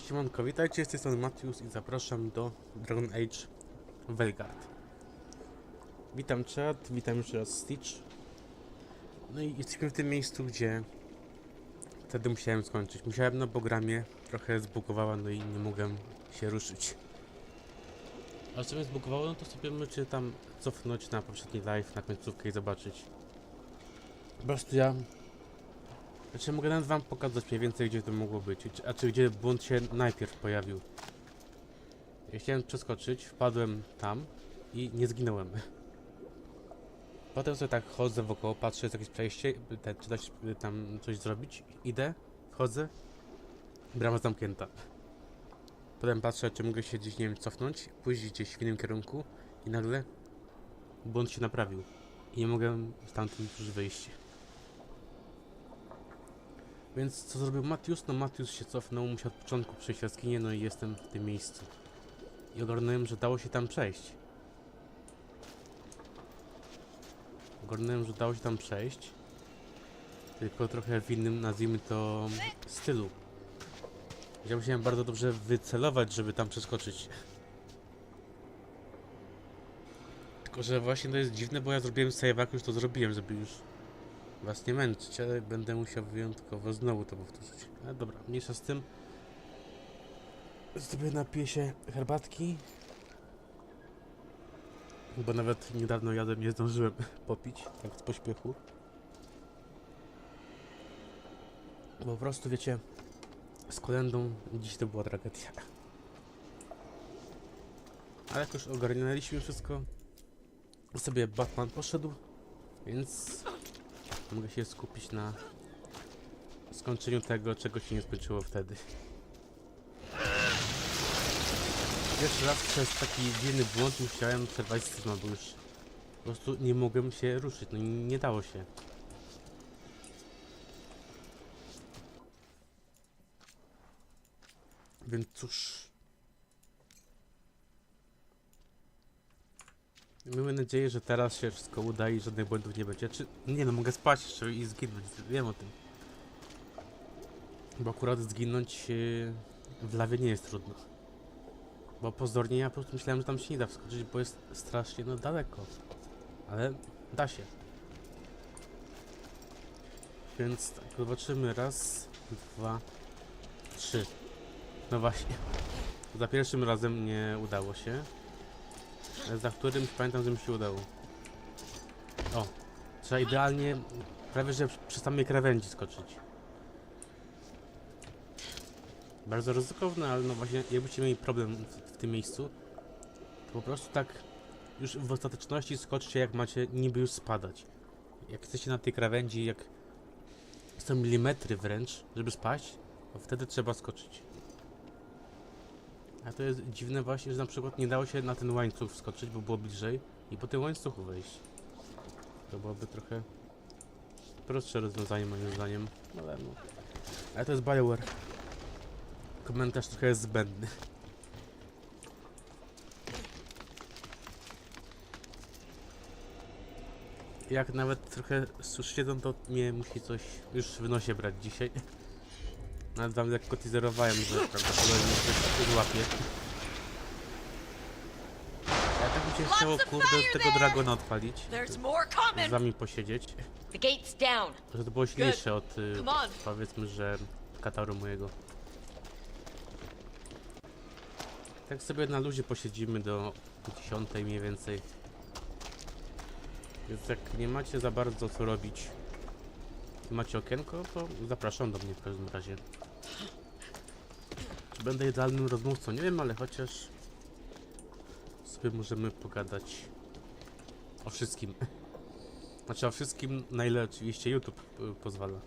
Siemanko, witajcie, z tej strony Matius i zapraszam do Dragon Age Veilguard. Witam czat, witam jeszcze raz Stitch. No i jesteśmy w tym miejscu, gdzie wtedy musiałem skończyć. Musiałem na programie, trochę zbugowała, no i nie mogłem się ruszyć. A co mnie zbugowało, no to sobie myślę tam cofnąć na poprzedni live, na końcówkę i zobaczyć. Po prostu Znaczy mogę nawet wam pokazać mniej więcej, gdzie to mogło być, a czy gdzie błąd się najpierw pojawił. Ja chciałem przeskoczyć, wpadłem tam i nie zginąłem. Potem sobie tak chodzę wokoło, patrzę, jest jakieś przejście, czy da się tam coś zrobić. Idę, wchodzę, brama zamknięta. Potem patrzę, czy mogę się gdzieś, nie wiem, cofnąć, pójść gdzieś w innym kierunku i nagle błąd się naprawił. I nie mogę stamtąd już wyjść. Więc co zrobił Matius? No Matius się cofnął, musiał od początku przejść jaskinię, no i jestem w tym miejscu. I ogarnąłem, że dało się tam przejść. Tylko trochę w innym, nazwijmy to, stylu. Ja musiałem bardzo dobrze wycelować, żeby tam przeskoczyć. Tylko że właśnie to jest dziwne, bo ja zrobiłem save, jak już to zrobiłem, żeby już was nie męczyć, ale będę musiał wyjątkowo znowu to powtórzyć. Ale dobra, mniejsza z tym. Sobie napiję się herbatki. Bo nawet niedawno jadłem, nie zdążyłem popić, tak z pośpiechu. Bo po prostu, wiecie, z kolędą dziś to była tragedia. Ale jak już ogarnęliśmy wszystko, sobie Batman poszedł, więc mogę się skupić na skończeniu tego, czego się nie skończyło wtedy. Pierwszy raz przez taki dziwny błąd musiałem przerwać streama, bo już po prostu nie mogłem się ruszyć, no i nie dało się. Więc cóż. Miejmy nadzieję, że teraz się wszystko uda i żadnych błędów nie będzie. Czy... Nie no, mogę spać jeszcze i zginąć, wiem o tym. Bo akurat zginąć w lawie nie jest trudno. Bo pozornie ja po prostu myślałem, że tam się nie da wskoczyć, bo jest strasznie no daleko. Ale da się. Więc tak, zobaczymy. Raz, dwa, trzy. No właśnie. Za pierwszym razem nie udało się. Ale za którymś pamiętam, że mi się udało. O. Trzeba idealnie, prawie że przy samej krawędzi skoczyć. Bardzo ryzykowne, ale no właśnie, jakbyście mieli problem w tym miejscu, to po prostu tak już w ostateczności skoczcie, jak macie niby już spadać. Jak jesteście na tej krawędzi, jak są milimetry wręcz, żeby spaść, to wtedy trzeba skoczyć. A to jest dziwne właśnie, że na przykład nie dało się na ten łańcuch wskoczyć, bo było bliżej i po tym łańcuchu wejść. To byłoby trochę prostsze rozwiązanie moim zdaniem, ale no. Ale to jest BioWare. Komentarz trochę jest zbędny. Jak nawet trochę siedzą, to mnie musi coś już w nosie brać dzisiaj. Nawet wam lekko teaserowałem, że prawdopodobnie coś złapie. Ja tak mi się chciało, kurde, tego dragona odpalić. Z wami posiedzieć. Że to było silniejsze od, powiedzmy, że kataru mojego. Tak sobie na luzie posiedzimy do 10 mniej więcej. Więc jak nie macie za bardzo co robić i macie okienko, to zapraszam do mnie w każdym razie. Czy będę idealnym rozmówcą? Nie wiem, ale chociaż sobie możemy pogadać o wszystkim. Znaczy o wszystkim, na ile oczywiście YouTube pozwala.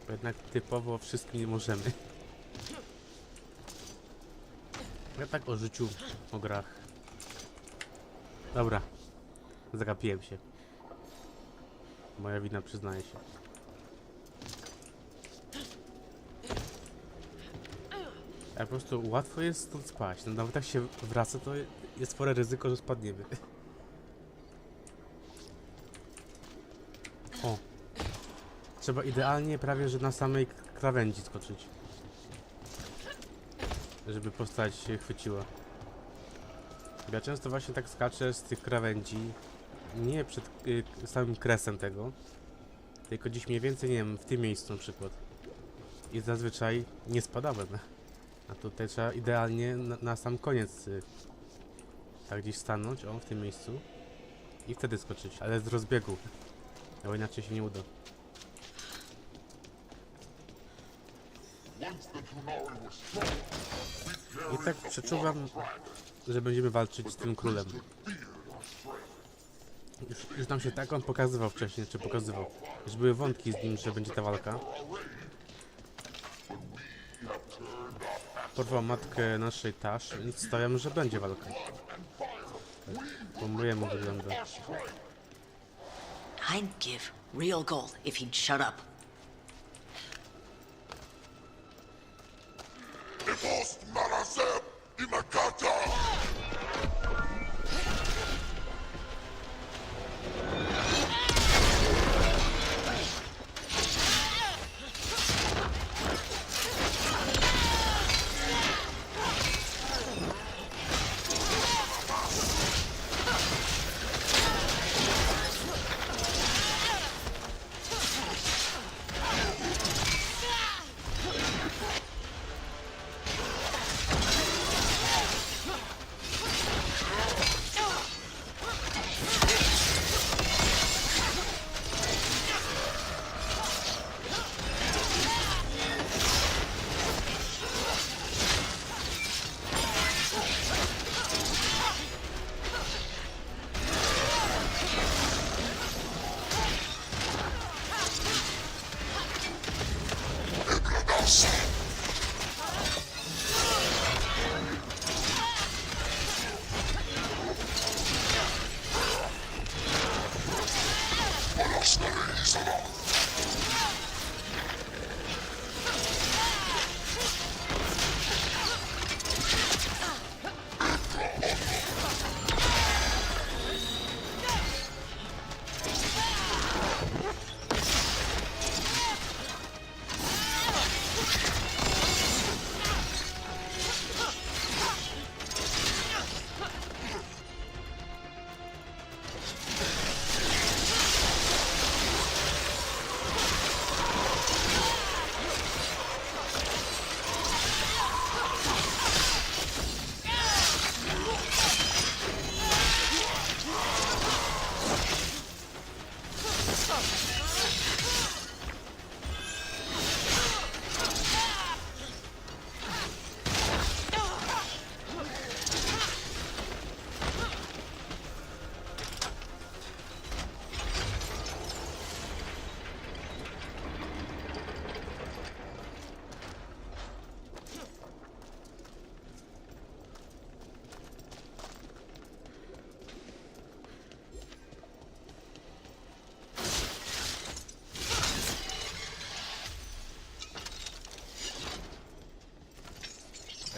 Bo jednak typowo o wszystkim nie możemy. Ja tak o życiu, o grach. Dobra, zagapiłem się. Moja wina, przyznaję się. A po prostu łatwo jest stąd spaść. No, nawet jak się wraca, to jest spore ryzyko, że spadniemy. O! Trzeba idealnie prawie, że na samej krawędzi skoczyć. Żeby postać się chwyciła. Ja często właśnie tak skaczę z tych krawędzi. Nie przed samym kresem tego. Tylko gdzieś mniej więcej, nie wiem, w tym miejscu na przykład. I zazwyczaj nie spadałem. A tutaj trzeba idealnie na sam koniec tak gdzieś stanąć, o, w tym miejscu. I wtedy skoczyć, ale z rozbiegu. Bo inaczej się nie uda. I tak przeczuwam, że będziemy walczyć z tym królem. Już nam się tak on pokazywał wcześniej, czy pokazywał. Już były wątki z nim, że będzie ta walka. Porwał matkę naszej Tash, więc stawiamy, że będzie walka. Po mojemu wygląda. I'd give real gold if he'd shut up.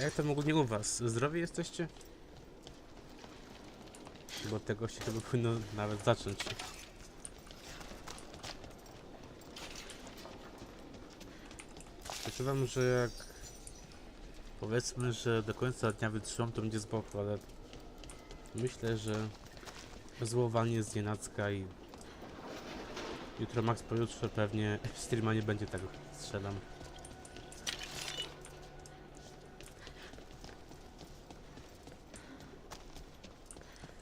A jak tam ogólnie u was? Zdrowi jesteście? Bo od tego się chyba powinno nawet zacząć. Przeczuwam, że jak powiedzmy, że do końca dnia wytrzymam, to będzie spoko, ale myślę, że złowanie z nienacka i jutro max pojutrze pewnie streama nie będzie, tak strzelam.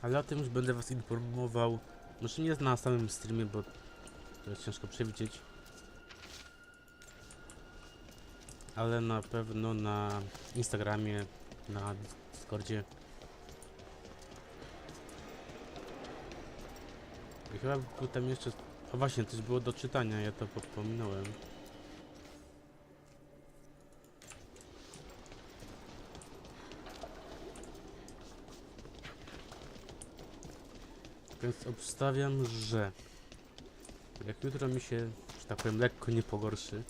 Ale o tym już będę was informował, może nie na samym streamie, bo to jest ciężko przewidzieć, ale na pewno na Instagramie, na Discordzie. I chyba był tam jeszcze... A właśnie, coś było do czytania, ja to pominąłem. Więc obstawiam, że jak jutro mi się, że tak powiem, lekko nie pogorszy,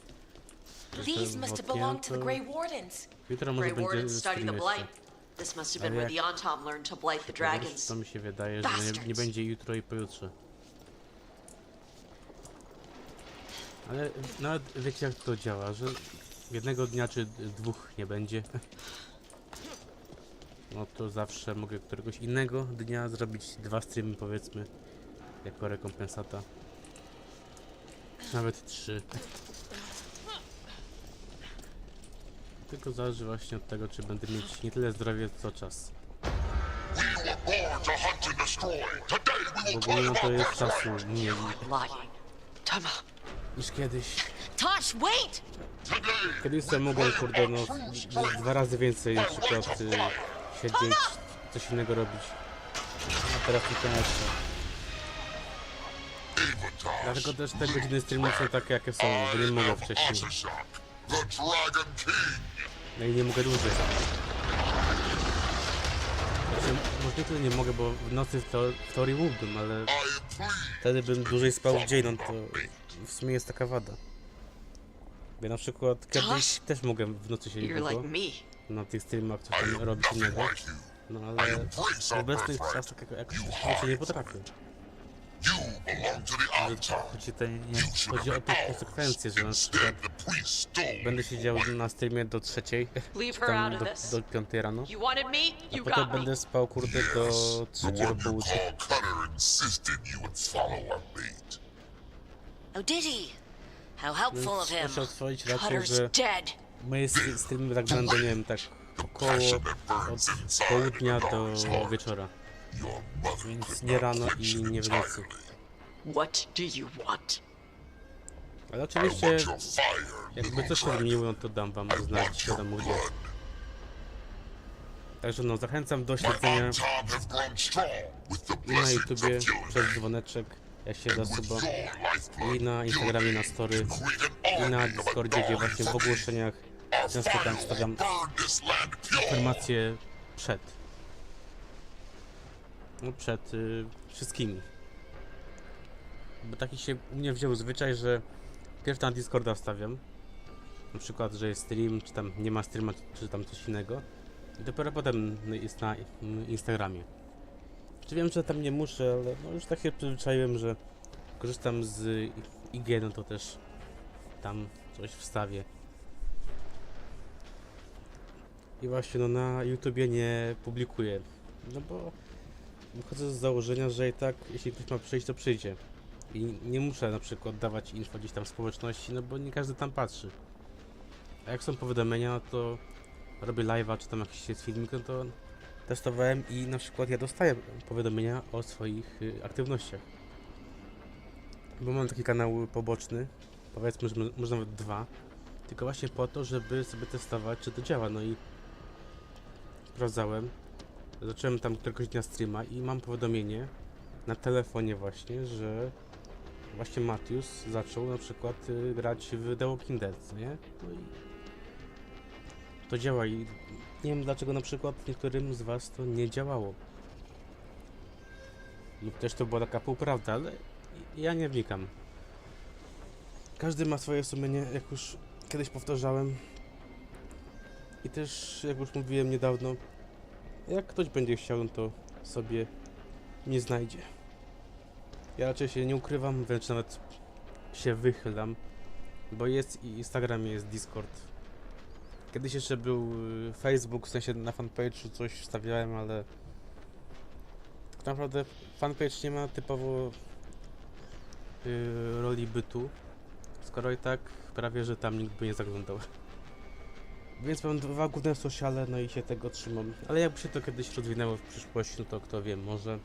These must have belonged to the Grey Wardens. jutro może Grey będzie Wardens study stream the jeszcze. blight. This must have been where the Antom learned to blight the dragons. To mi się wydaje, że nie będzie jutro i pojutrze. Ale nawet wiecie jak to działa, że jednego dnia czy dwóch nie będzie. No to zawsze mogę któregoś innego dnia zrobić 2 streamy, powiedzmy, jako rekompensata. Czy nawet 3. Tylko zależy właśnie od tego, czy będę mieć nie tyle zdrowie, co czas. Bo ogólnie to jest czasu mniej niż kiedyś. Tosh, wait! Kiedyś sobie mogłem, kurde, no 2 razy więcej na przykład siedzieć, coś innego robić. A teraz niekoniecznie. Dlatego też te godziny streamu są takie jakie są, bo nie mogę wcześniej. No i nie mogę dłużej. Znaczy, może tyle nie mogę, bo w nocy w teorii mógłbym, ale wtedy bym dłużej spał w dzień, no to w sumie jest taka wada. Ja na przykład kiedyś też mogłem w nocy siedzieć tylko na tych streamach, coś tam robić innego. No ale w obecnych czasach jakoś się nie potrafię. Chodzi o te konsekwencje, że na przykład będę siedział na streamie do 3, czy tam do 5 rano, a potem będę spał, kurde, do 3 po południu. Oh, did he? How helpful of him. Muszę otworzyć raczej, Cutter's że dead. moje streamy tak będą, nie wiem, tak około od południa do wieczora. Więc nie rano i nie w nocy. What do you want? Ale oczywiście, jakby coś się zmieniło, no to dam wam znać, wiadomo gdzie. Także no, zachęcam do śledzenia i na YouTubie przez dzwoneczek, jak się da suba, i na Instagramie na story, i na Discordzie, gdzie właśnie w ogłoszeniach często tam wstawiam informacje przed. No przed wszystkimi. Bo taki się u mnie wziął zwyczaj, że pierw na Discorda wstawiam, na przykład, że jest stream, czy tam nie ma streama, czy tam coś innego, i dopiero potem jest na Instagramie. Czy wiem, że tam nie muszę, ale no już tak się przyzwyczaiłem, że korzystam z IG, no to też tam coś wstawię. I właśnie no na YouTubie nie publikuję, no bo wychodzę z założenia, że i tak jeśli ktoś ma przyjść, to przyjdzie. I nie muszę na przykład dawać info gdzieś tam w społeczności, no bo nie każdy tam patrzy. A jak są powiadomienia, no to robię live'a, czy tam jakiś jest filmik, no to testowałem i na przykład ja dostaję powiadomienia o swoich aktywnościach. Bo mam taki kanał poboczny, powiedzmy, że może nawet 2, tylko właśnie po to, żeby sobie testować, czy to działa. No i sprawdzałem, zacząłem tam któregoś dnia streama i mam powiadomienie na telefonie właśnie, że właśnie Matius zaczął na przykład grać w The Walking Dead, nie? No i to działa i nie wiem dlaczego na przykład niektórym z was to nie działało. Lub też to była taka półprawda, ale ja nie wnikam. Każdy ma swoje sumienie, jak już kiedyś powtarzałem. I też, jak już mówiłem niedawno, jak ktoś będzie chciał, to sobie nie znajdzie. Ja raczej się nie ukrywam, wręcz nawet się wychylam, bo jest i Instagram, jest Discord. Kiedyś jeszcze był Facebook, w sensie na fanpage'u coś wstawiałem, ale tak naprawdę fanpage nie ma typowo roli bytu, skoro i tak prawie, że tam nikt by nie zaglądał. Więc mam dwa główne sociale, no i się tego trzymam. Ale jakby się to kiedyś rozwinęło w przyszłości, no to kto wie, może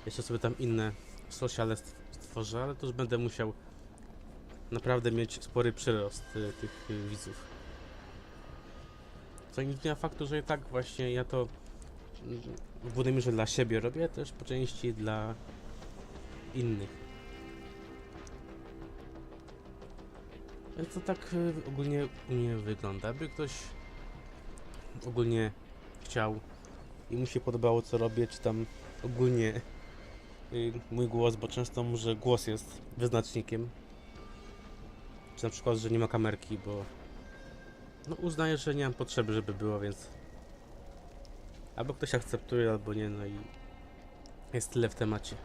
jeszcze sobie tam inne sociale stworzę, ale to już będę musiał naprawdę mieć spory przyrost tych widzów. Co nie zmienia faktu, że i tak właśnie ja to w głównej mierze dla siebie robię, też po części dla innych. Więc to tak ogólnie u mnie wygląda. Jakby ktoś ogólnie chciał i mu się podobało, co robię, czy tam ogólnie mój głos, bo często może głos jest wyznacznikiem, czy na przykład, że nie ma kamerki, bo no uznaję, że nie mam potrzeby, żeby było, więc albo ktoś akceptuje, albo nie, no i jest tyle w temacie.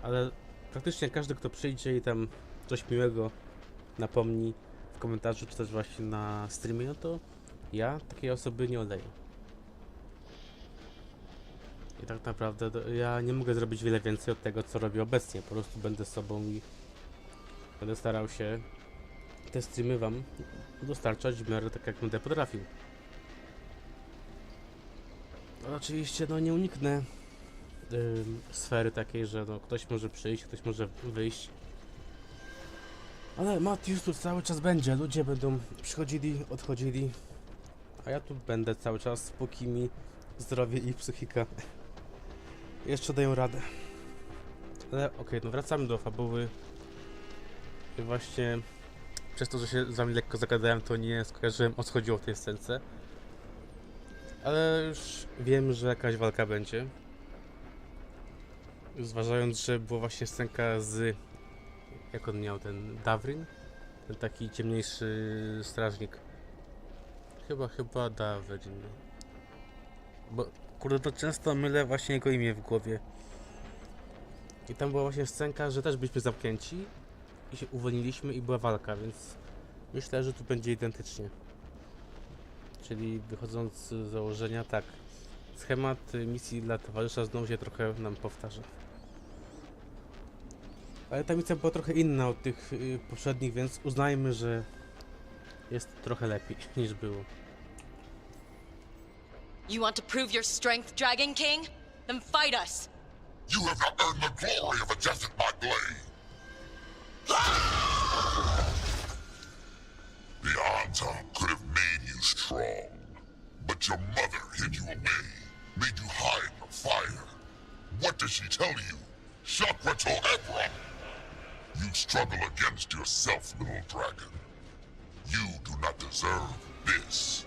Ale praktycznie każdy, kto przyjdzie i tam coś miłego napomni w komentarzu, czy też właśnie na streamie, no to ja takiej osoby nie oleję. I tak naprawdę ja nie mogę zrobić wiele więcej od tego, co robię obecnie. Po prostu będę sobą i będę starał się te streamy wam dostarczać w miarę tak, jak będę potrafił. Ale oczywiście no nie uniknę sfery takiej, że no, ktoś może przyjść, ktoś może wyjść. Ale Matius tu cały czas będzie, ludzie będą przychodzili, odchodzili, a ja tu będę cały czas, póki mi zdrowie i psychika jeszcze dają radę. Ale okej, no wracamy do fabuły. I właśnie przez to, że się z wami lekko zagadałem, to nie skojarzyłem, o co chodziło w tej scence. Ale już wiem, że jakaś walka będzie. Zważając, że była właśnie scenka z... Jak on miał, ten Dawrin? Ten taki ciemniejszy strażnik. Chyba Dawrin. Bo kurde, to często mylę właśnie jego imię w głowie. I tam była właśnie scenka, że też byliśmy zamknięci i się uwolniliśmy i była walka, więc myślę, że tu będzie identycznie. Czyli wychodząc z założenia, tak, schemat misji dla towarzysza znowu się trochę nam powtarza. Ale ta misja była trochę inna od tych poprzednich, więc uznajmy, że jest trochę lepiej niż było. You want to prove your strength, Dragon King? Then fight us! You have not earned the glory of a death at my blade. The odds could have made you strong, but your mother hid you away, made you hide in the fire. What does she tell you? Chakra to Ebra! You struggle against yourself, little dragon. You do not deserve this.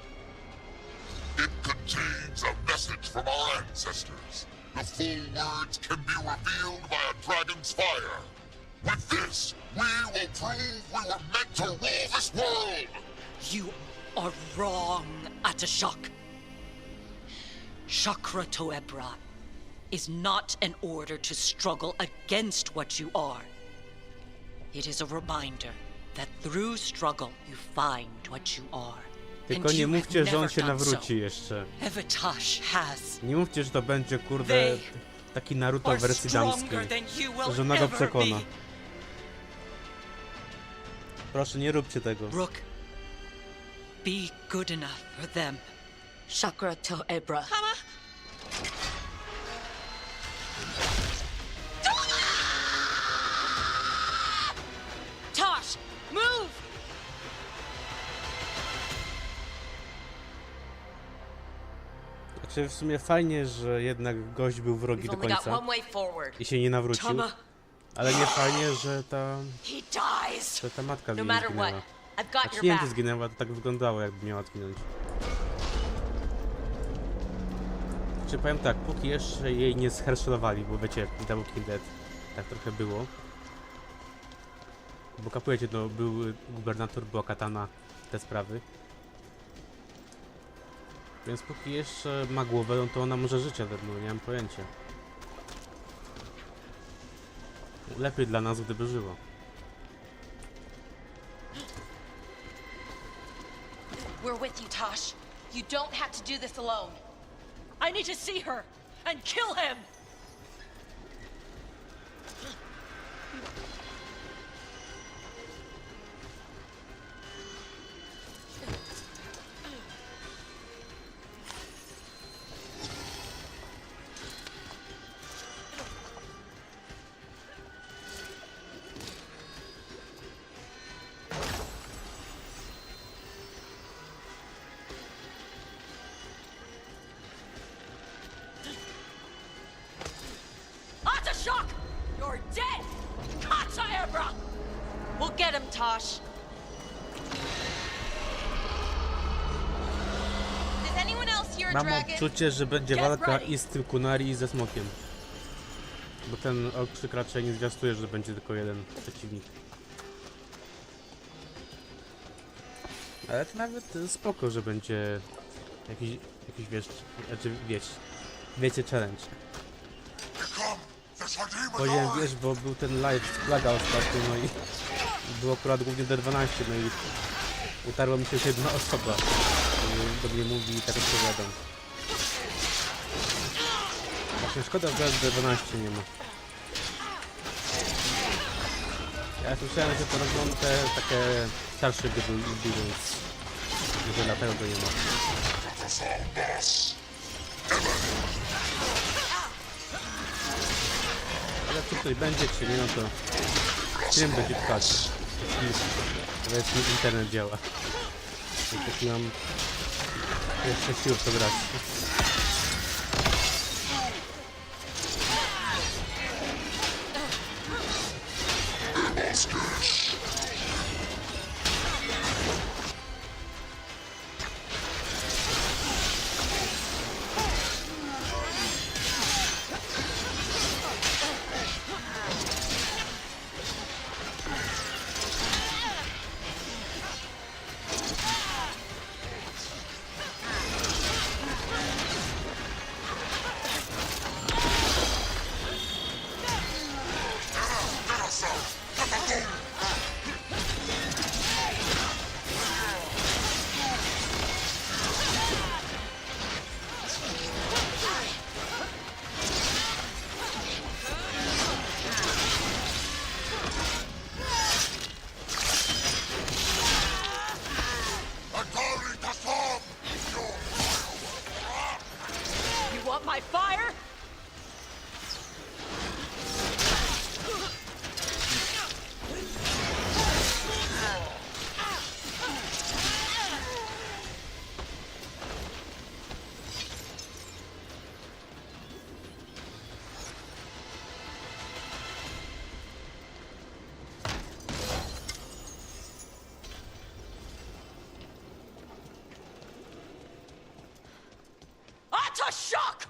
It contains a message from our ancestors. The full words can be revealed by a dragon's fire. With this, we will prove we were meant to rule this world! You are wrong, Atashak. Chakra to Ebra is not an order to struggle against what you are. It is a reminder that through struggle you find what you are. Tylko nie mówcie, że on się nawróci jeszcze. Evitash has. Nie mówcie, że to będzie, kurde, taki Naruto w wersji damskiej, że ona go przekona. Proszę, nie róbcie tego. Rook, be good enough for them. Chakra to Ebra. Tosh, move! Znaczy w sumie fajnie, że jednak gość był wrogi We've do only got końca one way forward. i się nie nawrócił, Tama, ale nie fajnie, że He dies. ta matka z No niej matter zginęła. what, I've got Znaczy your nie wiem, back. czy zginęła, to tak wyglądało, jakby miała zginąć. Czy powiem tak, póki jeszcze jej nie zherszowali, bo wiecie, The Walking Dead tak trochę było. Bo kapujecie, no był gubernator, była katana, te sprawy. Więc póki jeszcze ma głowę, no to ona może żyć ode mną, nie mam pojęcia. Lepiej dla nas, gdyby żyła. We're with you, Tosh. You don't have to do this alone. I need to see her and kill him! Shock! You're dead! Ebra! We'll get him, Tosh. Does anyone else hear a Mam dragon? odczucie, że będzie walka i z tym Kunari i ze smokiem. Bo ten okrzyk raczej nie zwiastuje, że będzie tylko jeden przeciwnik. Ale to nawet spoko, że będzie jakiś wiesz, znaczy wiecie challenge. Powiedziałem, wiesz, bo był ten live z Plaga ostatnio, no i było akurat głównie D12, no i utarła mi się już jedna osoba, do mnie mówi i tak odpowiadam. Właśnie szkoda, że D12 nie ma. Ja słyszałem, że to robią te takie starsze gry, więc może dlatego go nie ma. Ale czy ktoś będzie, czy nie, no to film będzie trwać. Powiedzmy, internet działa. I taki mam jeszcze sił w to grać. My fire? That's a shock!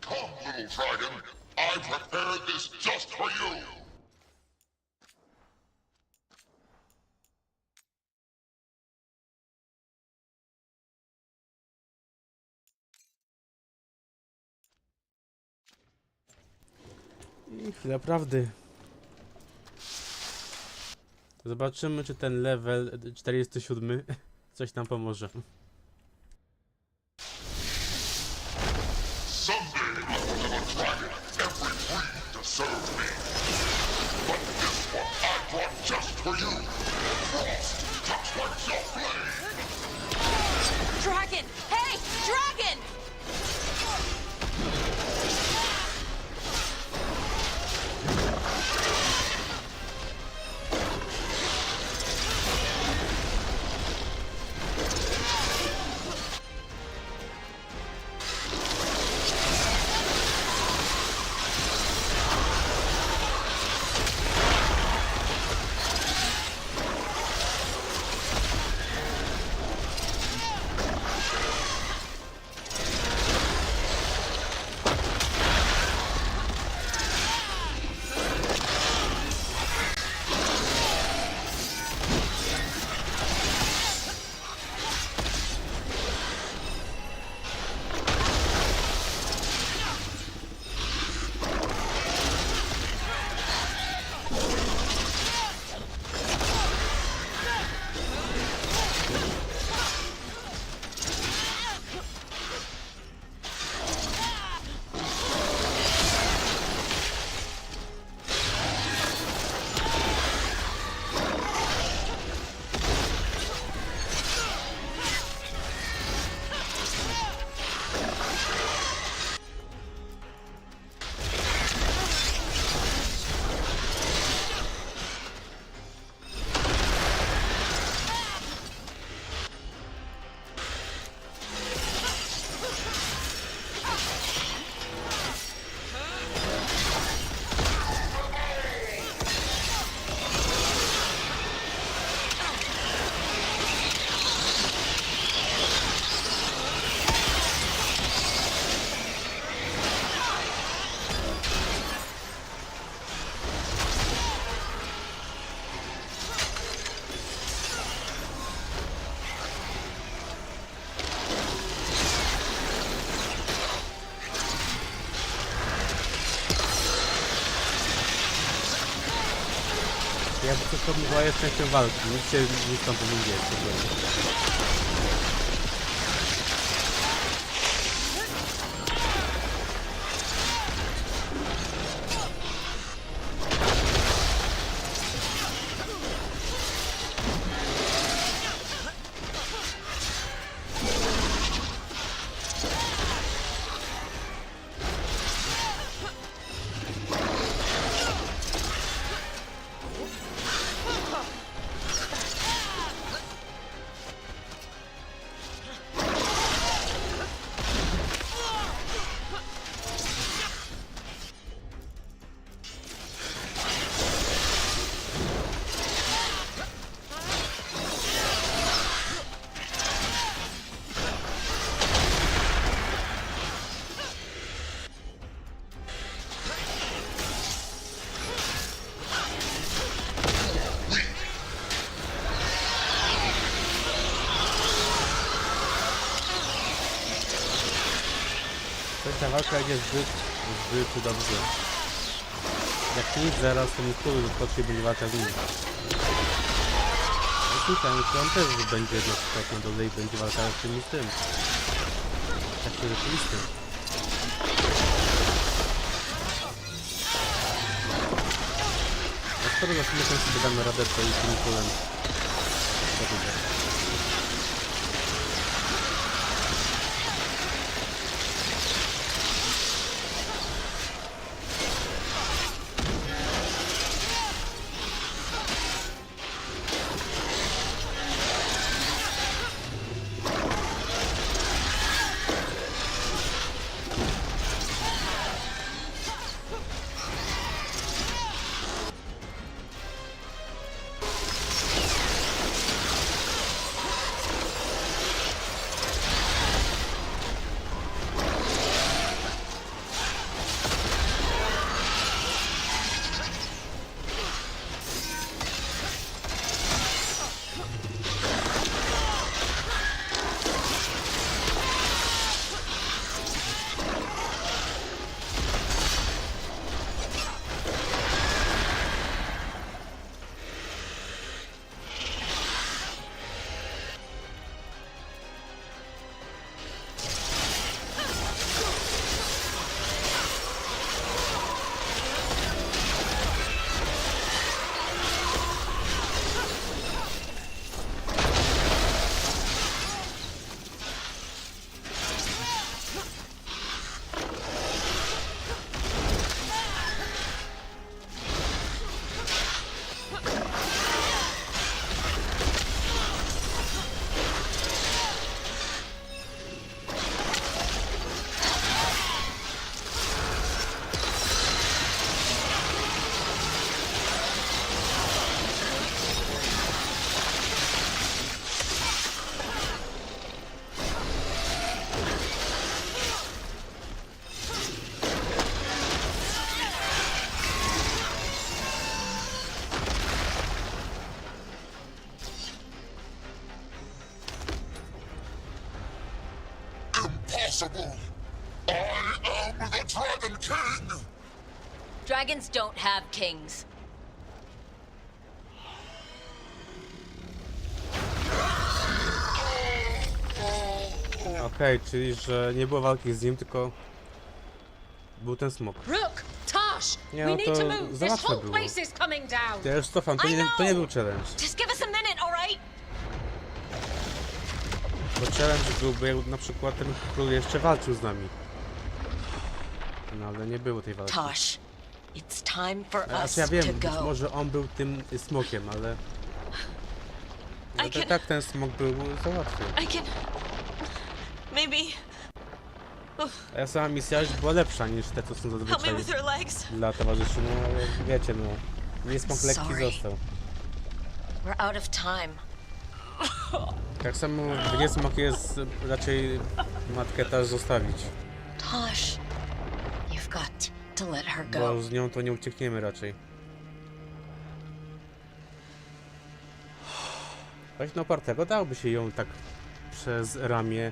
Come, little dragon. I prepared this just for you. I chwila prawdy. Zobaczymy, czy ten level 47 coś nam pomoże. Someday I will have a dragon every breed to serve me. But this one I brought just for you. Frost, touch like your flame. Dragon! Hey! Dragon! Jakby coś to była jest częścią walki, nic tam powinien wiedzieć. Ta walka idzie zbyt dobrze. Jak nic, zaraz ten król wyskoczy i będzie walka z nim. I tutaj on też będzie na przykład na dole i będzie walka z tym i z tym. Tak się rzeczywistym. A skoro na chwilę sobie damy radę, to i tym królem dobrze. Impossible! I am the Dragon King! Dragons don't have kings. Okej, czyli że nie było walki z nim, tylko był ten smok. Rook, Tosh, Nie, we no need to to move. This załatwne whole było. place is coming down. Ja już cofam, to nie był challenge. Just give us a minute, all right? Bo challenge byłby, jak na przykład ten król jeszcze walczył z nami. No ale nie było tej walki. Tosh, it's time for us Znaczy ja wiem, to być go. może on był tym smokiem, ale... No to tak ten smok był załatwiony. I can... Maybe A ja sama misja już była lepsza niż te, co są help me zazwyczaj with her legs. dla towarzyszy, no ale wiecie, no. Nie smok lekki Sorry. został. We're out of time. Tak samo gdzie smok jest, raczej matkę też zostawić. Tosh, you've got to let her go. Bo z nią to nie uciekniemy raczej. Weź na opartego, dałoby się ją tak przez ramię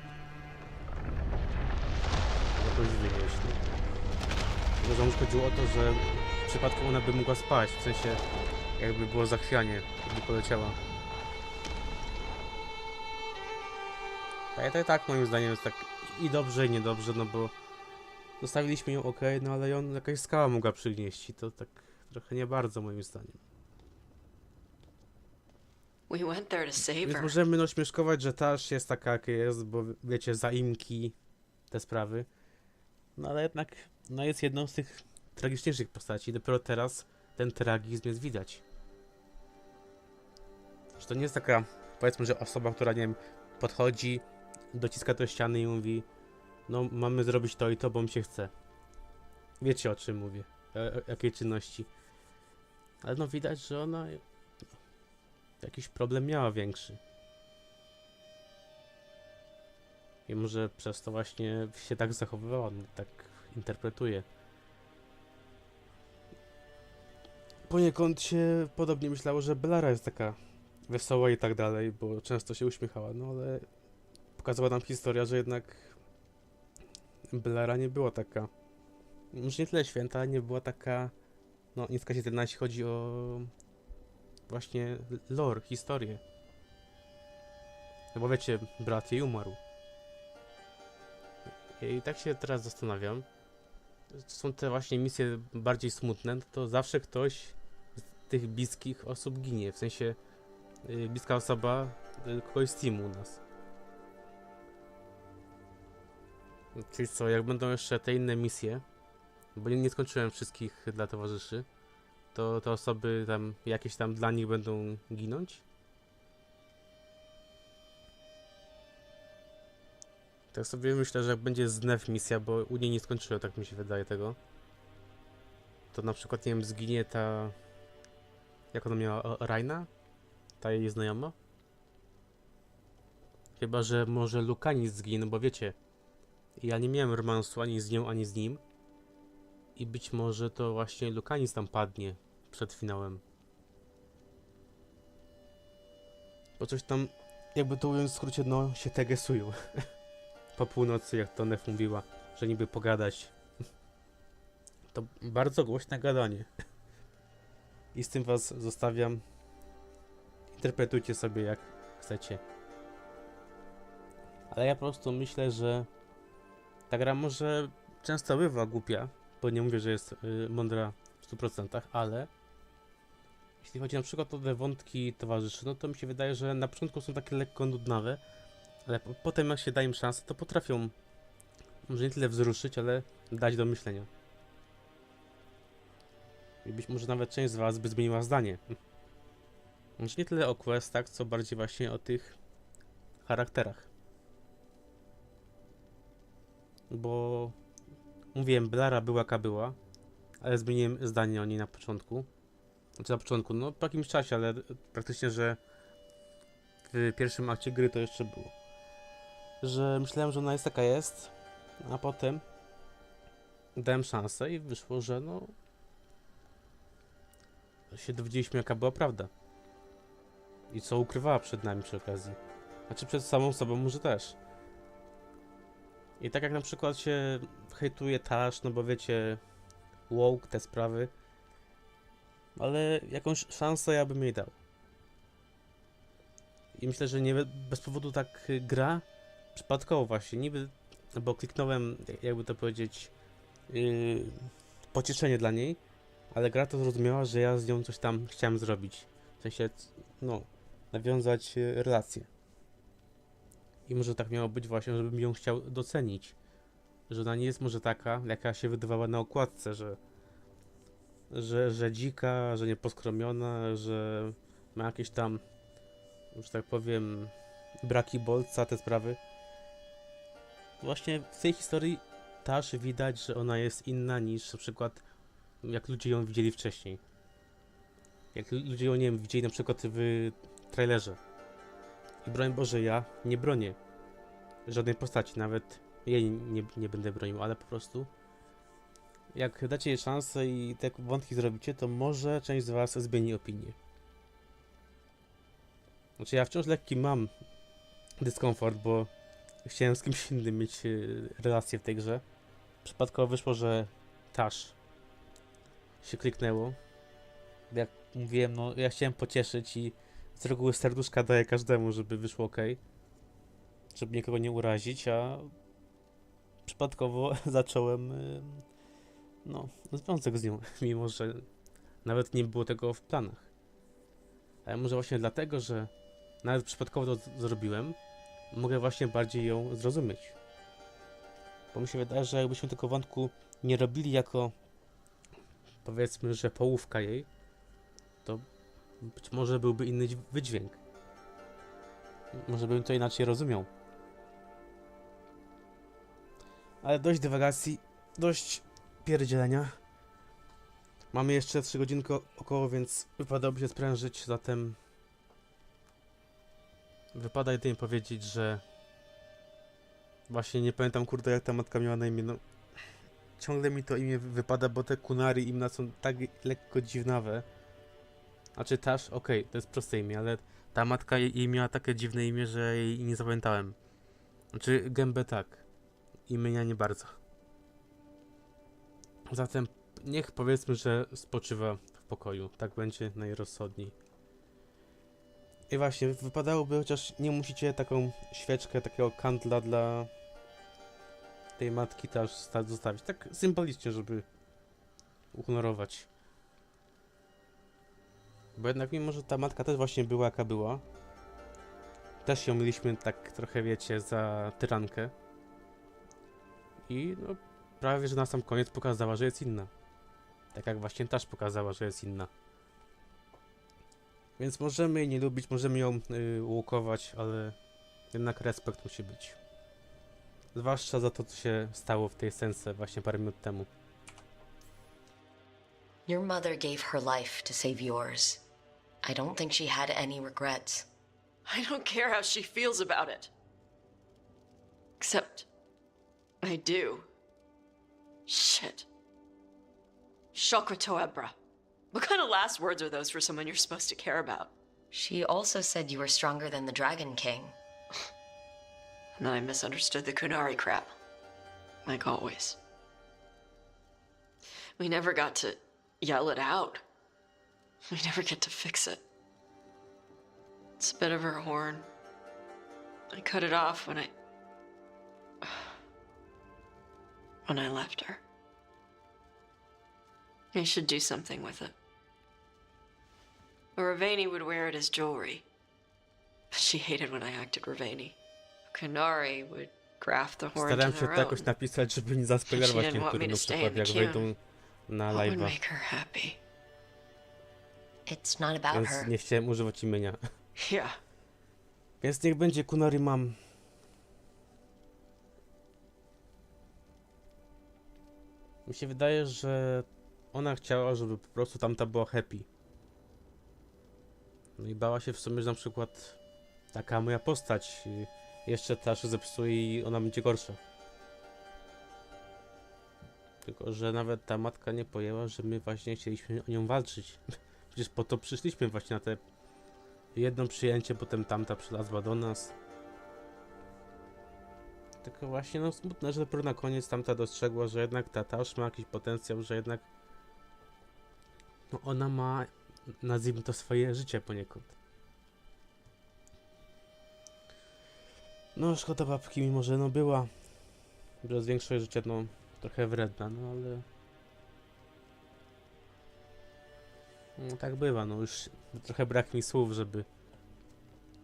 jakoś wynieść. No. Może mu chodziło o to, że w przypadku ona by mogła spać, w sensie Jakby było zachwianie, gdy poleciała. Ale tak moim zdaniem jest tak i dobrze, i niedobrze, no bo zostawiliśmy ją ok, no ale ją jakaś skała mogła przygnieść i to tak trochę nie bardzo moim zdaniem. We went there to save Więc her. możemy no śmieszkować, że Tash jest taka jaka jest, bo wiecie, zaimki, te sprawy. No ale jednak, no jest jedną z tych tragiczniejszych postaci. Dopiero teraz ten tragizm jest widać. Że to nie jest taka, powiedzmy, że osoba, która, nie wiem, podchodzi, dociska do ściany i mówi: no mamy zrobić to i to, bo mi się chce. Wiecie, o czym mówię, o jakiej czynności. Ale no widać, że ona jakiś problem miała większy. I może przez to właśnie się tak zachowywała, no, tak interpretuje. Poniekąd się podobnie myślało, że Belara jest taka wesoła i tak dalej, bo często się uśmiechała, no ale pokazała nam historia, że jednak Belara nie była taka, może nie tyle święta, ale nie była taka, no nieskazitelna, jeśli chodzi o właśnie lore, historię. No bo wiecie, brat jej umarł. I tak się teraz zastanawiam, są te właśnie misje bardziej smutne, no to zawsze ktoś z tych bliskich osób ginie, w sensie bliska osoba kogoś z teamu u nas. Czyli co, jak będą jeszcze te inne misje, bo nie skończyłem wszystkich dla towarzyszy, to te osoby tam, jakieś tam dla nich będą ginąć? Tak sobie myślę, że jak będzie ZNEW misja, bo u niej nie skończyłem, tak mi się wydaje tego. To na przykład, nie wiem, zginie ta... Jak ona miała? Raina? Ta jej znajoma? Chyba że może Lukanis zginie, no bo wiecie, ja nie miałem romansu ani z nią, ani z nim. I być może to właśnie Lukanis tam padnie przed finałem. Bo coś tam, jakby to ująć w skrócie, no się tegesują. Po północy, jak to Nef mówiła, że niby pogadać. To bardzo głośne gadanie. I z tym was zostawiam. Interpretujcie sobie jak chcecie. Ale ja po prostu myślę, że ta gra może często bywa głupia, bo nie mówię, że jest mądra w 100%, ale jeśli chodzi na przykład o te wątki towarzyszy, no to mi się wydaje, że na początku są takie lekko nudnawe, ale potem jak się da im szansę, to potrafią może nie tyle wzruszyć, ale dać do myślenia. I być może nawet część z was by zmieniła zdanie. Może nie tyle o questach, co bardziej właśnie o tych charakterach. Bo mówiłem, Belara była jaka była, ale zmieniłem zdanie o niej na początku. Znaczy na początku, no po jakimś czasie, ale praktycznie, że w pierwszym akcie gry to jeszcze było. Że myślałem, że ona jest taka jest, a potem dałem szansę i wyszło, że no się dowiedzieliśmy, jaka była prawda. I co ukrywała przed nami przy okazji. Znaczy przed samą sobą może też. I tak jak na przykład się hejtuje Tash, no bo wiecie, woke, te sprawy. Ale jakąś szansę ja bym jej dał. I myślę, że nie bez powodu tak gra przypadkowo właśnie, niby, bo kliknąłem, jakby to powiedzieć, pocieszenie dla niej, ale gra to zrozumiała, że ja z nią coś tam chciałem zrobić. W sensie, no, nawiązać relację. I może tak miało być właśnie, żebym ją chciał docenić. Że ona nie jest może taka, jaka się wydawała na okładce, że dzika, że nieposkromiona, że ma jakieś tam, że tak powiem, braki bolca, te sprawy. Właśnie w tej historii Tash widać, że ona jest inna niż na przykład jak ludzie ją widzieli wcześniej. Jak ludzie ją, nie wiem, widzieli na przykład w trailerze. I broń Boże, ja nie bronię żadnej postaci, nawet jej nie będę bronił, ale po prostu jak dacie jej szansę i te wątki zrobicie, to może część z was zmieni opinię. Znaczy ja wciąż lekki mam dyskomfort, bo chciałem z kimś innym mieć relację w tej grze. Przypadkowo wyszło, że Tash się kliknęło. Jak mówiłem, no ja chciałem pocieszyć i z reguły serduszka daję każdemu, żeby wyszło ok, żeby nikogo nie urazić, a przypadkowo zacząłem no, związek z nią, mimo że nawet nie było tego w planach. Ale może właśnie dlatego, że nawet przypadkowo to zrobiłem, mogę właśnie bardziej ją zrozumieć. Bo mi się wydaje, że jakbyśmy tego wątku nie robili jako, powiedzmy, że połówka jej, to być może byłby inny wydźwięk. Może bym to inaczej rozumiał. Ale dość dywagacji, dość pierdzielenia. Mamy jeszcze 3 godzinki około, więc wypadałoby się sprężyć, zatem wypada jedynie powiedzieć, że właśnie nie pamiętam, kurde, jak ta matka miała na imię, no ciągle mi to imię wypada, bo te kunary imna są tak lekko dziwnawe. Znaczy Tasz, okej, to jest proste imię, ale ta matka jej miała takie dziwne imię, że jej nie zapamiętałem. Znaczy gębę tak, imienia nie bardzo. Zatem niech powiedzmy, że spoczywa w pokoju. Tak będzie najrozsądniej. I właśnie, wypadałoby, chociaż nie musicie taką świeczkę, takiego kandla dla tej matki też zostawić. Tak symbolicznie, żeby uhonorować. Bo jednak mimo, że ta matka też właśnie była jaka była, też ją mieliśmy tak trochę, wiecie, za tyrankę. I no, prawie, że na sam koniec pokazała, że jest inna. Tak jak właśnie Tasz pokazała, że jest inna. Więc możemy jej nie lubić, możemy ją łukować, ale jednak respekt musi być. Zwłaszcza za to, co się stało w tej scence właśnie parę minut temu. Your mother gave her life to save yours. I don't think she had any regrets. I don't care how she feels about it. Except, I do. Shit. Chakra Toebra. What kind of last words are those for someone you're supposed to care about? She also said you were stronger than the Dragon King. And then I misunderstood the Kunari crap. Like always. We never got to yell it out. We never get to fix it. It's a bit of her horn. I cut it off when I left her. I should do something with it. Ravani would wear it as jewelry, but she hated when I acted Ravani. Kunari would graft the horn to Staram się their to own. jakoś napisać, żeby nie zaspoilerować She didn't want me niektórym, to na stay przykład in the jak wejdą na What would live'a. make her happy? It's not about Więc her. nie chciałem używać imienia. Yeah. Więc niech będzie Kunari mam. Mi się wydaje, że ona chciała, żeby po prostu tamta była happy. No i bała się w sumie, że na przykład taka moja postać jeszcze też zepsuje i ona będzie gorsza. Tylko, że nawet ta matka nie pojęła, że my właśnie chcieliśmy o nią walczyć. Przecież po to przyszliśmy właśnie na te jedno przyjęcie, potem tamta przylazła do nas. Tylko właśnie no smutne, że dopiero na koniec tamta dostrzegła, że jednak ta Tasz ma jakiś potencjał, że jednak no ona ma, nazwijmy to, swoje życie poniekąd. No szkoda babki, mimo że no była przez większość życia no trochę wredna, no ale no tak bywa, no już trochę brak mi słów, żeby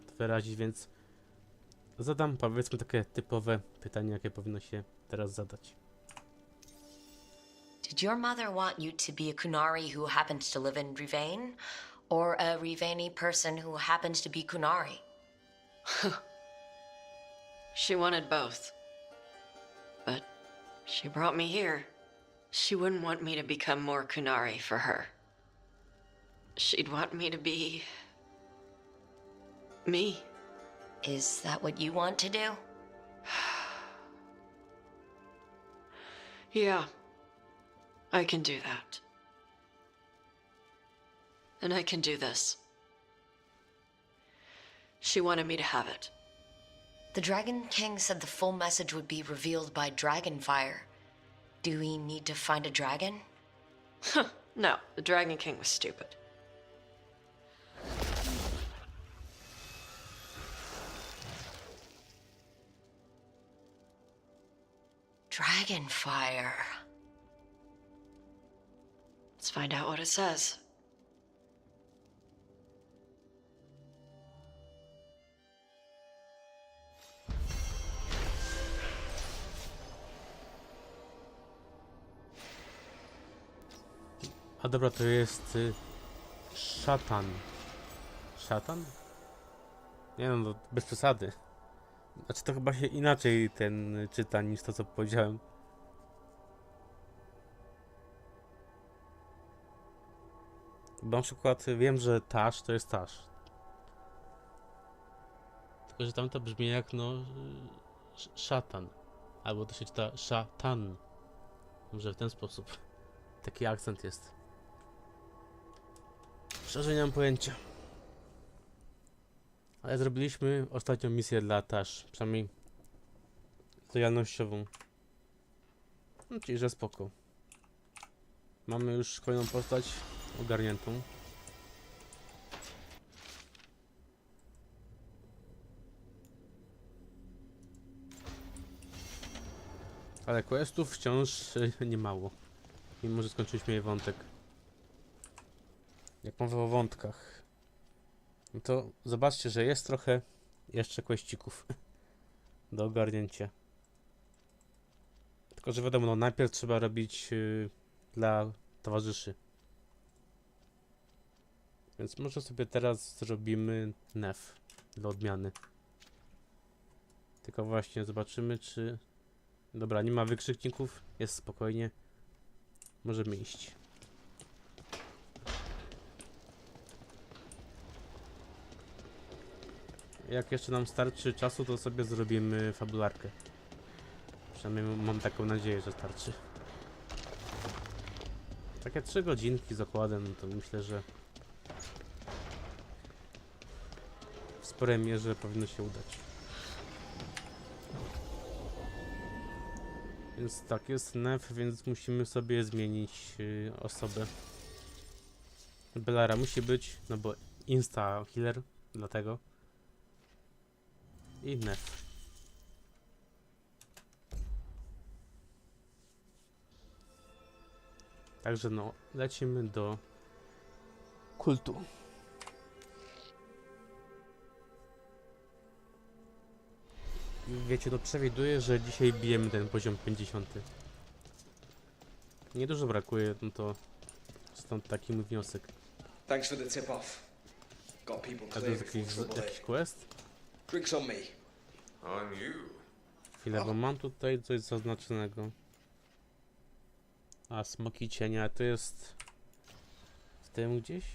to wyrazić, więc zadam powiedzmy takie typowe pytanie, jakie powinno się teraz zadać. Did your mother want you to be a Kunari who happened to live in Rivane, or a Rivani person who happens to be Kunari? She wanted both. But she brought me here. She wouldn't want me to become more Kunari for her. She'd want me to be me. Is that what you want to do? Yeah, I can do that. And I can do this. She wanted me to have it. The Dragon King said the full message would be revealed by Dragonfire. Do we need to find a dragon? No, the Dragon King was stupid. Dragonfire. Let's find out what it says. A dobra, to jest szatan. Szatan? Nie no, bez przesady. Znaczy to chyba się inaczej ten czyta niż to, co powiedziałem. Bo na przykład wiem, że tasz to jest tasz. Tylko, że tam to brzmi jak no szatan. Albo to się czyta szatan. Może w ten sposób. Taki akcent jest. Szczerze nie mam pojęcia. Ale zrobiliśmy ostatnią misję dla Tash. Przynajmniej lojalnościową. No, czyli że spoko. Mamy już kolejną postać ogarniętą. Ale questów wciąż nie mało. Mimo że skończyliśmy jej wątek. Jak mowa o wątkach, no to zobaczcie, że jest trochę jeszcze questików do ogarnięcia. Tylko że wiadomo, no najpierw trzeba robić dla towarzyszy. Więc może sobie teraz zrobimy nef dla odmiany. Tylko właśnie zobaczymy, czy... Dobra, nie ma wykrzykników, jest spokojnie. Możemy iść. Jak jeszcze nam starczy czasu, to sobie zrobimy fabularkę. Przynajmniej mam taką nadzieję, że starczy. Takie 3 godzinki z okładem, no to myślę, że w sporej mierze powinno się udać. Więc tak, jest nef, więc musimy sobie zmienić osobę. Belara musi być, no bo insta healer, dlatego. I nef. Także no, lecimy do kultu. Wiecie, no przewiduję, że dzisiaj bijemy ten poziom 50. Niedużo brakuje, no to stąd taki mój wniosek. Thanks for the tip off. Got people A to clear jest before trouble jakiś hit. quest? Drinks on me. On you. Chwilę, bo mam tutaj coś zaznaczonego. A, smoki cienia, to jest w tym gdzieś?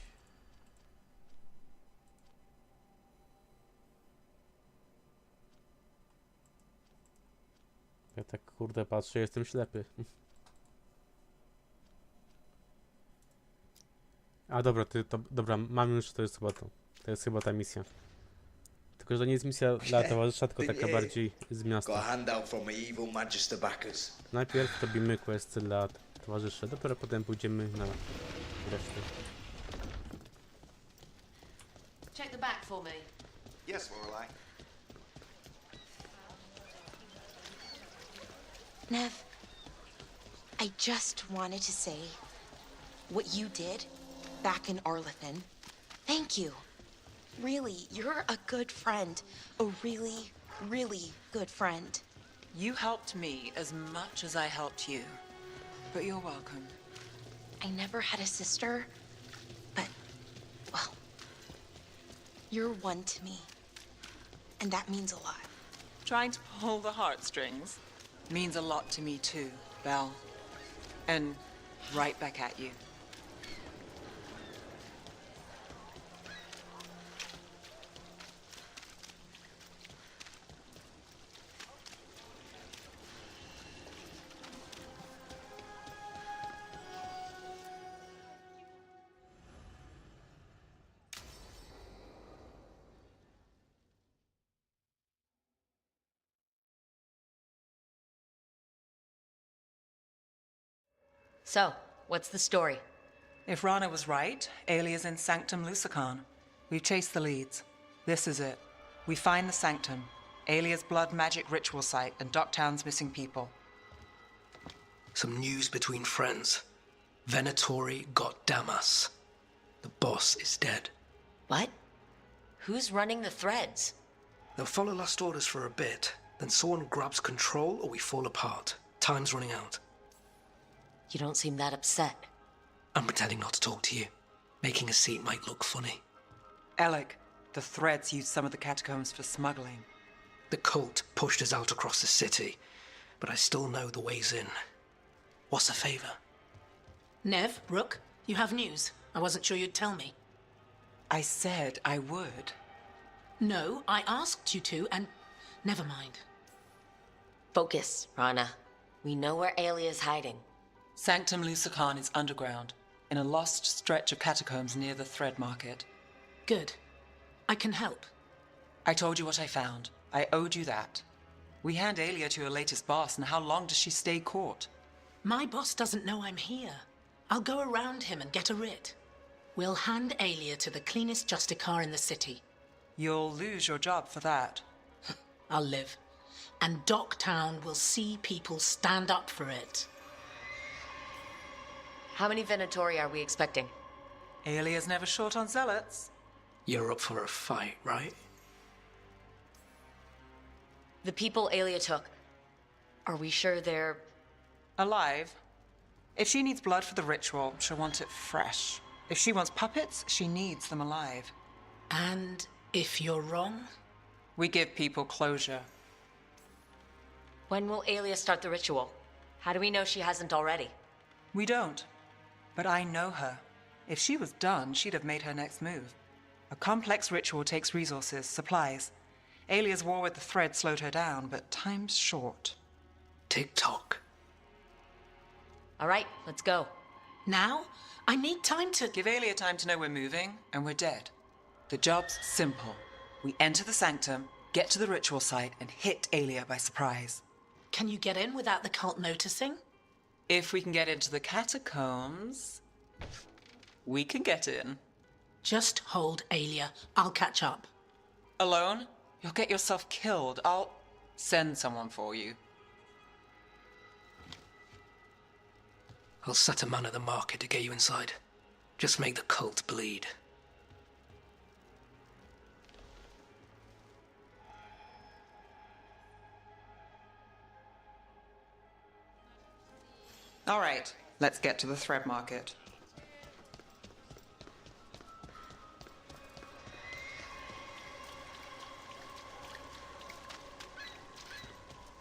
Ja tak kurde patrzę, jestem ślepy. A dobra, dobra, mam już, to jest chyba to. To jest chyba ta misja. Tylko, że to nie jest misja dla towarzysza, tylko taka bardziej z Got a miasta. handout from my evil Manchester backers. Najpierw robimy questy dla towarzyszy, dopiero potem pójdziemy na resztę. Check the back for me. Yes, Lorelai. Nev, I just wanted to say what you did back in Arlethan. Thank you. Really, you're a good friend. A really, really good friend. You helped me as much as I helped you. But you're welcome. I never had a sister, but, well, you're one to me. And that means a lot. Trying to pull the heartstrings means a lot to me too, Belle. And right back at you. So, what's the story? If Rana was right, Alia's in Sanctum Lucican. We've chased the leads. This is it. We find the Sanctum, Alia's blood magic ritual site, and Docktown's missing people. Some news between friends. Venatori got Damas. The boss is dead. What? Who's running the threads? They'll follow last orders for a bit, then someone grabs control or we fall apart. Time's running out. You don't seem that upset. I'm pretending not to talk to you. Making a seat might look funny. Alec, the threads used some of the catacombs for smuggling. The cult pushed us out across the city, but I still know the ways in. What's the favor? Nev, Rook, you have news. I wasn't sure you'd tell me. I said I would. No, I asked you to, and never mind. Focus, Rana. We know where Alia's hiding. Sanctum Lusican is underground, in a lost stretch of catacombs near the Thread Market. Good. I can help. I told you what I found. I owed you that. We hand Alia to her latest boss, and how long does she stay caught? My boss doesn't know I'm here. I'll go around him and get a writ. We'll hand Alia to the cleanest Justicar in the city. You'll lose your job for that. I'll live. And Docktown will see people stand up for it. How many Venatori are we expecting? Alia's never short on zealots. You're up for a fight, right? The people Alia took, are we sure they're... Alive. If she needs blood for the ritual, she'll want it fresh. If she wants puppets, she needs them alive. And if you're wrong? We give people closure. When will Alia start the ritual? How do we know she hasn't already? We don't. But I know her. If she was done, she'd have made her next move. A complex ritual takes resources, supplies. Alia's war with the thread slowed her down, but time's short. Tick-tock. All right, let's go. Now? I need time to... Give Alia time to know we're moving, and we're dead. The job's simple. We enter the sanctum, get to the ritual site, and hit Alia by surprise. Can you get in without the cult noticing? If we can get into the catacombs, we can get in. Just hold Alia. I'll catch up. Alone? You'll get yourself killed. I'll send someone for you. I'll set a man at the market to get you inside. Just make the cult bleed. All right, let's get to the thread market.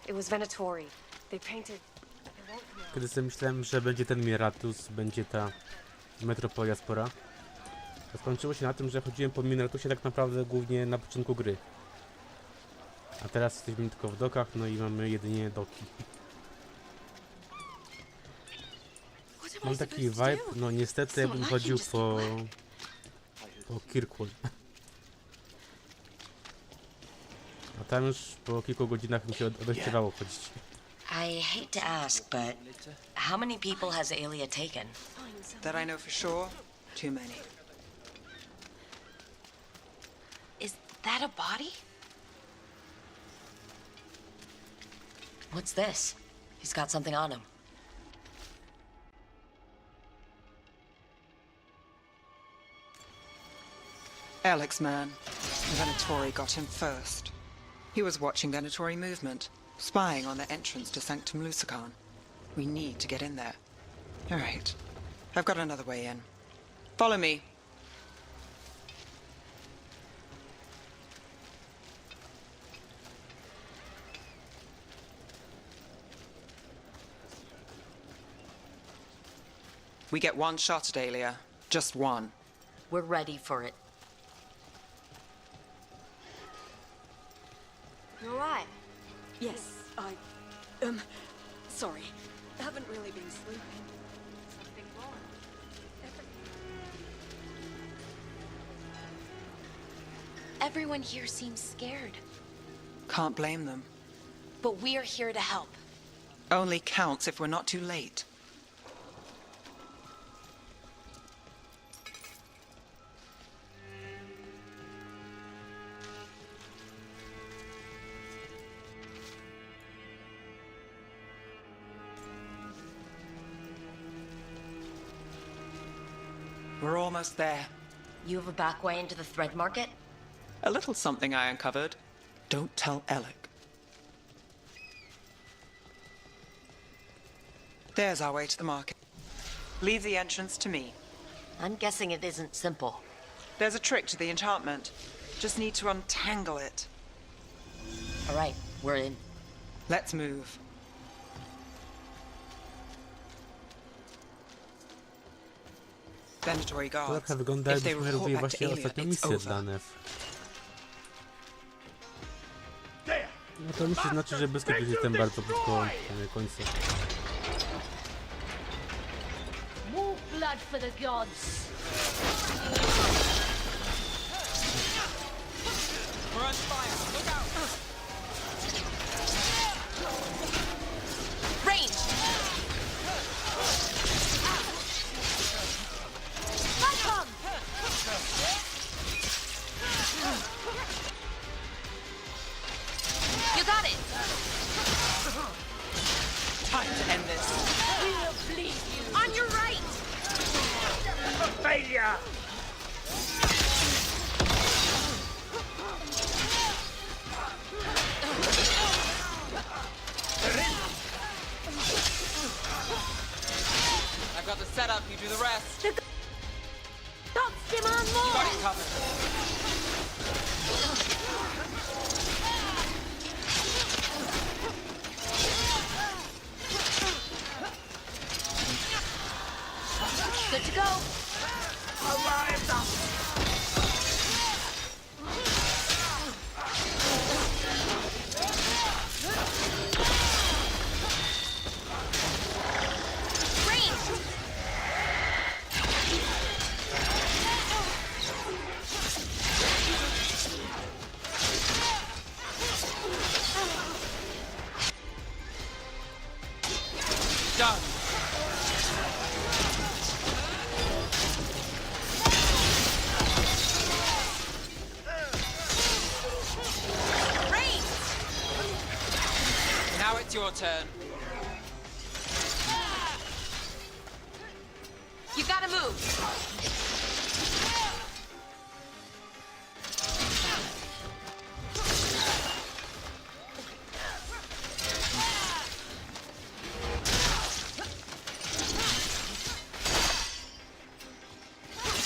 It was Venatori. They painted... Kiedy sobie myślałem, że będzie ten Miratus, będzie ta metropolia spora, to skończyło się na tym, że chodziłem po Miratusie tak naprawdę głównie na początku gry. A teraz jesteśmy tylko w dokach, no i mamy jedynie doki. Mam taki vibe, no niestety jakbym chodził po Kirkwood. A tam już po kilku godzinach mi się odechciewało chodzić. I hate to ask, but how many people has Alia taken? That I know for sure, too many. Is that a body? What's this? He's got something on him. Alex, man. Venatori got him first. He was watching Venatori movement, spying on the entrance to Sanctum Lusican. We need to get in there. All right. I've got another way in. Follow me. We get one shot at Alia. Just one. We're ready for it. You alright? Yes, sorry. Haven't really been sleeping. Something wrong? Everyone here seems scared. Can't blame them. But we're here to help. Only counts if we're not too late. We're almost there. You have a back way into the thread market? A little something I uncovered. Don't tell Alec. There's our way to the market. Leave the entrance to me. I'm guessing it isn't simple. There's a trick to the enchantment. Just need to untangle it. All right, we're in. Let's move. Venatory guards. Łapka wygląda If they jakbyśmy report robili back to właśnie Alien, ostatnią it's misję over. dla Nef. No to musi znaczyć, że Beskid już jestem bardzo blisko końca. More blood for the gods. We're on fire. Look out! Range! Welcome! You got it! Time to end this. We'll bleed you. On your right! Failure! I've got the setup, you do the rest. The gods demand more. You got it covered. Good to go. Done. Now it's your turn. You gotta move!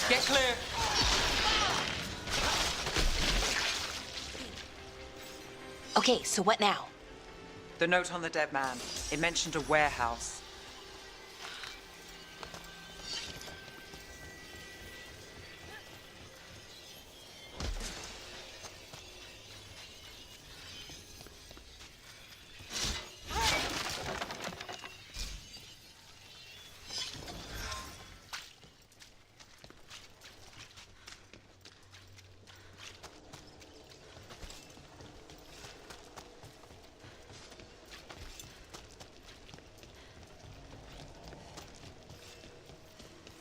Get clear. Okay, so what now? The note on the dead man. It mentioned a warehouse.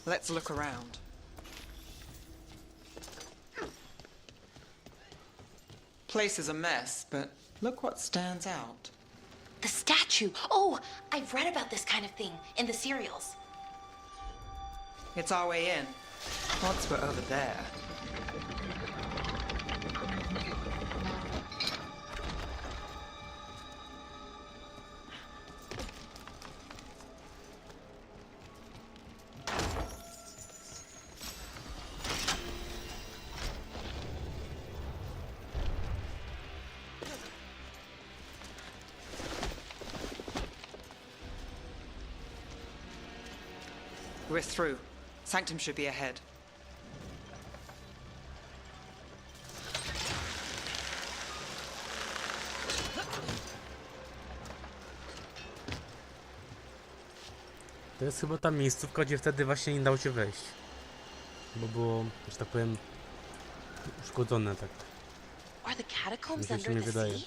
Let's look around. Place is a mess, but look what stands out. The statue! Oh, I've read about this kind of thing in the serials. It's our way in. Odds were over there. We're through. Sanctum should be ahead. To jest chyba ta miejscówka, gdzie wtedy właśnie nie dało się wejść. Bo było, że tak powiem, uszkodzone tak. Are the catacombs Mi się under nie the wydaje. sea?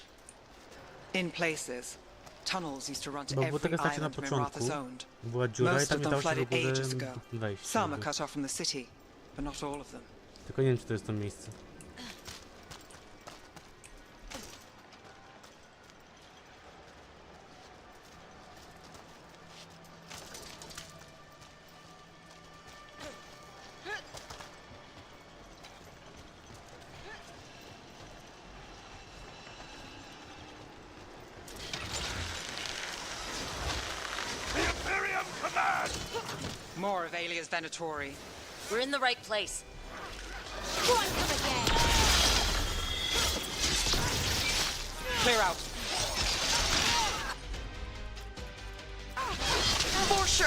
In places. Tunnels used to run to Bo było every taka stacja na island Mirata's początku, owned. była dziura i Most tam of nie them dało się w flooded ogóle ages ago. wejść. Some are jakby. cut off from the city, but not all of them. Tylko nie wiem, czy to jest to miejsce. More of Alia's Venatori. We're in the right place. Clear out. For sure.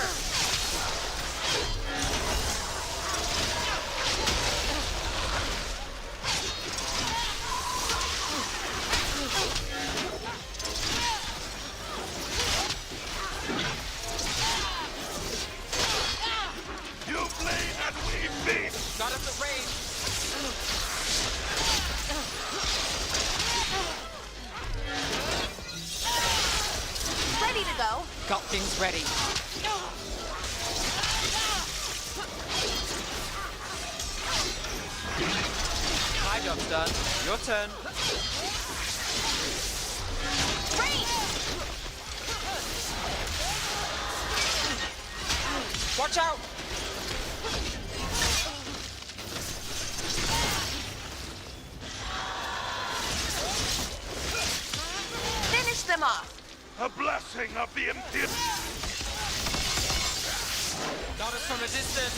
You bleed and we beat! Not at the range. Ready to go. Got things ready. My job's done. Your turn. Watch out! Finish them off. A blessing of the imperial. Got us from a distance.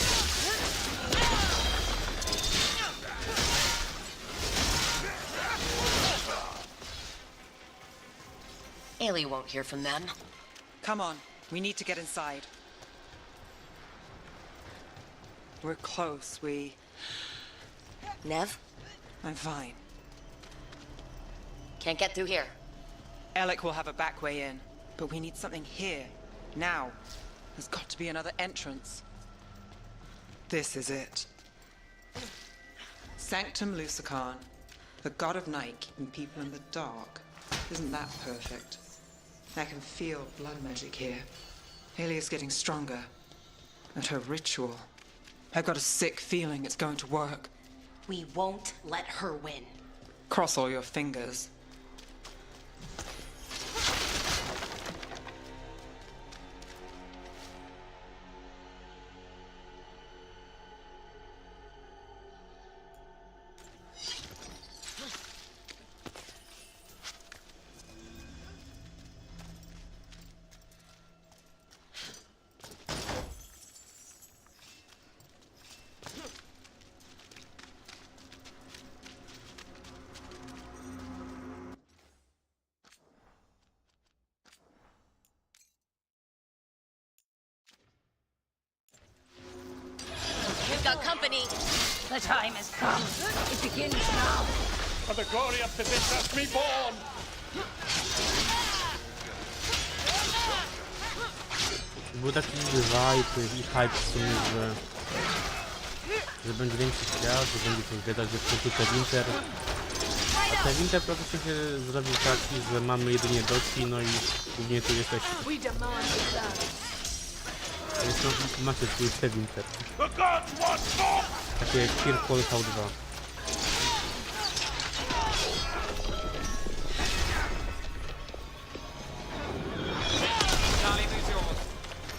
Ailey won't hear from them. Come on, we need to get inside. We're close, Nev? I'm fine. Can't get through here. Alec will have a back way in, but we need something here, now. There's got to be another entrance. This is it. Sanctum Lucican, the god of night keeping people in the dark. Isn't that perfect? I can feel blood magic here. Alia's getting stronger. And her ritual. I've got a sick feeling it's going to work. We won't let her win. Cross all your fingers. We've got company. The time has come. It begins now. For the glory of the Princess Reborn! Był taki vibe i hype w sumie, że będzie większy świat, że będzie coś gadać, że w końcu te winter. A ten winter praktycznie się zrobił taki, że mamy jedynie doki, no i głównie tu jesteś. Więc no, macie swój te winter. Takie jak Pier V2.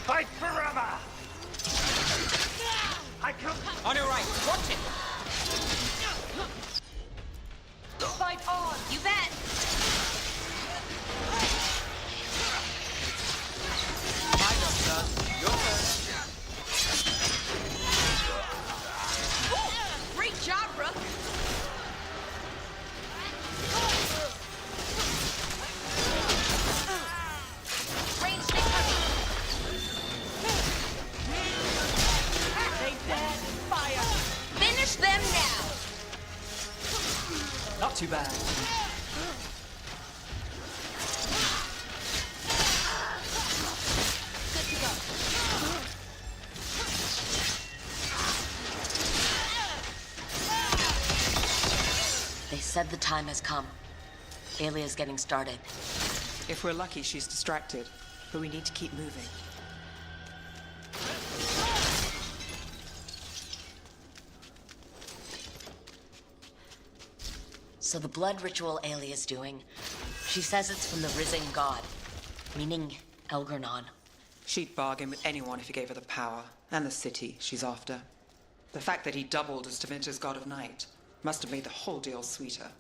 Fight forever! I come On your right, watch it! Fight on! You bet! My job's done. Your turn. Great job, Rook! Range incoming! They dead! Fire! Finish them now! Not too bad. Good to go. They said the time has come. Alia's getting started. If we're lucky, she's distracted. But we need to keep moving. So the blood ritual Alia's doing, she says it's from the risen god, meaning Elgernon. She'd bargain with anyone if he gave her the power, and the city she's after. The fact that he doubled as Devinter's god of night must have made the whole deal sweeter.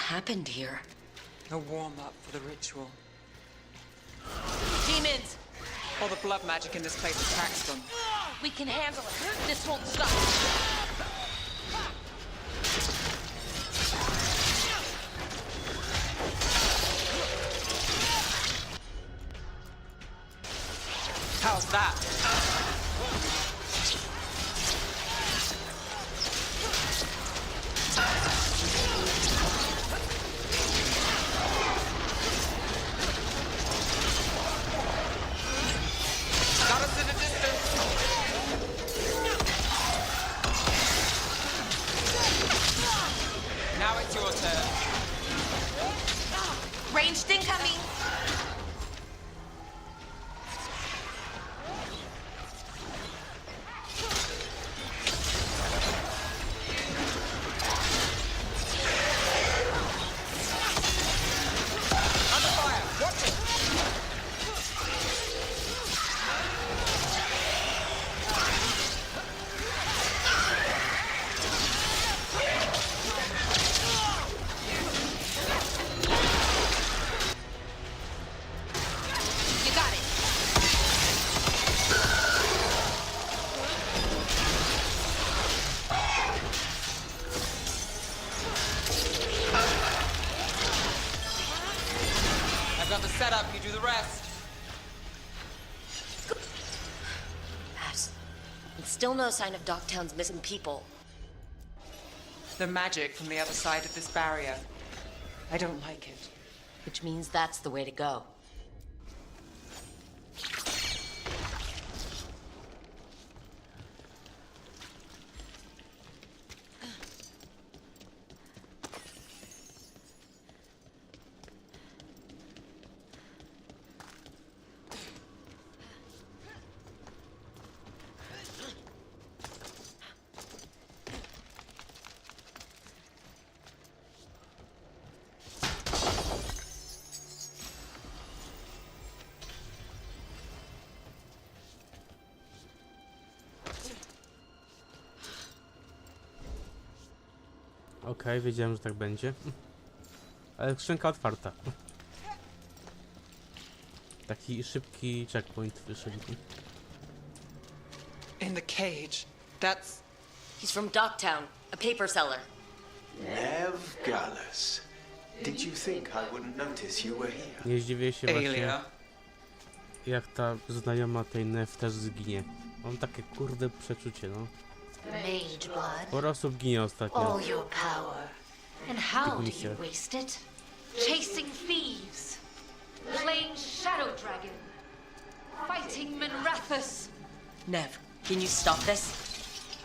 happened here? A warm-up for the ritual. Demons! All the blood magic in this place attracts them. We can handle it. This won't stop. How's that? Got us in a distance. Now it's your turn. Ranged incoming. I've got the setup, you do the rest. And still no sign of Dogtown's missing people. The magic from the other side of this barrier. I don't like it. Which means that's the way to go. Okej, wiedziałem, że tak będzie. Ale skrzynka otwarta. Taki szybki checkpoint wyszedł. In the cage. That's... He's from Dogtown, a paper seller. Veilguard. Did you think I wouldn't notice you were here? Nie zdziwię się właśnie, jak ta znajoma tej Nev też zginie. Mam takie kurde przeczucie, no. Mage blood. Sporo osób ginie ostatnio. All your power. And how do you waste it? Chasing thieves. Playing Shadow Dragon. Fighting Minrathus. Nev, can you stop this?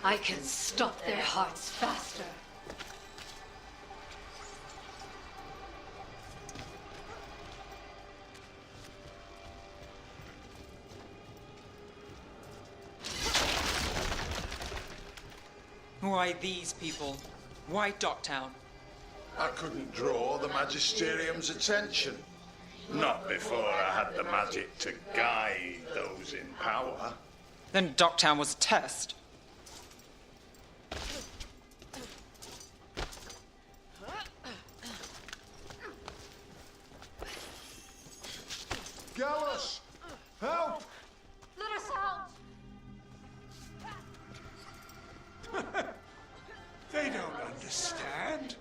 I can stop their hearts faster. Why these people? Why Dogtown? I couldn't draw the Magisterium's attention. Not before I had the magic to guide those in power. Then Dogtown was a test. Gallus! Help! Let us out! They don't understand.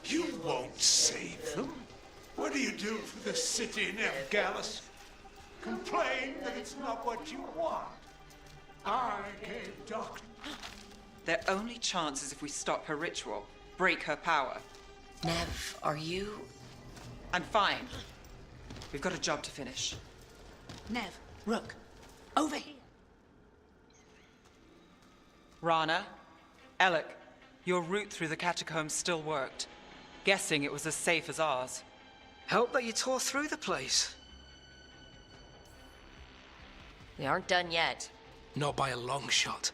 You won't save them. What do you do for the city, Nev Gallus? Complain that it's not what you want. I gave Doc. Their only chance is if we stop her ritual, break her power. Nev, are you... I'm fine. We've got a job to finish. Nev, Rook, over here. Rana, Alec, your route through the catacombs still worked. Guessing it was as safe as ours. Help that you tore through the place. We aren't done yet. Not by a long shot.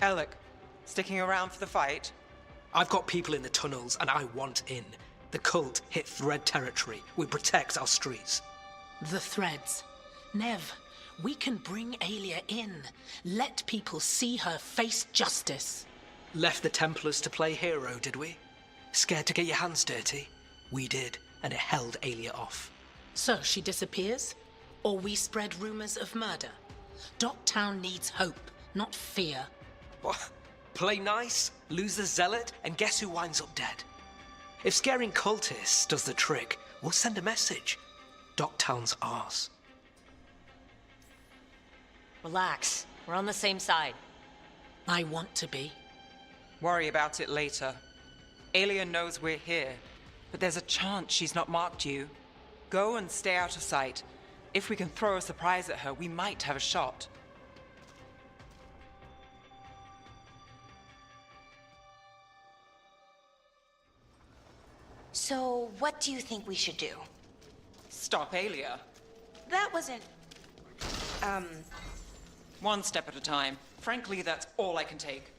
Alec, sticking around for the fight? I've got people in the tunnels and I want in. The cult hit Thread territory. We protect our streets. The threads. Nev, we can bring Aelia in. Let people see her face justice. Left the Templars to play hero, did we? Scared to get your hands dirty? We did, and it held Alia off. So she disappears? Or we spread rumors of murder? Docktown needs hope, not fear. What? Play nice, lose the zealot, and guess who winds up dead? If scaring cultists does the trick, we'll send a message. Docktown's ours. Relax. We're on the same side. I want to be. Worry about it later. Alia knows we're here, but there's a chance she's not marked you. Go and stay out of sight. If we can throw a surprise at her, we might have a shot. So, what do you think we should do? Stop Alia. That wasn't... One step at a time. Frankly, that's all I can take.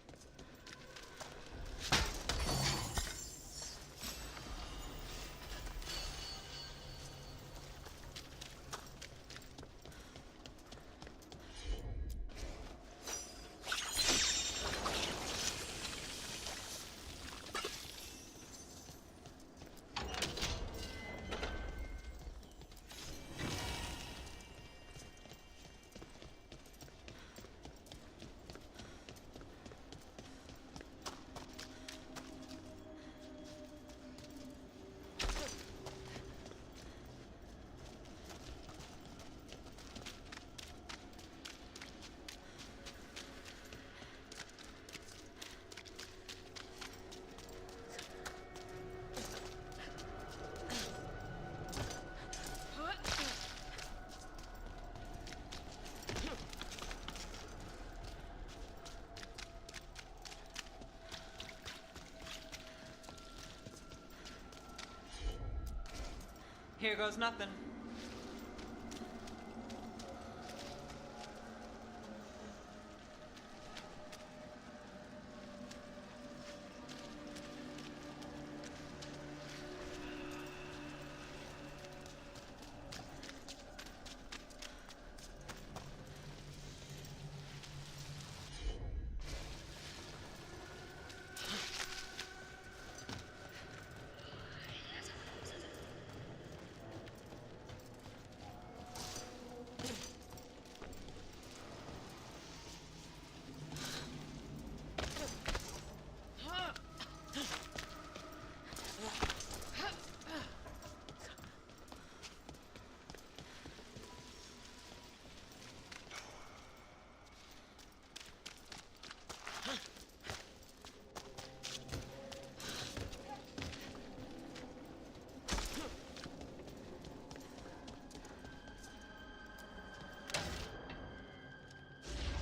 Here goes nothing.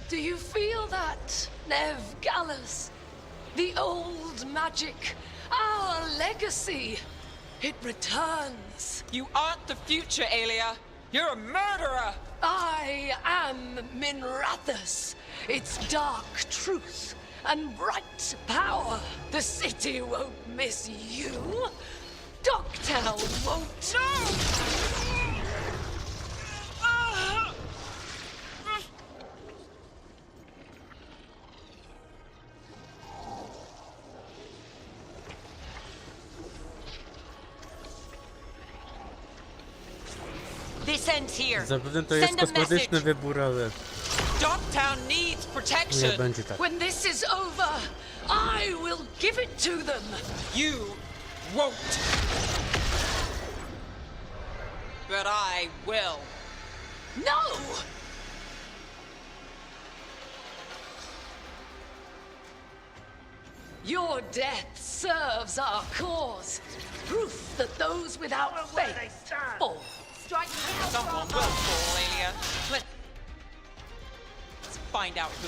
Do you feel that, Nev Gallus? The old magic, our legacy. It returns. You aren't the future, Alia. You're a murderer! I am Minrathus. Its dark truth and bright power. The city won't miss you. Docktown won't. No! This ends here. Zapewne to jest kosmetyczny wybór, ale Docktown needs protection. nie będzie tak. When this is over, I will give it to them. You won't. But I will. No! Your death serves our cause. Proof that those without faith fall. Someone will fall, Alia. Let's find out who.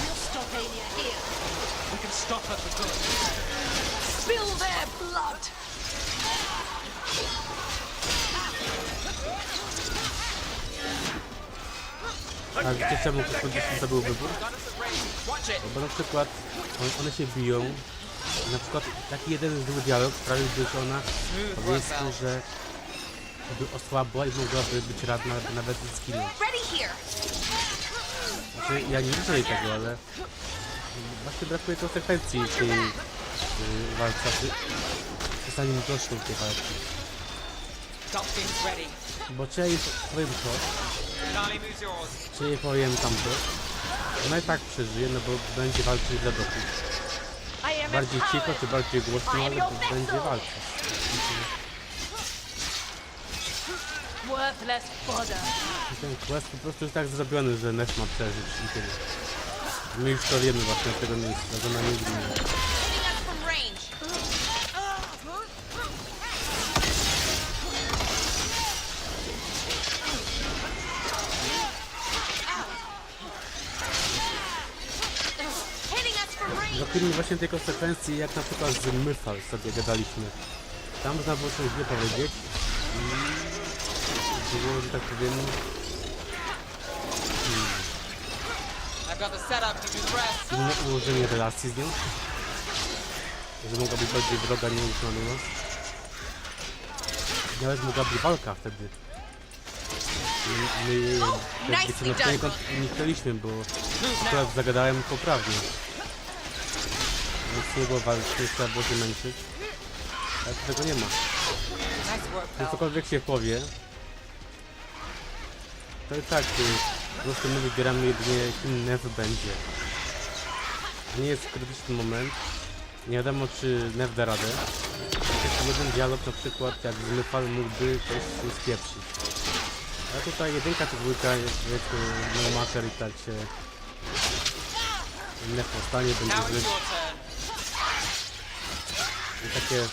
We'll stop Alia here. We can stop her for good. Spill their blood. A wiecie czemu kosmetyczny to był wybór? Bo na przykład one się biją i na przykład taki jeden zły dialog sprawiłby, że ona powiedzmy, że by osłabła i mogłaby być radna nawet zginąć. Znaczy, ja nie życzę jej tego, ale właśnie brakuje konsekwencji w tej walce. zanim doszło do tej walki. Bo czy ja jej powiem to, czy jej powiem tamto, ona i tak przeżyje, no bo będzie walczyć dla doku. Bardziej cicho, czy bardziej głośno, ale będzie walczyć. Ten quest po prostu jest tak zrobiony, że Nef ma przeżyć i tyle. My już to wiemy właśnie z tego miejsca, że ona nie ginie. Brakuje właśnie tej konsekwencji, jak na przykład z Myfal sobie gadaliśmy. Tam można było coś źle powiedzieć i było, że tak powiem, inne ułożenie relacji z nią, że mogła być bardziej wroga niż na nas. Nawet mogła być walka wtedy. My tak uniknęliśmy, bo akurat zagadałem poprawnie. Więc nie było walki, trzeba było się męczyć. Ale tego nie ma. Więc cokolwiek się powie, to i tak po prostu my wybieramy jedynie kim Nef będzie. Nie jest krytyczny moment. Nie wiadomo, czy Nef da radę. Jest jeden dialog, na przykład jak z Myfal mógłby coś spieprzyć. A tutaj jedynka czy dwójka jest no mater i tak się Nef powstanie, będzie zryć. I takie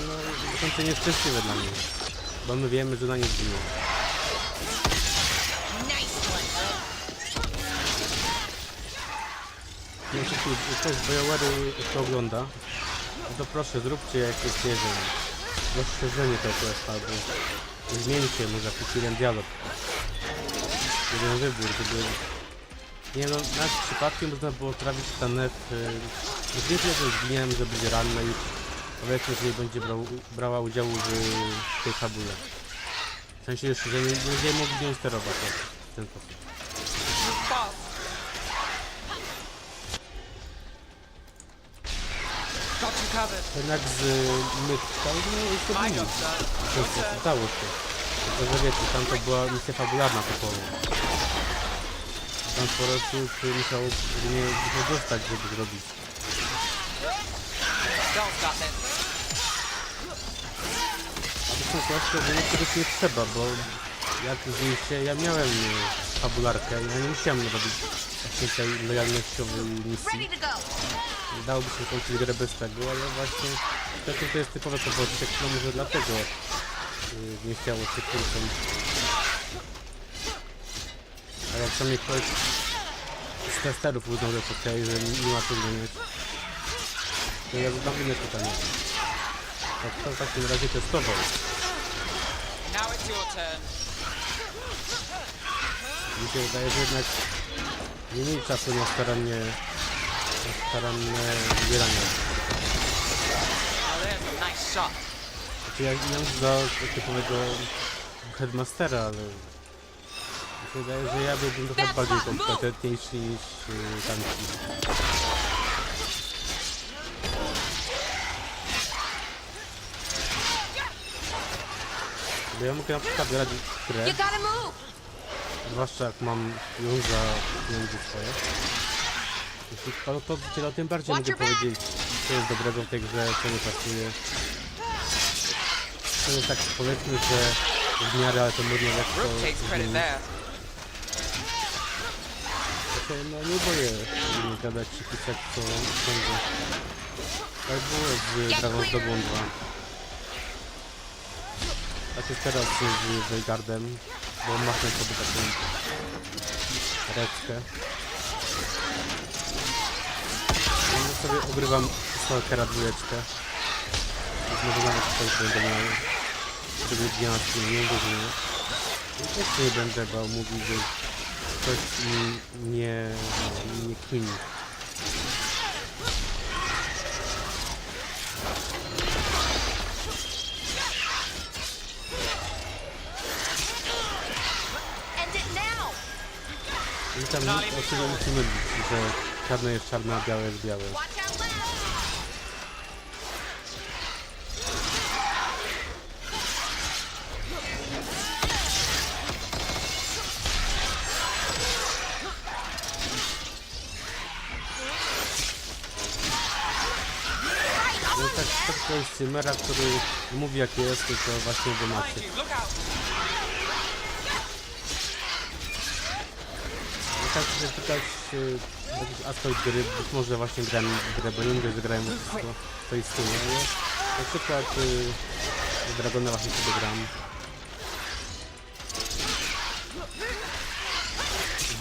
no końce nieszczęśliwe dla mnie. Bo my wiemy, że na nie zginie. Jeśli ktoś z Veilguardu to ogląda, no to proszę zróbcie jakieś, nie wiem, rozszerzenie tego questa, albo zmieńcie może jakiś jeden dialog. Jeden wybór, żeby... Nie no, nawet przypadkiem można było trafić ta Nef... Gdzieś ja to zginiałem, że będzie ranna i powiedzmy, że nie będzie brała udziału w tej fabule. W sensie jeszcze, że nie będziemy mogli nią sterować w ten sposób. Jednak z Myfal, no jest to wynik. Udało się. Tylko, że wiecie, tam to była misja fabularna typowo. Tam po prostu musiał nie dostać, żeby zrobić. A to są że niektórych nie trzeba, bo jak widzieliście, ja miałem fabularkę i ja nie musiałem robić właśnie tej lojalnościowej misji. Dałoby się kończyć grę bez tego, ale właśnie to jest typowe powodzie, no może dlatego nie chciało się tylko. A jak sam ktoś z testerów uznał, że to okej, że nie ma co zmieniać, to ja zadam inne pytanie. Tak, kto w takim razie testował? Mi się wydaje, że jednak nie mieli czasu na staranne zbieranie. Znaczy ja nie mam za typowego headmastera, ale mi się wydaje, że ja byłbym trochę bardziej kompetentniejszy niż tamci. Bo ja mogę na przykład grać w grę, zwłaszcza jak mam ją za pieniądze swoje. Jeśli to tym bardziej mogę powiedzieć, co jest dobrego w tej grze, co nie pasuje. To jest tak, powiedzmy, że w miarę, ale to można lekko zmienić. No nie boję nie gadać czy pisać co sądzę. Tak było z Dragon's 2. Tak jest teraz z Veilguardem, bo machnę sobie taką reckę. Ja sobie ogrywam stalkera dwójeczkę. Może nawet ktoś będę miał tego dnia na streamie, godzinę. I też nie będę bał mówić, że ktoś nie kmini. I tam oczywiście musimy mylić, że czarne jest czarne, a białe jest białe. takiego streamera, który mówi jak jest, i to właśnie wy macie. Tak, żeby pytać jakiś aspekt gry, być może właśnie grałem w grę, bo nie mówię, że grałem wszystko, to istnieje, ale na przykład Dragona właśnie sobie gram.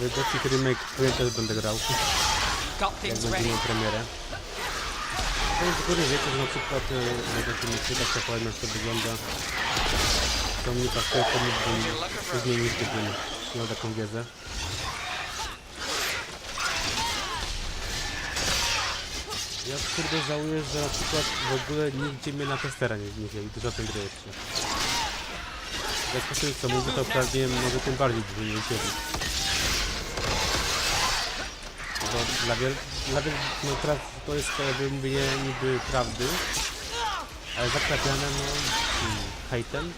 W Gothic Remake też będę grał, jak będzie miał premierę. To jest z góry wiecie, że na przykład na takim tak to powiem, jak to wygląda. To mnie pasuje, to mógłbym później niż gdybym miał taką wiedzę. Ja kurde żałuję, że na przykład w ogóle nigdzie mnie na testera nie wzięli, dużo ten gry jeszcze. Jak po tym co mówię, to pewnie może tym bardziej by nie wzięli. Bo dla wielu, no to jest jakby mówię niby prawdy, ale zakrapiane no hejtem.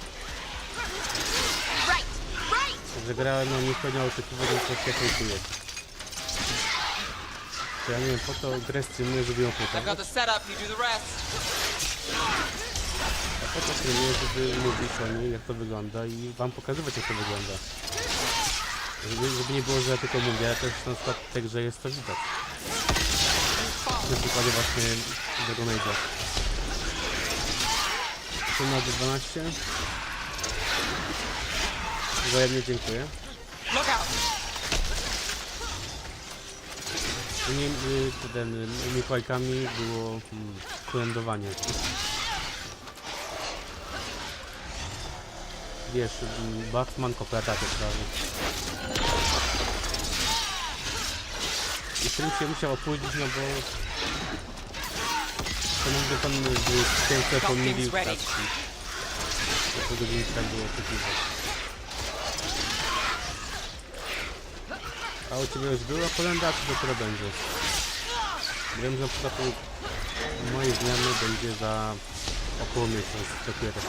Że gra no nie spełnia oczekiwań, to się hejtuje. Ja nie wiem, po to grę streamuję, żeby ją pokazać. A po to streamuję, żeby mówić o niej, jak to wygląda i wam pokazywać, jak to wygląda. Żeby nie było, że ja tylko mówię, ale też na przykład w tej grze jest to widać. Na przykładzie właśnie tego Nade'a. Tu na 12. Wzajemnie dziękuję. Mikołajkami było kolędowanie. Wiesz, Batman koperta też prawie. I z tym się musiał opóźnić, no bo to mógłby pan z tym, co pomylił taski. Do tego nie tak było oczekiwać. A u ciebie już była kolenda, czy dopiero będzie? Wiem, że na przykład moje zmiany będzie za około miesiąc dopiero.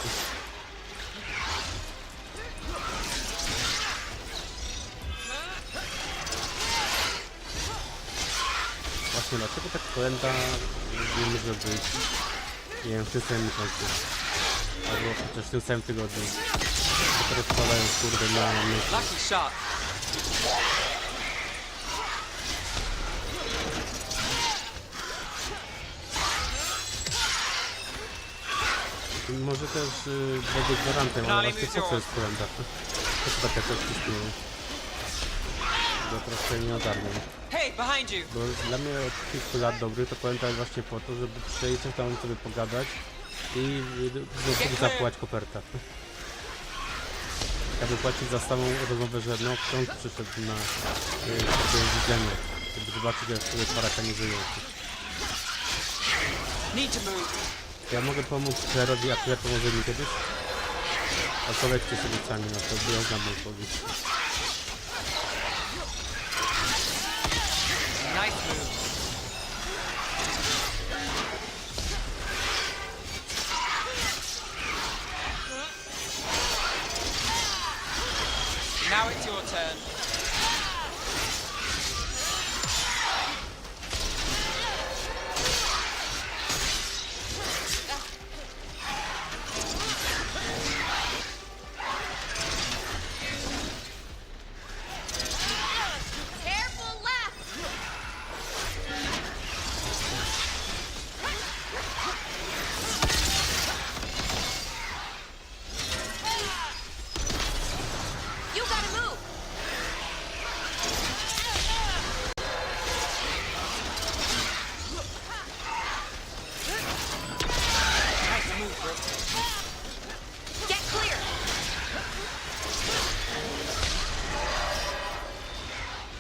Właśnie dlaczego tak kolenda nie może być, nie wiem, w tym samym miesiącu. Albo chociaż w tym samym tygodniu. To teraz spadają kurde na miesiąc. Może też będę gwarantem, ale właśnie po co jest kolenda? Po co taka coś istnieje? To troszkę nie ogarniam. Bo dla mnie od kilku lat dobry to kolenda jest właśnie po to, żeby przyjść tam sobie pogadać i zapłać kopertę. Aby płacić za samą rozmowę, że no ksiądz przyszedł na widzenie, żeby zobaczyć jak sobie paraka nie żyją. Ja mogę pomóc Claire'owi, a Claire pomoże mi kiedyś? Odpowiedzcie sobie sami na to, bo ja znam odpowiedź. Now it's your turn.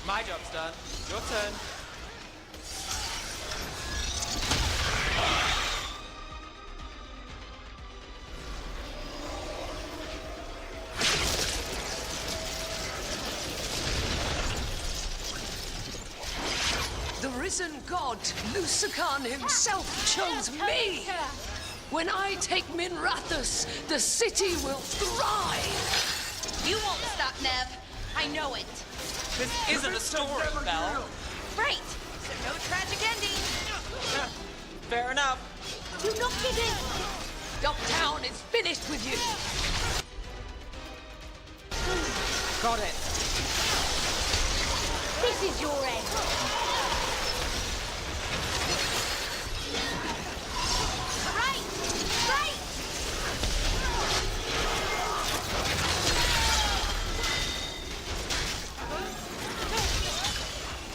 My job's done. Your turn. The risen god, Lucican himself, chose me. When I take Minrathous, the city will thrive. You won't stop, Nev. I know it. This isn't a story, Belle. Right. So no tragic ending. Fair enough. Do not give in! Dogtown is finished with you! Got it. This is your end. Right! Right!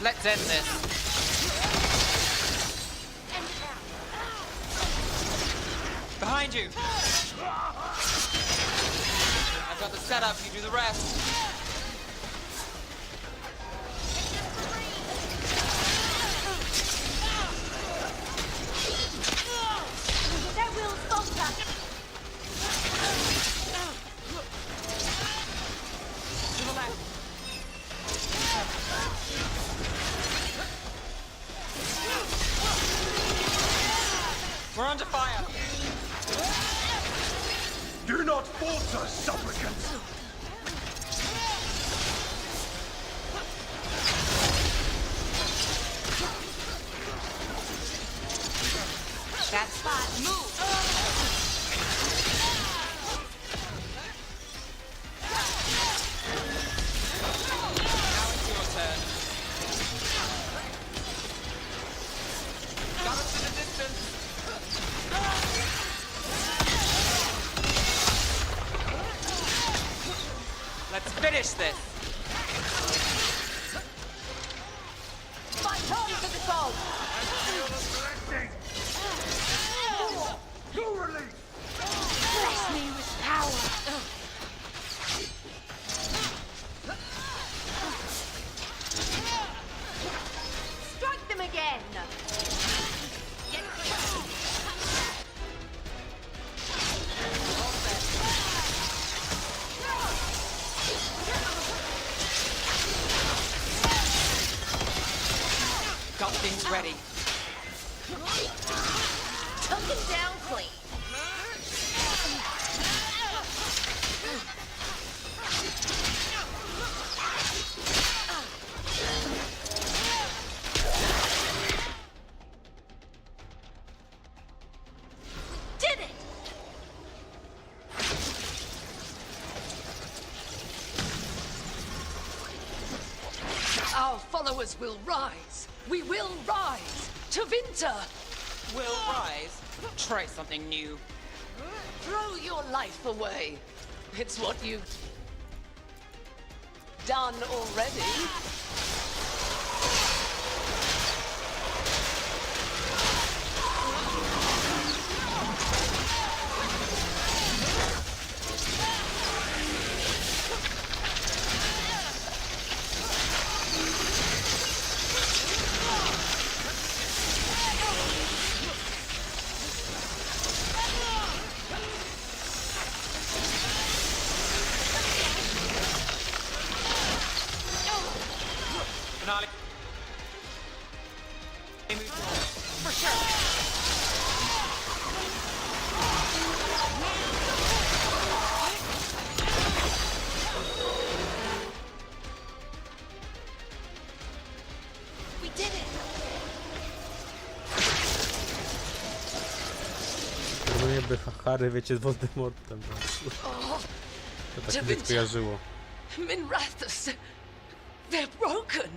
Let's end this. Behind you. I've got the setup, you do the rest. That will falter. To the left. We're under fire. Do not falter, supplicants! That spot, move! Now it's your turn. Got us to the distance. Let's finish this. Fight on to the goal! Bless me with power! Strike them again! Get Got things ready. Tuck him down clean! Did it! Our followers will rise! We will rise! To Winter! Will rise. Try something new. Throw your life away! It's what you've done already. Finale. For sure. We did it! Proponuję by Harry, wiecie, z Voldemortem. To tak mnie skojarzyło. Minrathus! They're broken!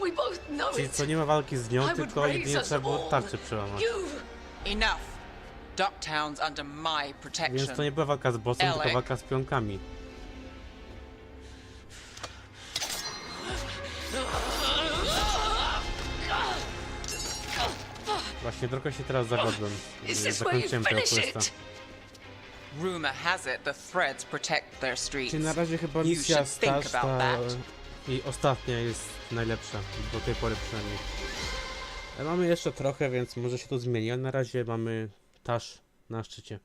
We both know Czyli it! co, nie ma walki z nią, I would tylko raise jedynie us trzeba było all. tarczę przełamać. Enough. Dogtown's under my protection. Więc to nie była walka z bossem, tylko walka z pionkami. Właśnie trochę się teraz zawiodłem. Zakończyłem tego questa. Rumor has it the threads protect their streets. Czyli na razie chyba You misja should think Chcesz, about ta that. i ostatnia jest najlepsza, do tej pory przynajmniej. Ale mamy jeszcze trochę, więc może się to zmieni, a na razie mamy Tasz na szczycie.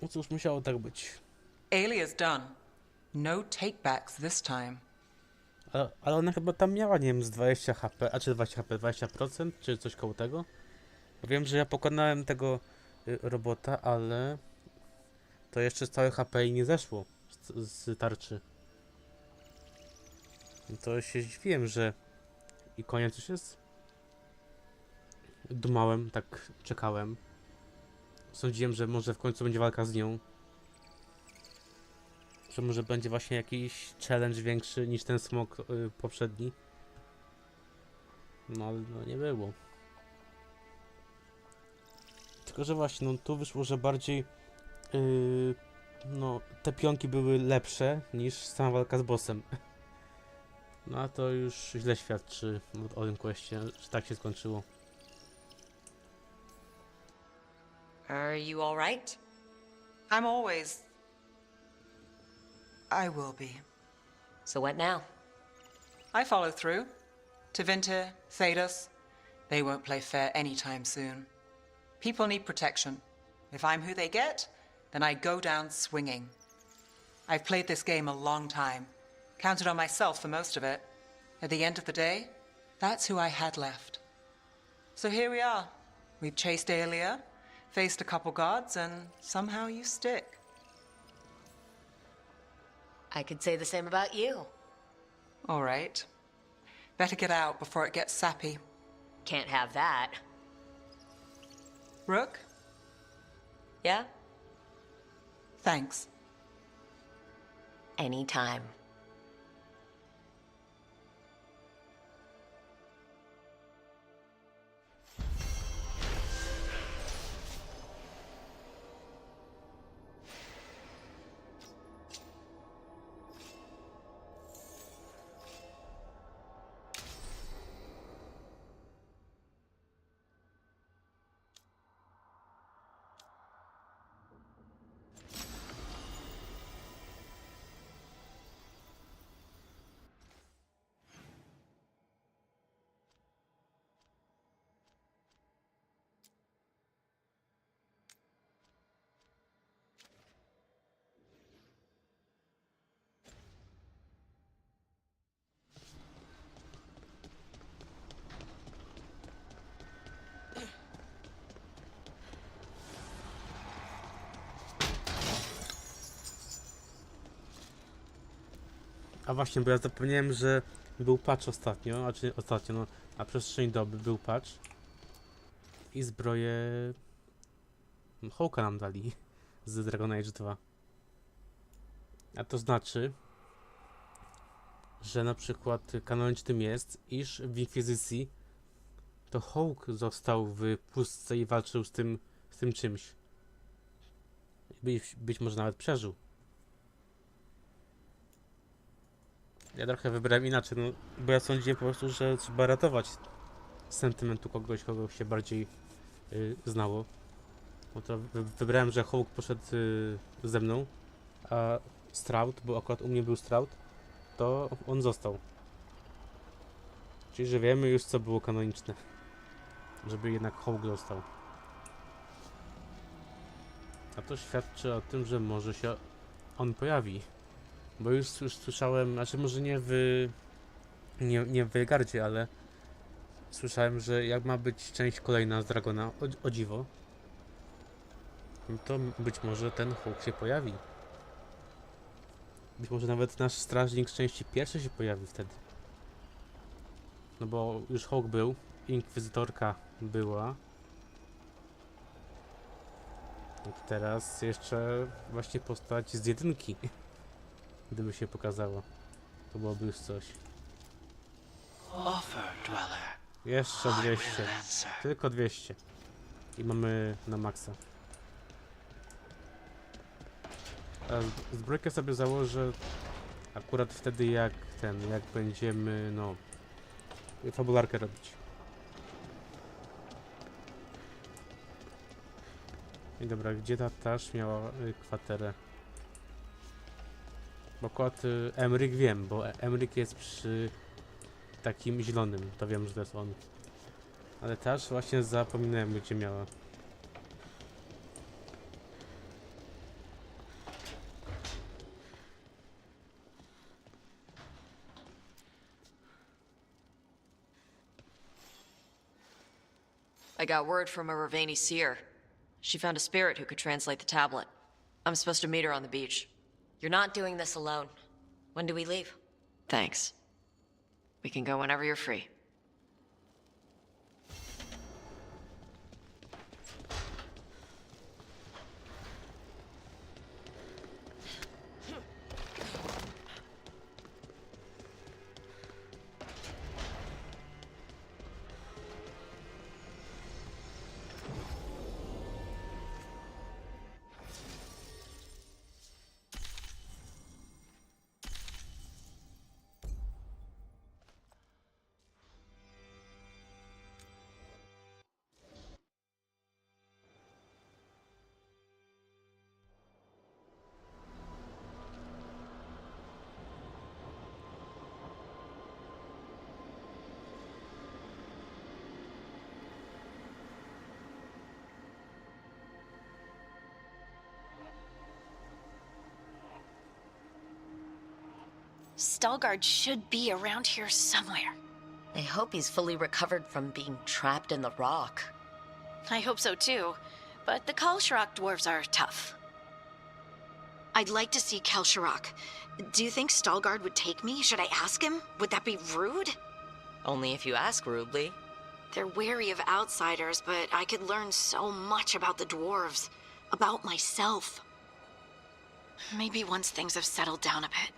No cóż, musiało tak być. Alia's done. No takebacks this time. Ale ona chyba tam miała, nie wiem, z 20 HP, a czy 20 HP, 20%, czy coś koło tego? Wiem, że ja pokonałem tego robota, ale to jeszcze całe HP i nie zeszło z tarczy. To się zdziwiłem, że i koniec już jest. Dumałem, tak czekałem. Sądziłem, że może w końcu będzie walka z nią. Że może będzie właśnie jakiś challenge większy niż ten smok poprzedni. No ale no, nie było. Tylko, że właśnie, no tu wyszło, że bardziej no, te pionki były lepsze niż sama walka z bossem. No a to już źle świadczy o tym questie, że tak się skończyło. Are you all right? I'm always... I will be. So what now? I follow through. Tevinter, Thedas, they won't play fair anytime soon. People need protection. If I'm who they get, then I go down swinging. I've played this game a long time. Counted on myself for most of it. At the end of the day, that's who I had left. So here we are. We've chased Aelia, faced a couple gods, and somehow you stick. I could say the same about you. All right. Better get out before it gets sappy. Can't have that. Rook? Yeah? Thanks. Anytime. A właśnie, bo ja zapomniałem, że był patch ostatnio, no, na przestrzeni doby był patch. I zbroję... Hołka nam dali z Dragon Age 2. A to znaczy, że na przykład kanonicznym jest, iż w Inkwizycji to Hołk został w pustce i walczył z tym czymś. Być może nawet przeżył. Ja trochę wybrałem inaczej, no, bo ja sądziłem po prostu, że trzeba ratować z sentymentu kogoś, kogo się bardziej znało. No to wybrałem, że Hawk poszedł ze mną, a Stroud, bo akurat u mnie był Stroud, to on został. Czyli, że wiemy już, co było kanoniczne. Żeby jednak Hawk został. A to świadczy o tym, że może się on pojawi. Bo już słyszałem, znaczy może nie w Veilgardzie, ale słyszałem, że jak ma być część kolejna z Dragona, o dziwo, to być może ten Hawk się pojawi. Być może nawet nasz strażnik z części pierwszej się pojawi wtedy. No bo już Hawk był, Inkwizytorka była. I teraz jeszcze właśnie postać z jedynki. Gdyby się pokazało, to byłoby już coś. Jeszcze 200. Tylko 200. I mamy na maksa. A zbrojkę sobie założę akurat wtedy jak będziemy, no, fabularkę robić. I dobra, gdzie ta Tash miała kwaterę? Bo akurat Emryk wiem, bo Emryk jest przy takim zielonym, to wiem, że to jest on. Ale Tash właśnie zapominałem, gdzie miała. I got word from a Ravani seer. She found a spirit who could translate the tablet. I'm supposed to meet her on the beach. You're not doing this alone. When do we leave? Thanks. We can go whenever you're free. Stalgard should be around here somewhere. I hope he's fully recovered from being trapped in the rock. I hope so too, but the Kalsharak dwarves are tough. I'd like to see Kalsharak. Do you think Stalgard would take me? Should I ask him? Would that be rude? Only if you ask rudely. They're wary of outsiders, but I could learn so much about the dwarves, about myself. Maybe once things have settled down a bit.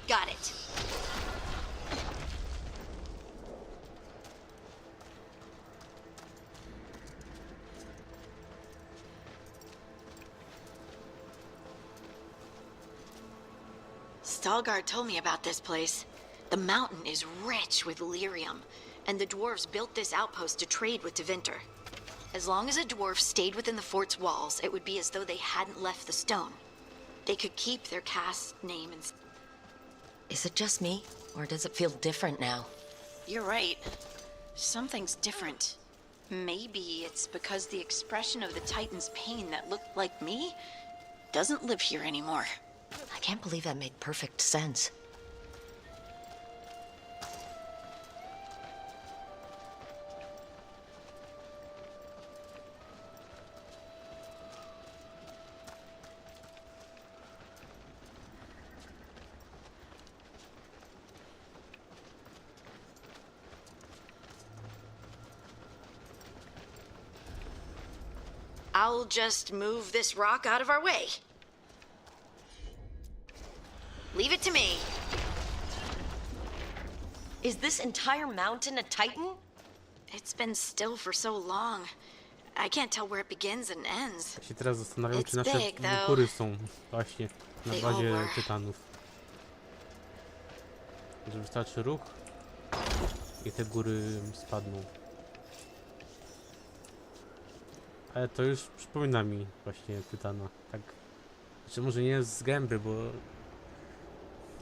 Got it. Stalgard told me about this place. The mountain is rich with lyrium, and the dwarves built this outpost to trade with Tevinter. As long as a dwarf stayed within the fort's walls, it would be as though they hadn't left the stone. They could keep their caste name and... Is it just me, or does it feel different now? You're right. Something's different. Maybe it's because the expression of the Titan's pain that looked like me doesn't live here anymore. I can't believe that made perfect sense. I'll just move this rock out of our way. Leave it to me. Is this entire mountain a Titan? It's been still for so long. I can't tell where it begins and ends. Ja się teraz zastanawiam, It's czy nasze big, though. góry są właśnie na They bazie all were. tytanów. Że wystarczy ruch i te góry spadną. Ale to już przypomina mi właśnie tytana. Tak. Znaczy może nie z gęby, bo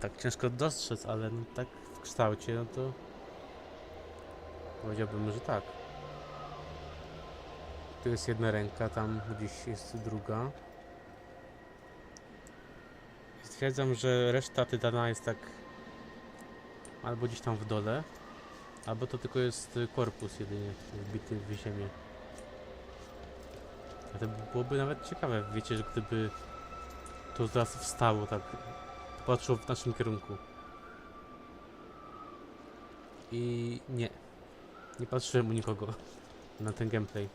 tak ciężko dostrzec, ale no tak w kształcie, no to powiedziałbym, że tak. Tu jest jedna ręka, tam gdzieś jest druga. I stwierdzam, że reszta tytana jest tak albo gdzieś tam w dole, albo to tylko jest korpus jedynie wbity w ziemię. A to byłoby nawet ciekawe, wiecie, że gdyby to zaraz wstało, tak patrzyło w naszym kierunku. I nie patrzyłem u nikogo na ten gameplay,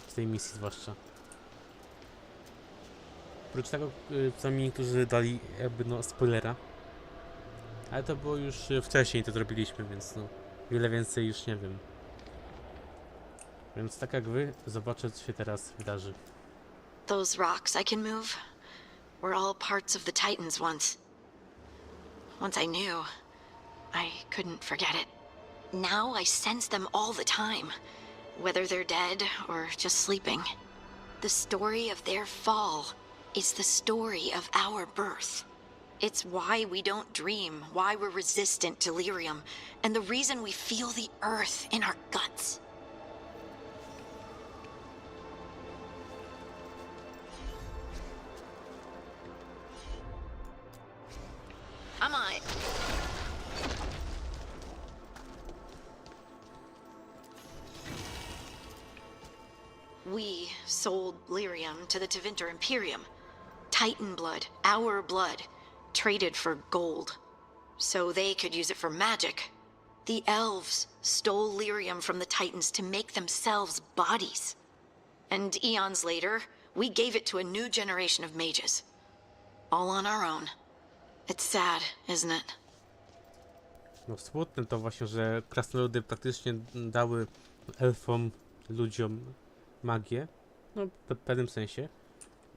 z tej misji zwłaszcza. Oprócz tego przynajmniej niektórzy dali jakby no spoilera. Ale to było już wcześniej, to zrobiliśmy, więc no wiele więcej już nie wiem. Więc tak jak wy, zobaczę co się teraz wydarzy. Those rocks I can move were all parts of the Titans once. Once I knew, I couldn't forget it. Now I sense them all the time, whether they're dead or just sleeping. The story of their fall is the story of our birth. It's why we don't dream, why we're resistant to lyrium, and the reason we feel the earth in our guts. I'm on it. We sold lyrium to the Tevinter Imperium. Titan blood, our blood, traded for gold. So they could use it for magic. The elves stole lyrium from the Titans to make themselves bodies. And eons later, we gave it to a new generation of mages. All on our own. It's sad, isn't it? No smutne to właśnie, że krasnoludy praktycznie dały elfom, ludziom magię, no w pewnym sensie,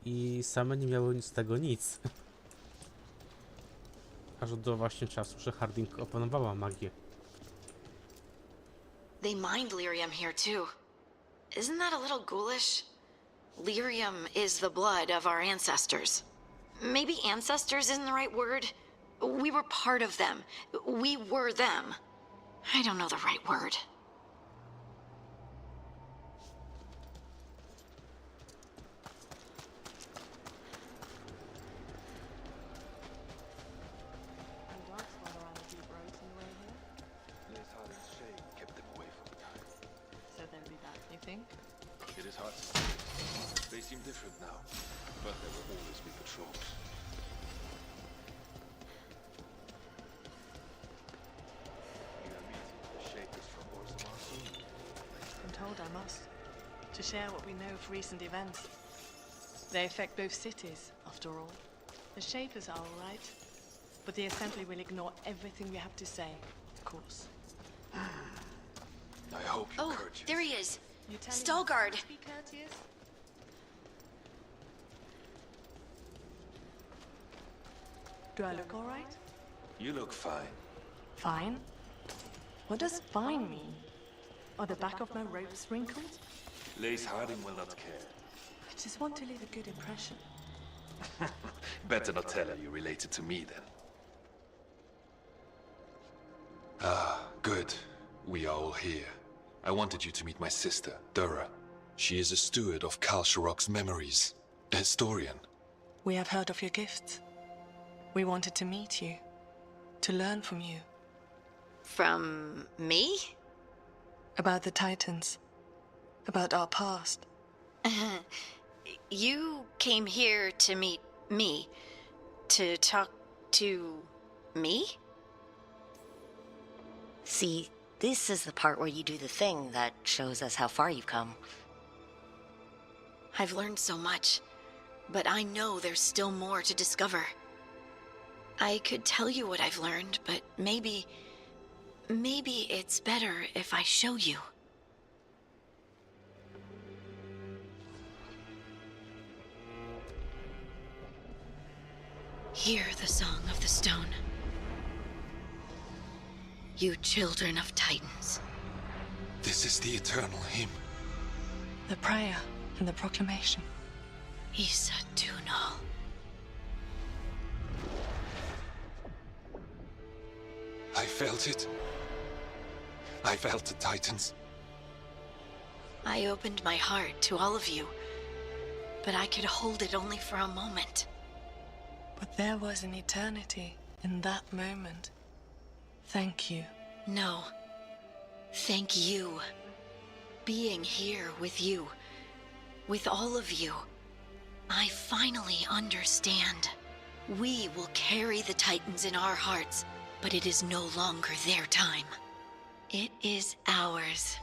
i same nie miały z tego nic. Aż do właśnie czasu, że Harding opanowała magię. They mined lyrium here too. Isn't that a little ghoulish? Lyrium is the blood of our ancestors. Maybe ancestors isn't the right word. We were part of them. We were them. I don't know the right word. think? It is hard to say. They seem different now, but there will always be patrols. You are meeting the Shapers from Orzammar soon? I'm told I must. To share what we know of recent events. They affect both cities, after all. The Shapers are all right, but the Assembly will ignore everything we have to say, of course. I hope you're courteous. There he is. You tell him Stalguard. to be courteous? Do I look all right? You look fine. Fine? What does fine mean? Are the back of my robes wrinkled? Lace Harding will not care. I just want to leave a good impression. Better not tell her you related to me then. Ah, good. We are all here. I wanted you to meet my sister, Dura. She is a steward of Kal Sharok's memories, a historian. We have heard of your gifts. We wanted to meet you, to learn from you. From me? About the Titans, about our past. You came here to meet me, to talk to me? See, this is the part where you do the thing that shows us how far you've come. I've learned so much, but I know there's still more to discover. I could tell you what I've learned, but maybe it's better if I show you. Hear the song of the stone. You children of Titans. This is the eternal hymn. The prayer and the proclamation. Isa Tunal. I felt it. I felt the Titans. I opened my heart to all of you, but I could hold it only for a moment. But there was an eternity in that moment. Thank you. No. Thank you. Being here with you, with all of you, I finally understand. We will carry the Titans in our hearts, but it is no longer their time. It is ours.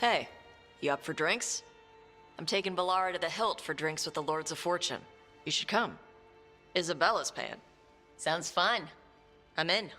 Hey, you up for drinks? I'm taking Ballara to the Hilt for drinks with the Lords of Fortune. You should come. Isabella's paying. Sounds fun. I'm in.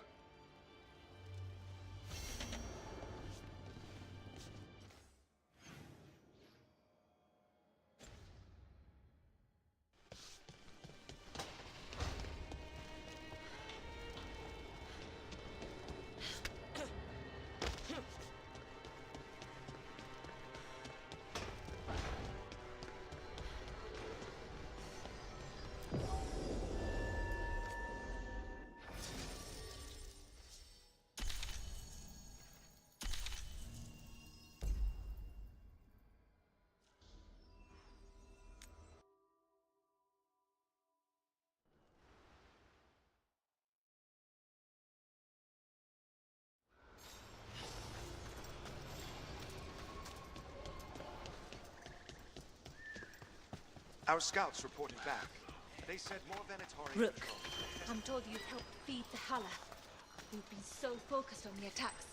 Our scouts reported back. They said more Venatori Rook, patrol. I'm told you've helped feed the Hala. We've been so focused on the attacks.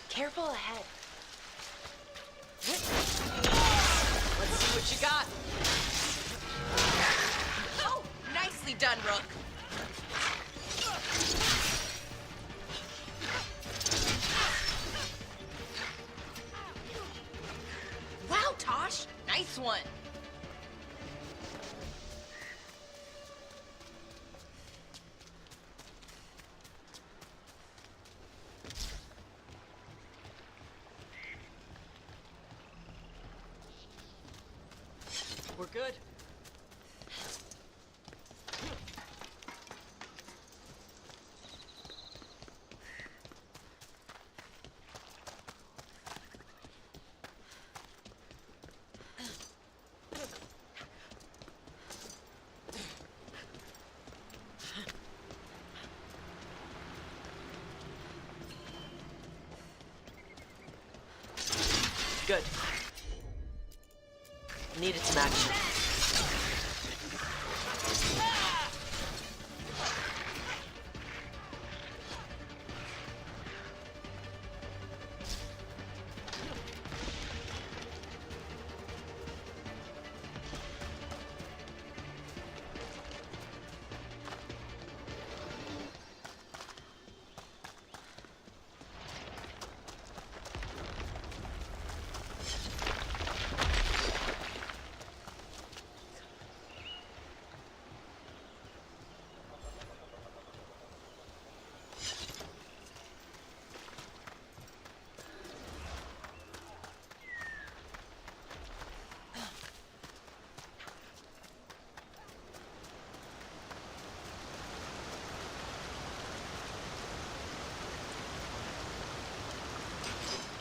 Careful ahead. Let's see what you got. Oh, nicely done, Rook. Wow, Tosh, nice one. We're good. Good. Needed some action.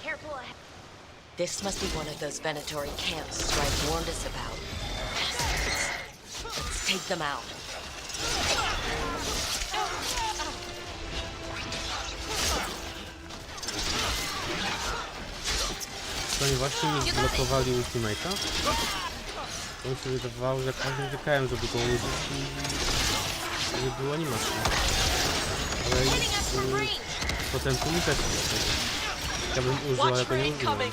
Careful ahead. This must be one of those Venatori camps Stripe warned us about. Let's take them out. Oni właśnie mi zblokowali ultimate'a. To mi się wydawało, że każdy wykałem, żeby go użyć i nie było animacji. Ale potem tu mi też ja bym użył, ale to nie użyłem.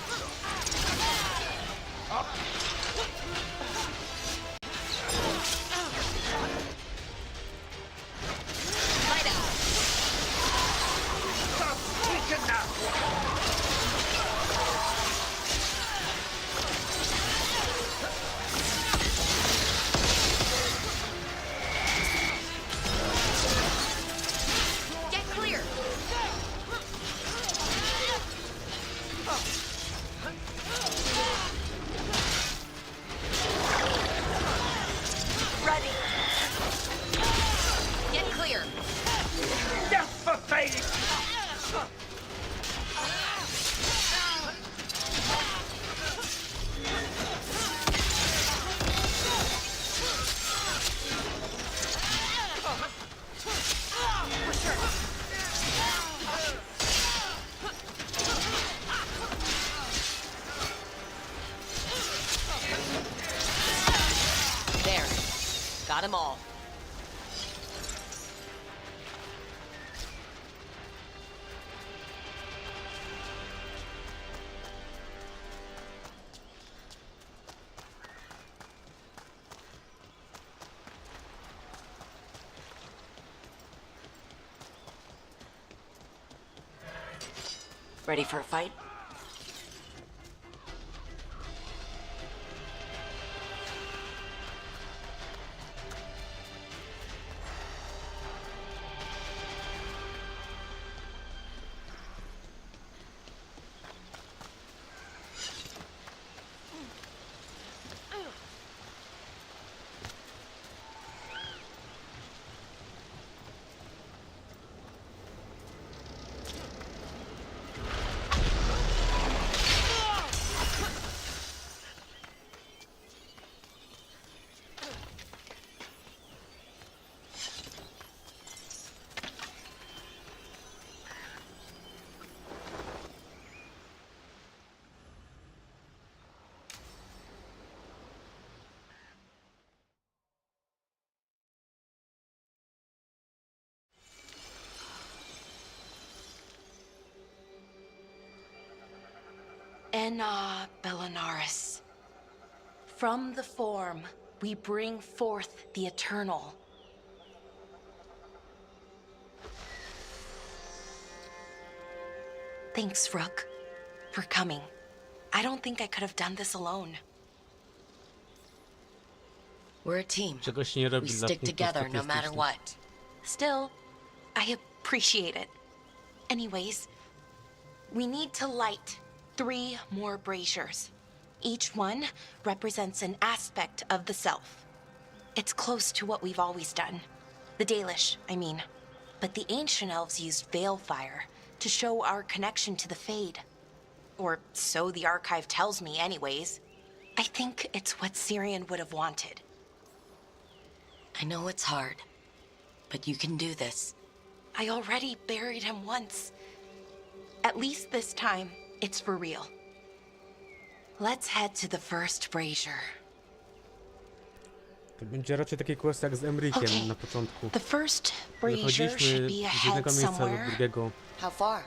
Got them all. Ready for a fight? Enna Bellinaris. From the form, we bring forth the eternal. Thanks, Rook, for coming. I don't think I could have done this alone. We're a team. Czegoś nie robi We dla stick punktów together no matter statystycznych. what. Still, I appreciate it. Anyways, we need to light 3 more braziers. Each one represents an aspect of the self. It's close to what we've always done. The Dalish, I mean. But the ancient elves used Veilfire to show our connection to the Fade. Or so the archive tells me anyways. I think it's what Syrian would have wanted. I know it's hard, but you can do this. I already buried him once. At least this time, it's for real. Let's head to the first brazier. To będzie raczej takie quest jak z Emrikiem na początku. The first brazier should Wychodziliśmy be z ahead jednego miejsca do somewhere. drugiego. How far?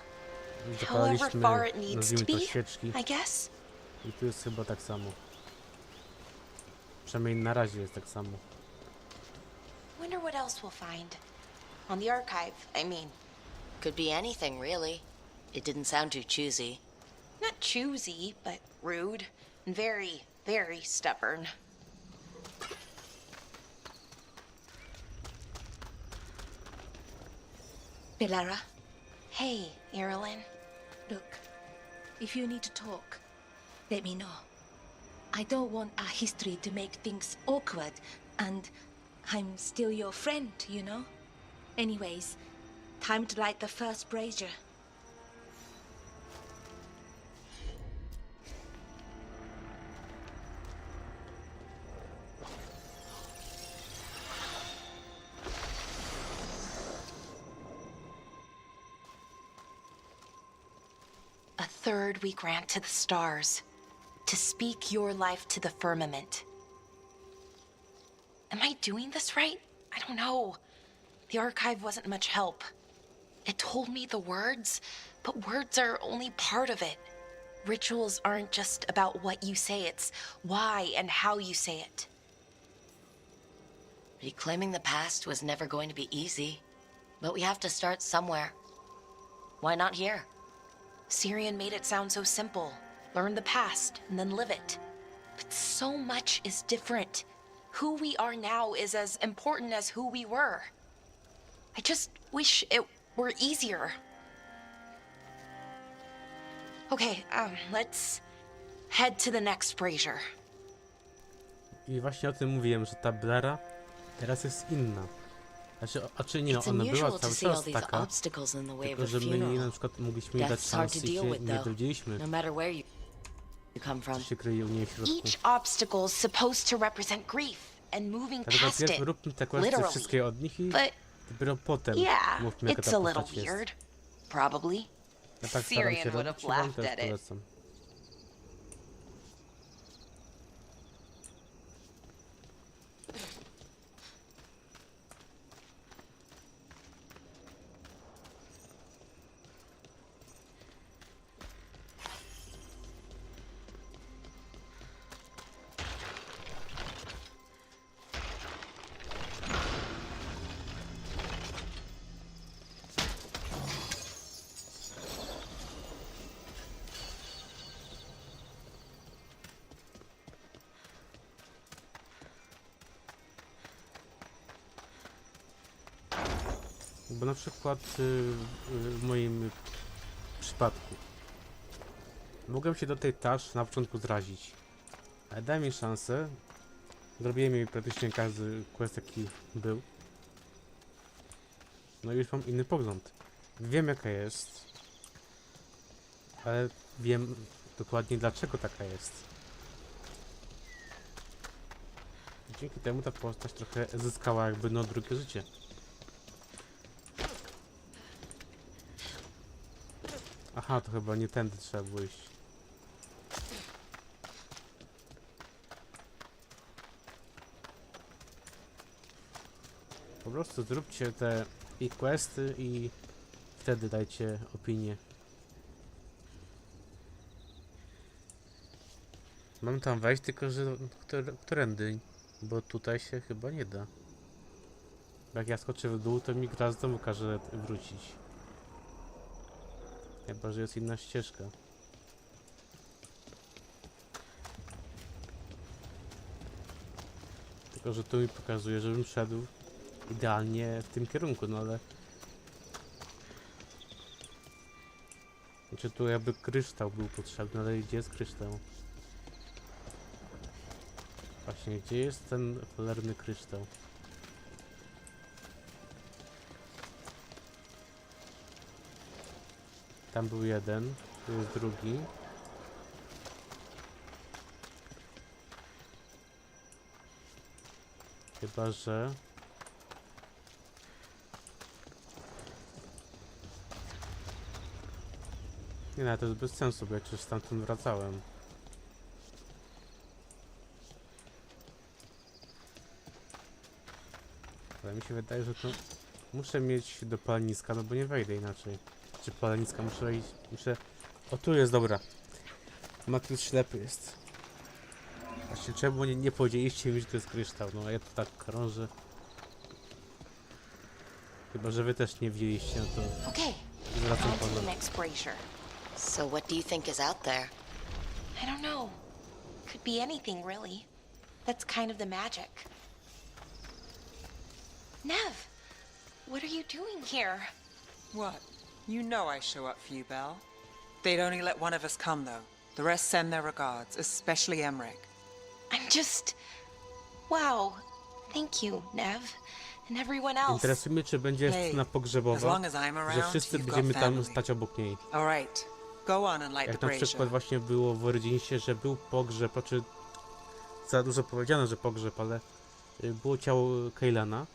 However Zapalaliśmy, far it needs to nazwijmy to be, świeczki. I guess. I tu jest chyba tak samo. Przynajmniej na razie jest tak samo. Wonder what else we'll find. On the archive, I mean. Could be anything, really. It didn't sound too choosy. Not choosy, but rude. And very, very stubborn. Belara, Hey, Erilyn. look. If you need to talk, let me know. I don't want our history to make things awkward, and I'm still your friend, you know? Anyways, time to light the first brazier. A third we grant to the stars, to speak your life to the firmament. Am I doing this right? I don't know. The archive wasn't much help. It told me the words, but words are only part of it. Rituals aren't just about what you say, it's why and how you say it. Reclaiming the past was never going to be easy, but we have to start somewhere. Why not here? Syrian made it sound so simple. Learn the past and then live it. But so much is different. Who we are now is as important as who we were. I just wish it were easier. Okay, let's head to the next brazier. I właśnie o tym mówiłem, że ta Blara teraz jest inna. Znaczy nie, no, ona była cały czas taka, tylko że my jej na przykład mogliśmy jej dać szansę i się nie dowiedzieliśmy, co się kryje u niej w środku. Each obstacle is supposed to represent grief and moving Dlatego past it. najpierw róbmy te questy wszystkie od nich i dopiero potem mówmy, jaka ta postać jest. Probably. Ja tak staram się robić i wam też polecam. Bo na przykład w moim przypadku mogłem się do tej tasz na początku zrazić, ale daj mi szansę, zrobiłem jej praktycznie każdy quest jaki był, no i już mam inny pogląd. Wiem jaka jest, ale wiem dokładnie dlaczego taka jest. Dzięki temu ta postać trochę zyskała jakby no drugie życie. Aha, to chyba nie tędy trzeba było iść. Po prostu zróbcie te questy i wtedy dajcie opinię. Mam tam wejść, tylko że którędy? Bo tutaj się chyba nie da. Jak ja skoczę w dół, to mi gra znowu każe wrócić. Chyba że jest inna ścieżka. Tylko że tu mi pokazuje, żebym szedł idealnie w tym kierunku, no ale... Znaczy tu jakby kryształ był potrzebny, ale gdzie jest kryształ? Właśnie, gdzie jest ten cholerny kryształ? Tam był jeden, tu jest drugi. Chyba że... Nie, no to jest bez sensu, bo ja przecież stamtąd wracałem. Ale mi się wydaje, że to muszę mieć do paleniska, no bo nie wejdę inaczej. Czy paleniska muszę wejść, O, tu jest, dobra. Mateusz ślepy jest. Właśnie czemu nie powiedzieliście mi, że to jest kryształ, no a ja tu tak krążę. Chyba, że wy też nie widzieliście, no to... Okay, zwracam on to the panu. next brazier. So what do you think is out there? I don't know. Could be anything, really. That's kind of the magic. Nev, what are you doing here? What? You know I show up for you, Belle. They'd only let one of us come, though. The rest send their regards, especially Emmerich. I'm just... Wow. Thank you, Nev. And everyone else. Interesuje mnie, czy będzie scena pogrzebowa, że wszyscy będziemy tam stać obok niej. All right. Go on and light the Jak na brazier. przykład właśnie było w Origинsie, że był pogrzeb, znaczy za dużo powiedziane, że pogrzeb, ale było ciało Kaylana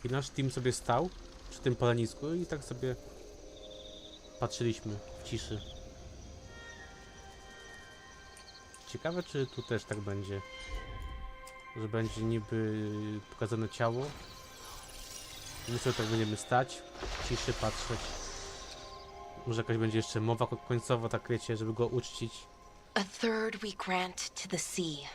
i nasz team sobie stał przy tym palenisku i tak sobie patrzyliśmy w ciszy. Ciekawe, czy tu też tak będzie, że będzie niby pokazane ciało i my sobie tak będziemy stać, w ciszy patrzeć. Może jakaś będzie jeszcze mowa końcowa, tak wiecie, żeby go uczcić. A third we grant to the sea,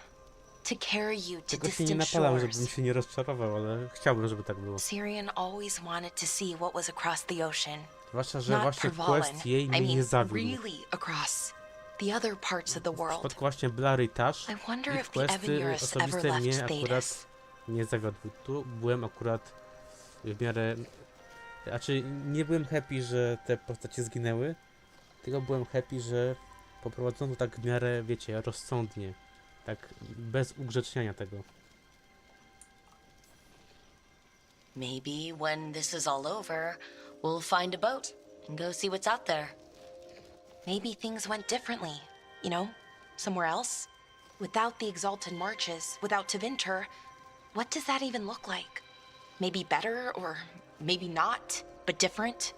to carry you to Tego się nie distant napalam, shores. żebym się nie rozczarował, ale chciałbym, żeby tak było. Syrian always wanted to see what was across the ocean. Zwłaszcza, że Not właśnie Pervalen. quest jej I mnie nie mean, zawiódł. really across the other parts of the W world. przypadku właśnie Blary i Tash, I wonder ich if the questy Evanurus ever osobiste left mnie Thedas. akurat nie zawiodły. Tu byłem akurat w miarę... Znaczy, nie byłem happy, że te postacie zginęły, tylko byłem happy, że poprowadzono tak w miarę, wiecie, rozsądnie. Tak bez ugrzeczniania tego. Maybe when this is all over, we'll find a boat and go see what's out there. Maybe things went differently, you know, somewhere else. Without the exalted marches, without Tevinter, what does that even look like? Maybe better, or maybe not, but different?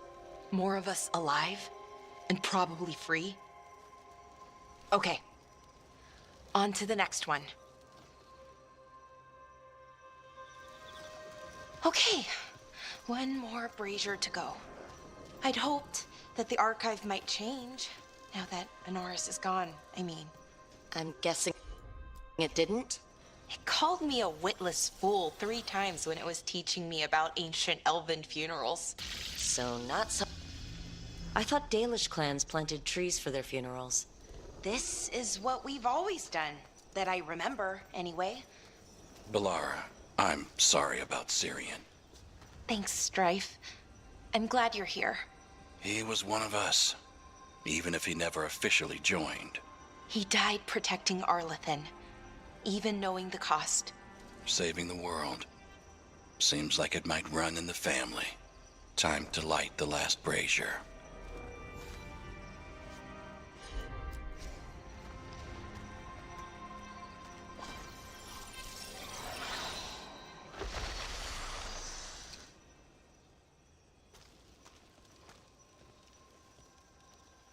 More of us alive, and probably free? Okay, on to the next one. Okay, one more brazier to go. I'd hoped that the archive might change now that Honoris is gone, I mean. I'm guessing it didn't? It called me a witless fool 3 times when it was teaching me about ancient elven funerals. So not so... I thought Dalish clans planted trees for their funerals. This is what we've always done, that I remember, anyway. Balara, I'm sorry about Syrian. Thanks, Strife. I'm glad you're here. He was one of us, even if he never officially joined. He died protecting Arlathan, even knowing the cost. Saving the world. Seems like it might run in the family. Time to light the last brazier.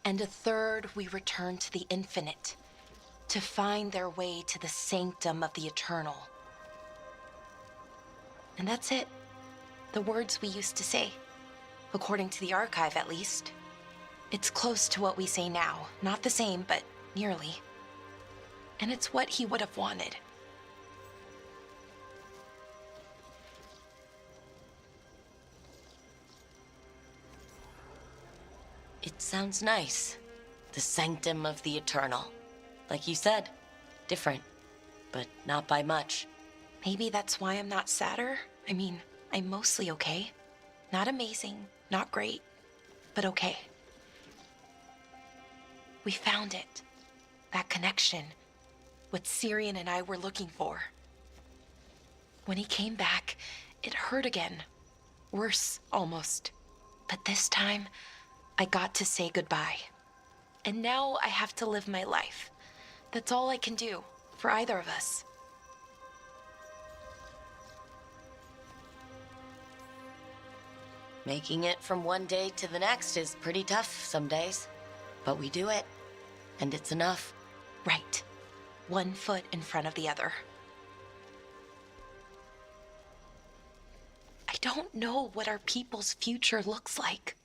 And a third we return to the infinite, to find their way to the sanctum of the eternal. And that's it. The words we used to say. According to the archive, at least. It's close to what we say now. Not the same, but nearly. And it's what he would have wanted. It sounds nice. The sanctum of the eternal. Like you said, different, but not by much. Maybe that's why I'm not sadder. I mean, I'm mostly okay. Not amazing, not great, but okay. We found it. That connection. What Syrian and I were looking for. When he came back, it hurt again. Worse, almost. But this time, I got to say goodbye. And now I have to live my life. That's all I can do for either of us. Making it from one day to the next is pretty tough some days. But we do it, and it's enough. Right. One foot in front of the other. I don't know what our people's future looks like.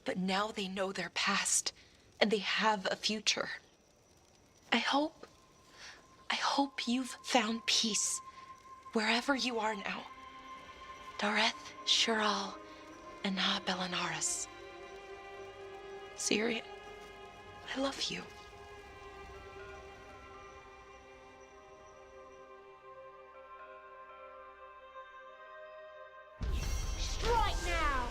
But now they know their past, and they have a future. I hope you've found peace wherever you are now. Dareth, Shural, and Ha Belanaris. Syrian, I love you. Strike now!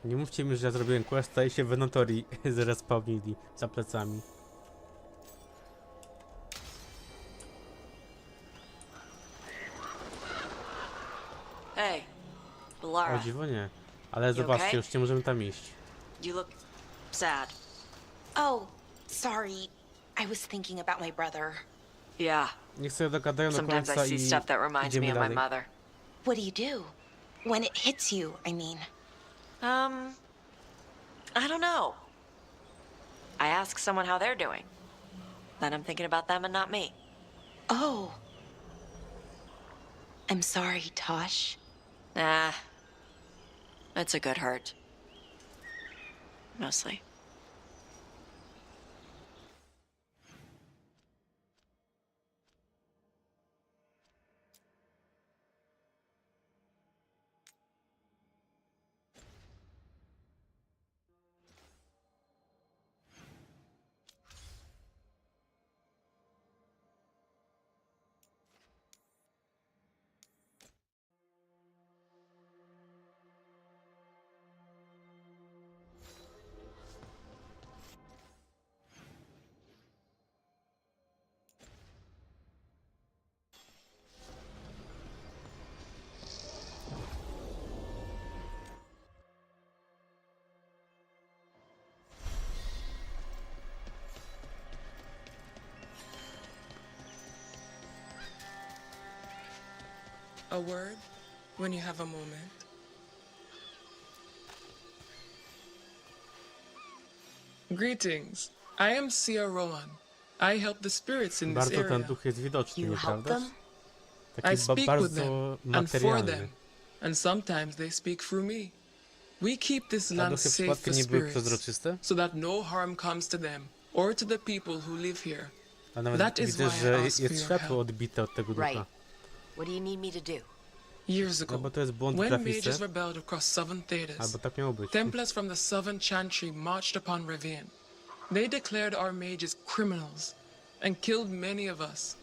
Nie mówcie mi, że ja zrobiłem questa i się w Notori zrespawnili za plecami. Hey, Lara. O dziwo nie. Ale zobaczcie, okay? już nie możemy tam iść. You look sad. Oh, sorry. I was thinking about my brother. Yeah. Niech sobie dogadają do Sometimes końca I see i stuff that reminds me idziemy of my dalej. mother. What do you do? When it hits you, I mean. I don't know. I ask someone how they're doing. Then I'm thinking about them and not me. Oh. I'm sorry, Tosh. Nah. It's a good hurt. Mostly. A word when you have a moment. Greetings. I am Sia Rowan. I help the spirits in this Bardzo ten area. duch jest widoczny, You help nieprawdaż? them? I Taki speak with bardzo them and for materialny. them, and sometimes they speak through me. We keep this A land duchy safe przypadkiem for nie były spirits, przezroczyste? so that no harm comes to them or to the people who live here. A nawet That is widzę, why że I ask for jest your światło help. odbite od tego ducha. Right. What do you need me to do? Years No ago, bo to jest błąd w when grafice. mages rebelled across southern theaters, Albo tak miało być. Templars from the southern chantry marched upon Ravine. They declared our mages criminals and killed many of us.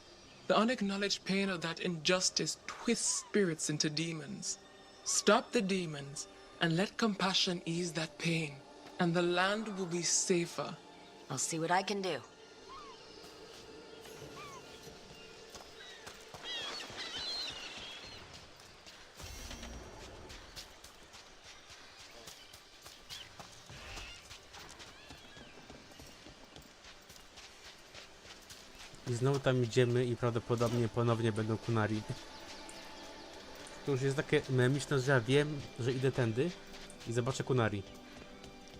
The unacknowledged pain of that injustice twists spirits into demons. Stop the demons and let compassion ease that pain, and the land will be safer. I'll see what I can do. I znowu tam idziemy i prawdopodobnie ponownie będą kunari. To już jest takie memiczne, że ja wiem, że idę tędy i zobaczę kunari.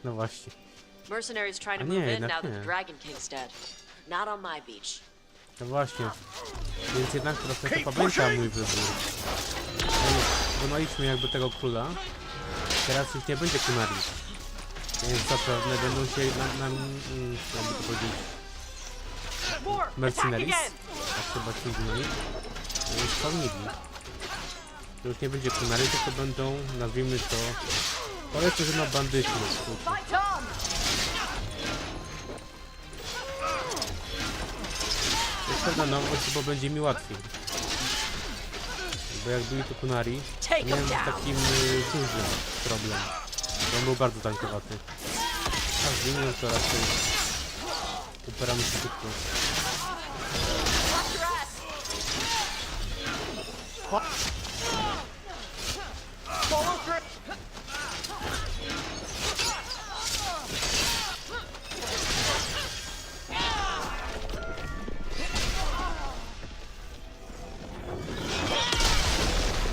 No właśnie. Mercenaries trying to A nie, move in jednak now that nie. the Dragon King's dead. Not on my beach. No właśnie. Więc jednak trochę to pamiętam mój wybór. Wymailiśmy jakby tego króla. Teraz już nie będzie kunari. Więc zapewne będą się jakby to powiedzieć, mercenaries, jak chyba się zmieni, spełnili. To już nie będzie kunary, tylko będą, nazwijmy to, powiedzmy, że bandyci. To jest pewna nowość, bo będzie mi łatwiej. Bo jak byli to kunari, miałem z takim dużym problem. Bo on był bardzo tankowaty. A z nim to raczej upieramy się szybko.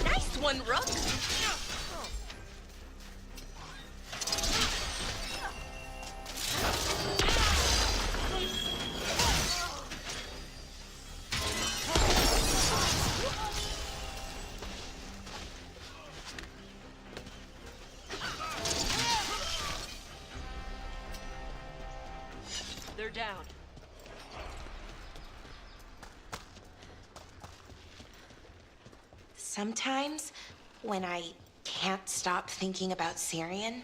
Nice one, Rook! They're down. Sometimes, when I can't stop thinking about Syrian,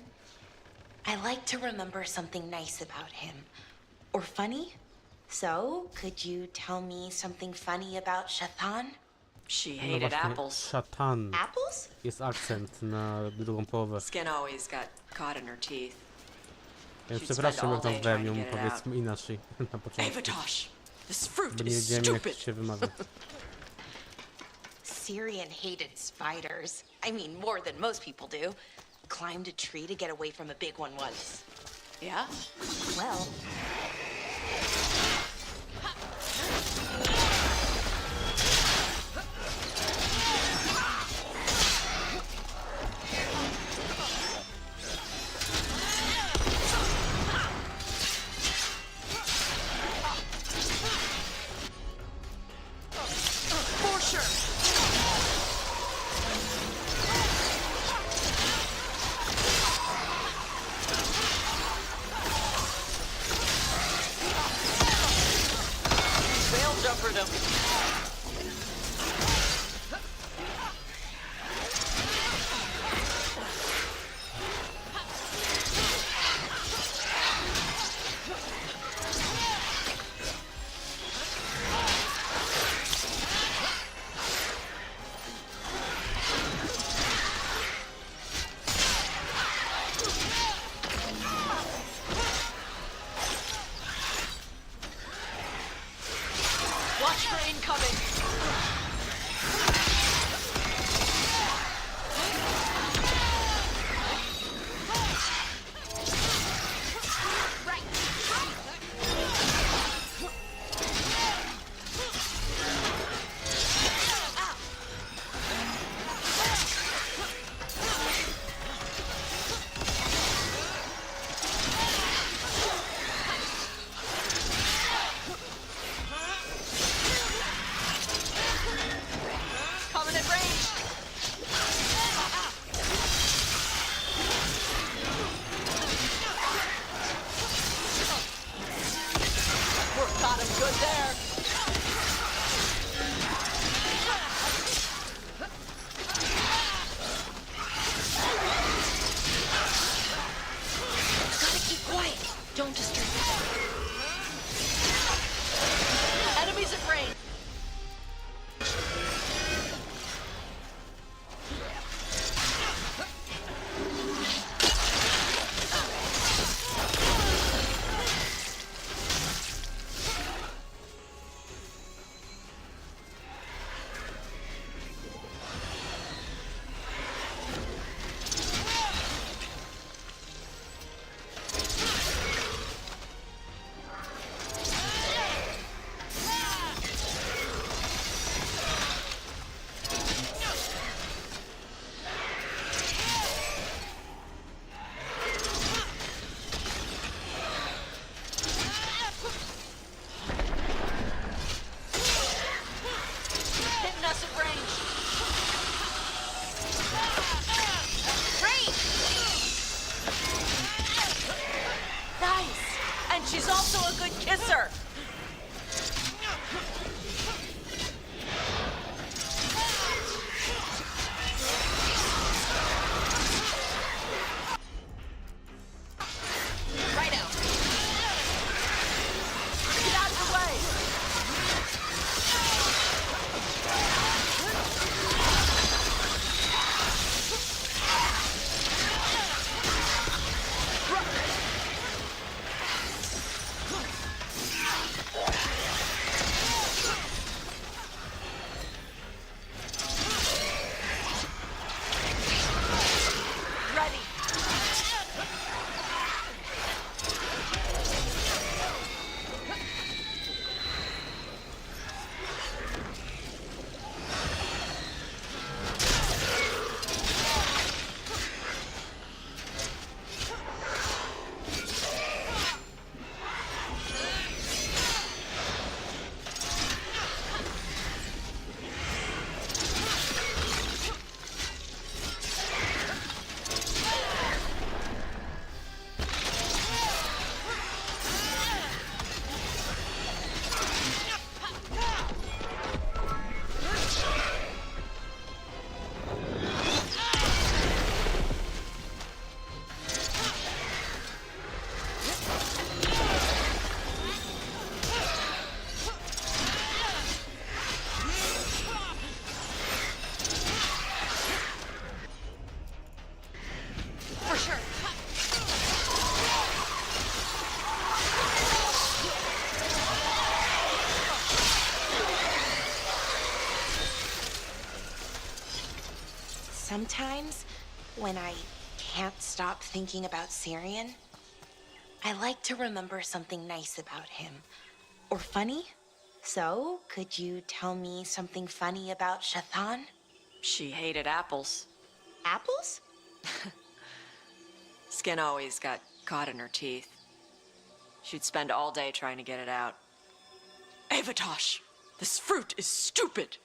I like to remember something nice about him. Or funny. So, could you tell me something funny about Shathan? She hated apples. Szatan. Apples? Jest akcent na drugą połowę. Skin always got caught in her teeth. Ja przepraszam, jak nazwałem ją, powiedzmy inaczej na początku. Avatosh, this fruit Bo nie is wiedziałem, jak stupid. się wymawia. Syrian hated spiders. I mean, more than most people do. Climbed a tree to get away from a big one once. Yeah? Well... For sure. Rail jumpered him. Watch for incoming. Coming at range. We're got him good there. Gotta keep quiet. Don't disturb me. Enemies at range. Hitting us at range. Range! Nice! And she's also a good kisser. Sometimes, when I can't stop thinking about Syrian, I like to remember something nice about him. Or funny. So, could you tell me something funny about Shathan? She hated apples. Apples? Skin always got caught in her teeth. She'd spend all day trying to get it out. Avatosh, this fruit is stupid.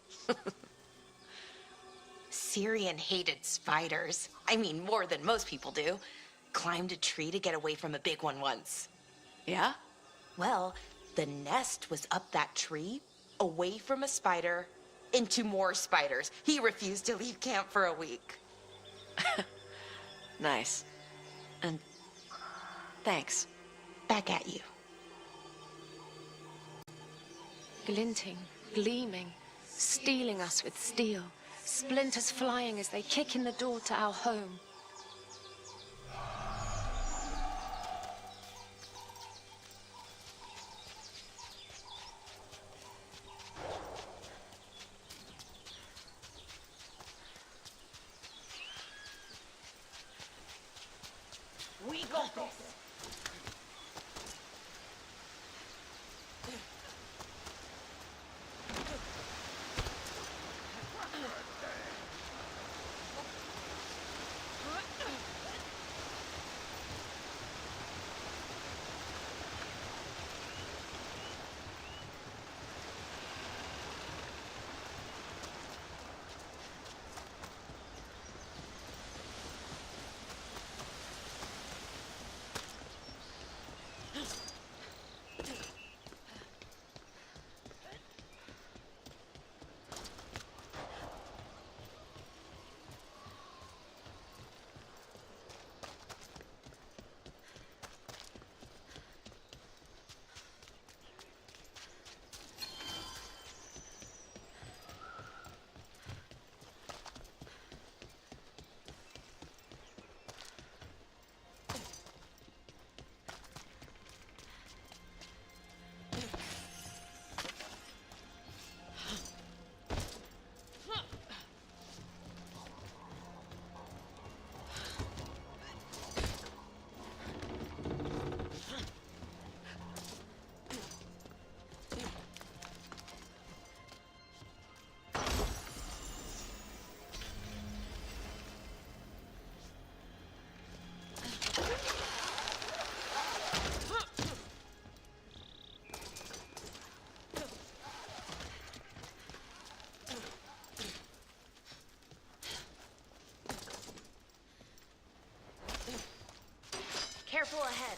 Syrian hated spiders. I mean, more than most people do. Climbed a tree to get away from a big one once. Yeah? Well, the nest was up that tree, away from a spider, into more spiders. He refused to leave camp for a week. Nice. And thanks. Back at you. Glinting, gleaming, stealing us with steel. Splinters flying as they kick in the door to our home. We got this. Careful ahead.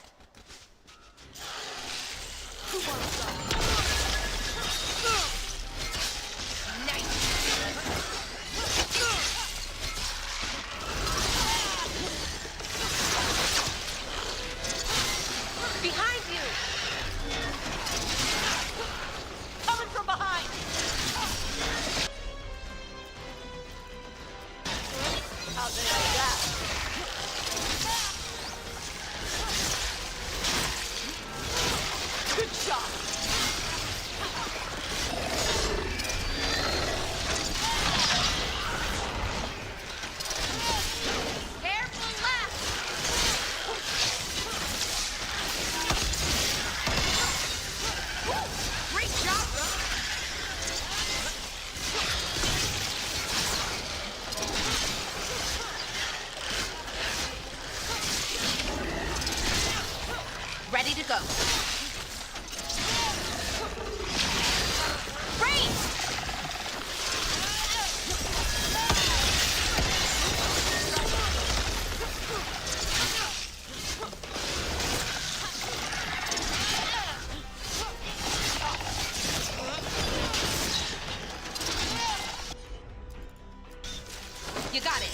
Behind you! Coming from behind! How did I do that? Good shot! Careful left! Great shot, bro! Ready to go. You got it.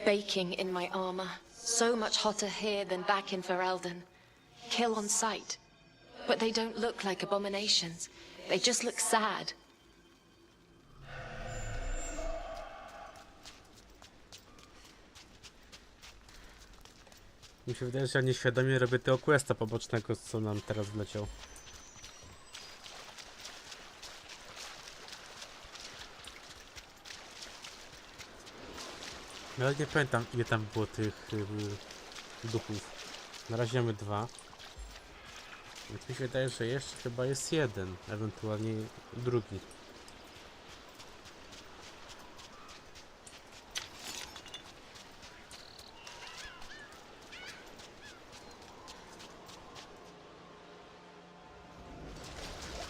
Baking in my armor. So much hotter here than back in Ferelden. Kill on sight. But they don't look like abominations. They just look sad. Mi się wydaje, że ja nieświadomie robię tego questa pobocznego, co nam teraz wleciał. Ale nie pamiętam, ile tam było tych duchów. Na razie mamy 2. Więc mi się wydaje, że jeszcze chyba jest 1, ewentualnie drugi.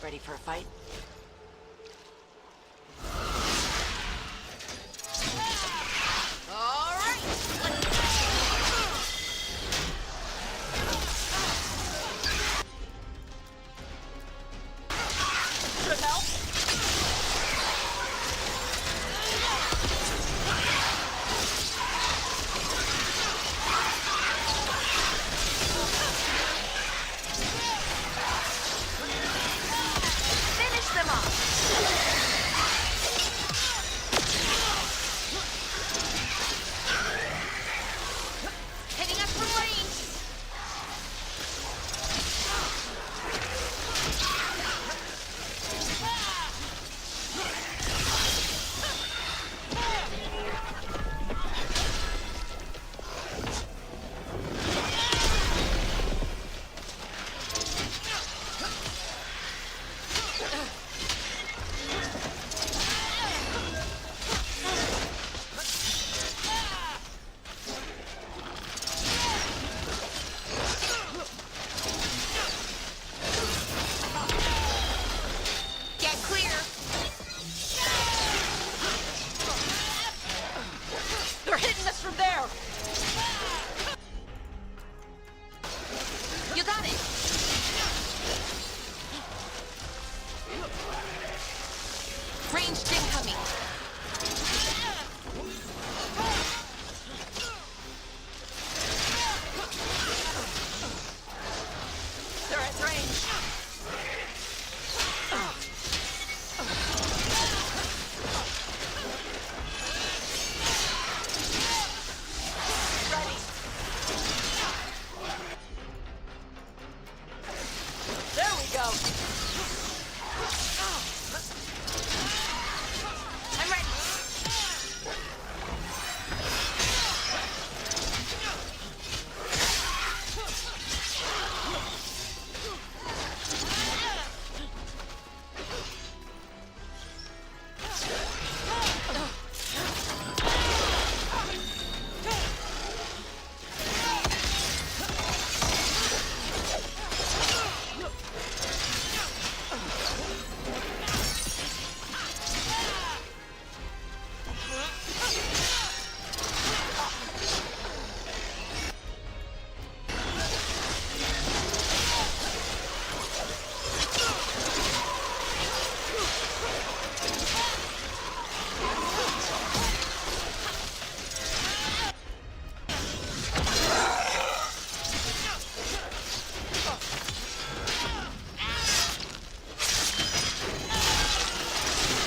Ready for a fight? All right. Should help. Finish them off. Hitting us from range. Get clear. They're hitting us from there. You got it. Ranged incoming. They're at range. Ready. There we go. I'm ready.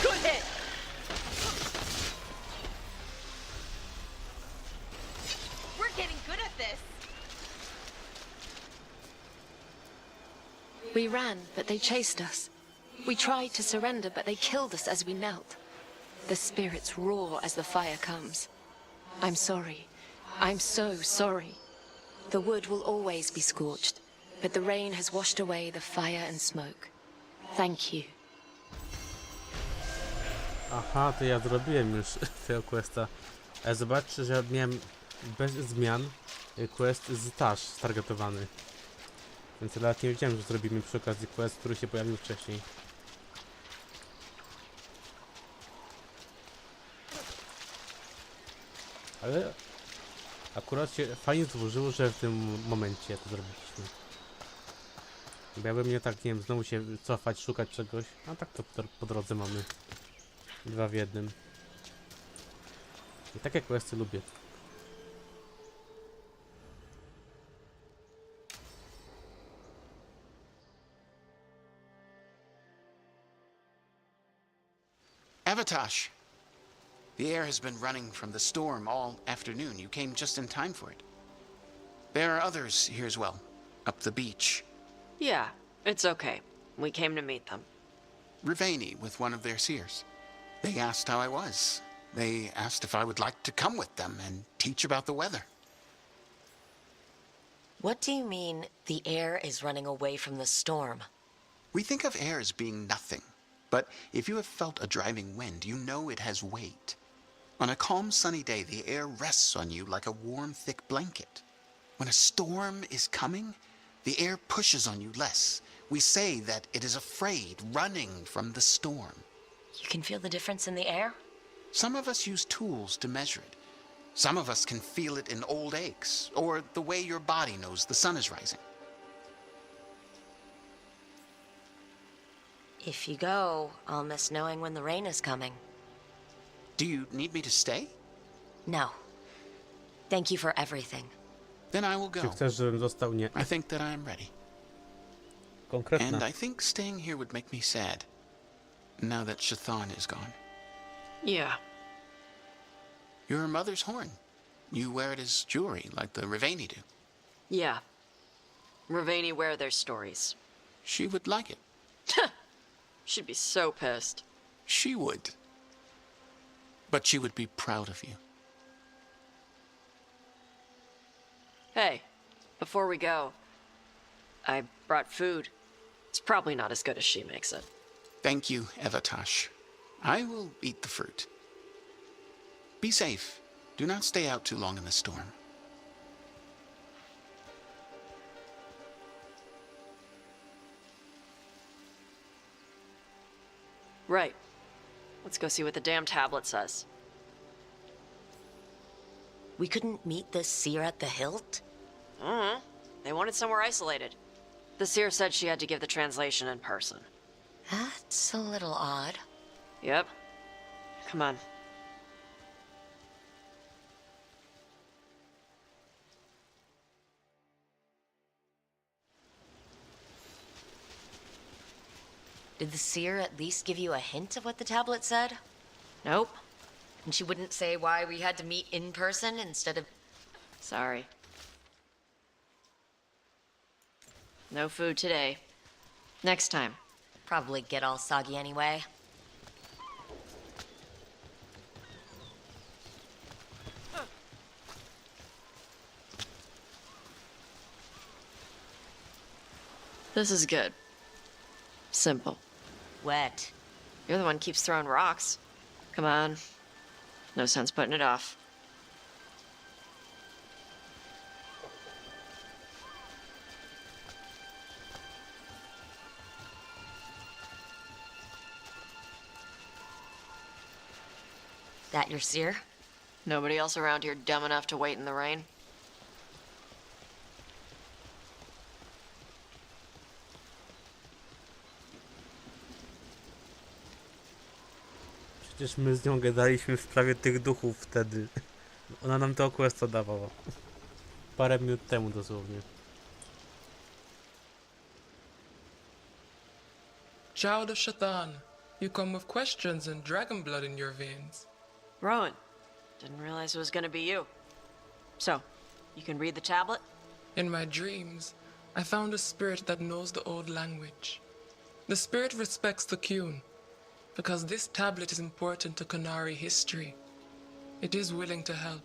Good hit. We're getting good at this. We ran, but they chased us. We tried to surrender, but they killed us as we knelt. The spirits roar as the fire comes. I'm sorry. I'm so sorry. The wood will always be scorched, but the rain has washed away the fire and smoke. Thank you. Aha, to ja zrobiłem już tego questa. Ale zobaczcie, że miałem bez zmian quest z Tasz stargetowany. Więc nawet nie wiedziałem, że zrobimy przy okazji quest, który się pojawił wcześniej. Ale akurat się fajnie złożyło, że w tym momencie to zrobiliśmy. Bo ja bym nie tak, nie wiem, znowu się cofać, szukać czegoś. A tak to po drodze mamy 2 w 1. I takie questy lubię. Avatosh! The air has been running from the storm all afternoon. You came just in time for it. There are others here as well, up the beach. Yeah, it's okay. We came to meet them. Riveni with one of their seers. They asked how I was. They asked if I would like to come with them and teach about the weather. What do you mean, the air is running away from the storm? We think of air as being nothing. But if you have felt a driving wind, you know it has weight. On a calm, sunny day, the air rests on you like a warm, thick blanket. When a storm is coming, the air pushes on you less. We say that it is afraid, running from the storm. You can feel the difference in the air? Some of us use tools to measure it. Some of us can feel it in old aches, or the way your body knows the sun is rising. If you go, I'll miss knowing when the rain is coming. Do you need me to stay? No. Thank you for everything. Then I will Czy go. chcesz, żebym został? Nie. I think that I am ready. Konkretna. And I think staying here would make me sad, now that Shathan is gone. Yeah. Your mother's horn. You wear it as jewelry, like the Riveni do. Yeah. Riveni wear their stories. She would like it. She'd be so pissed. She would. But she would be proud of you. Hey, before we go, I brought food. It's probably not as good as she makes it. Thank you, Evatash. I will eat the fruit. Be safe. Do not stay out too long in the storm. Right. Let's go see what the damn tablet says. We couldn't meet this seer at the hilt? They wanted somewhere isolated. The seer said she had to give the translation in person. That's a little odd. Yep. Come on. Did the seer at least give you a hint of what the tablet said? Nope. And she wouldn't say why we had to meet in person instead of... Sorry. No food today. Next time. Probably get all soggy anyway. This is good. Simple. Wet. You're the one who keeps throwing rocks. Come on. No sense putting it off. That your seer? Nobody else around here dumb enough to wait in the rain? Przecież my z nią gadaliśmy w sprawie tych duchów wtedy. Ona nam to questa dawała. Parę minut temu dosłownie. Child of Shathan, you come with questions and dragon blood in your veins. Rowan, didn't realize it was gonna be you. So, you can read the tablet? In my dreams, I found a spirit that knows the old language. The spirit respects the Qun, because this tablet is important to Qunari history. It is willing to help.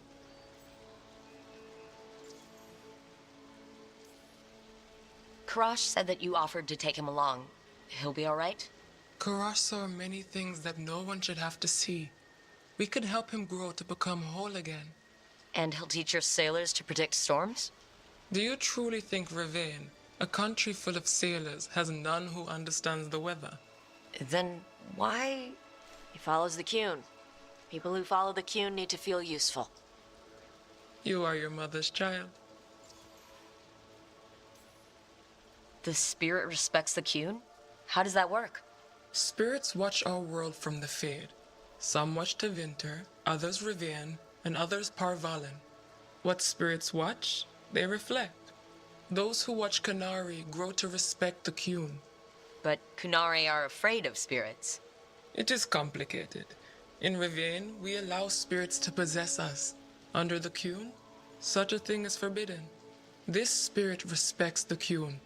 Karash said that you offered to take him along. He'll be all right? Karash saw many things that no one should have to see. We could help him grow to become whole again. And he'll teach your sailors to predict storms? Do you truly think Rivain, a country full of sailors, has none who understands the weather? Then why? He follows the Qun. People who follow the Qun need to feel useful. You are your mother's child. The spirit respects the Qun? How does that work? Spirits watch our world from the Fade. Some watch Tevinter, others Rivain, and others Parvalen. What spirits watch, they reflect. Those who watch Qunari grow to respect the Qun. But Qunari are afraid of spirits. It is complicated. In Rivain, we allow spirits to possess us. Under the Qun, such a thing is forbidden. This spirit respects the Qun,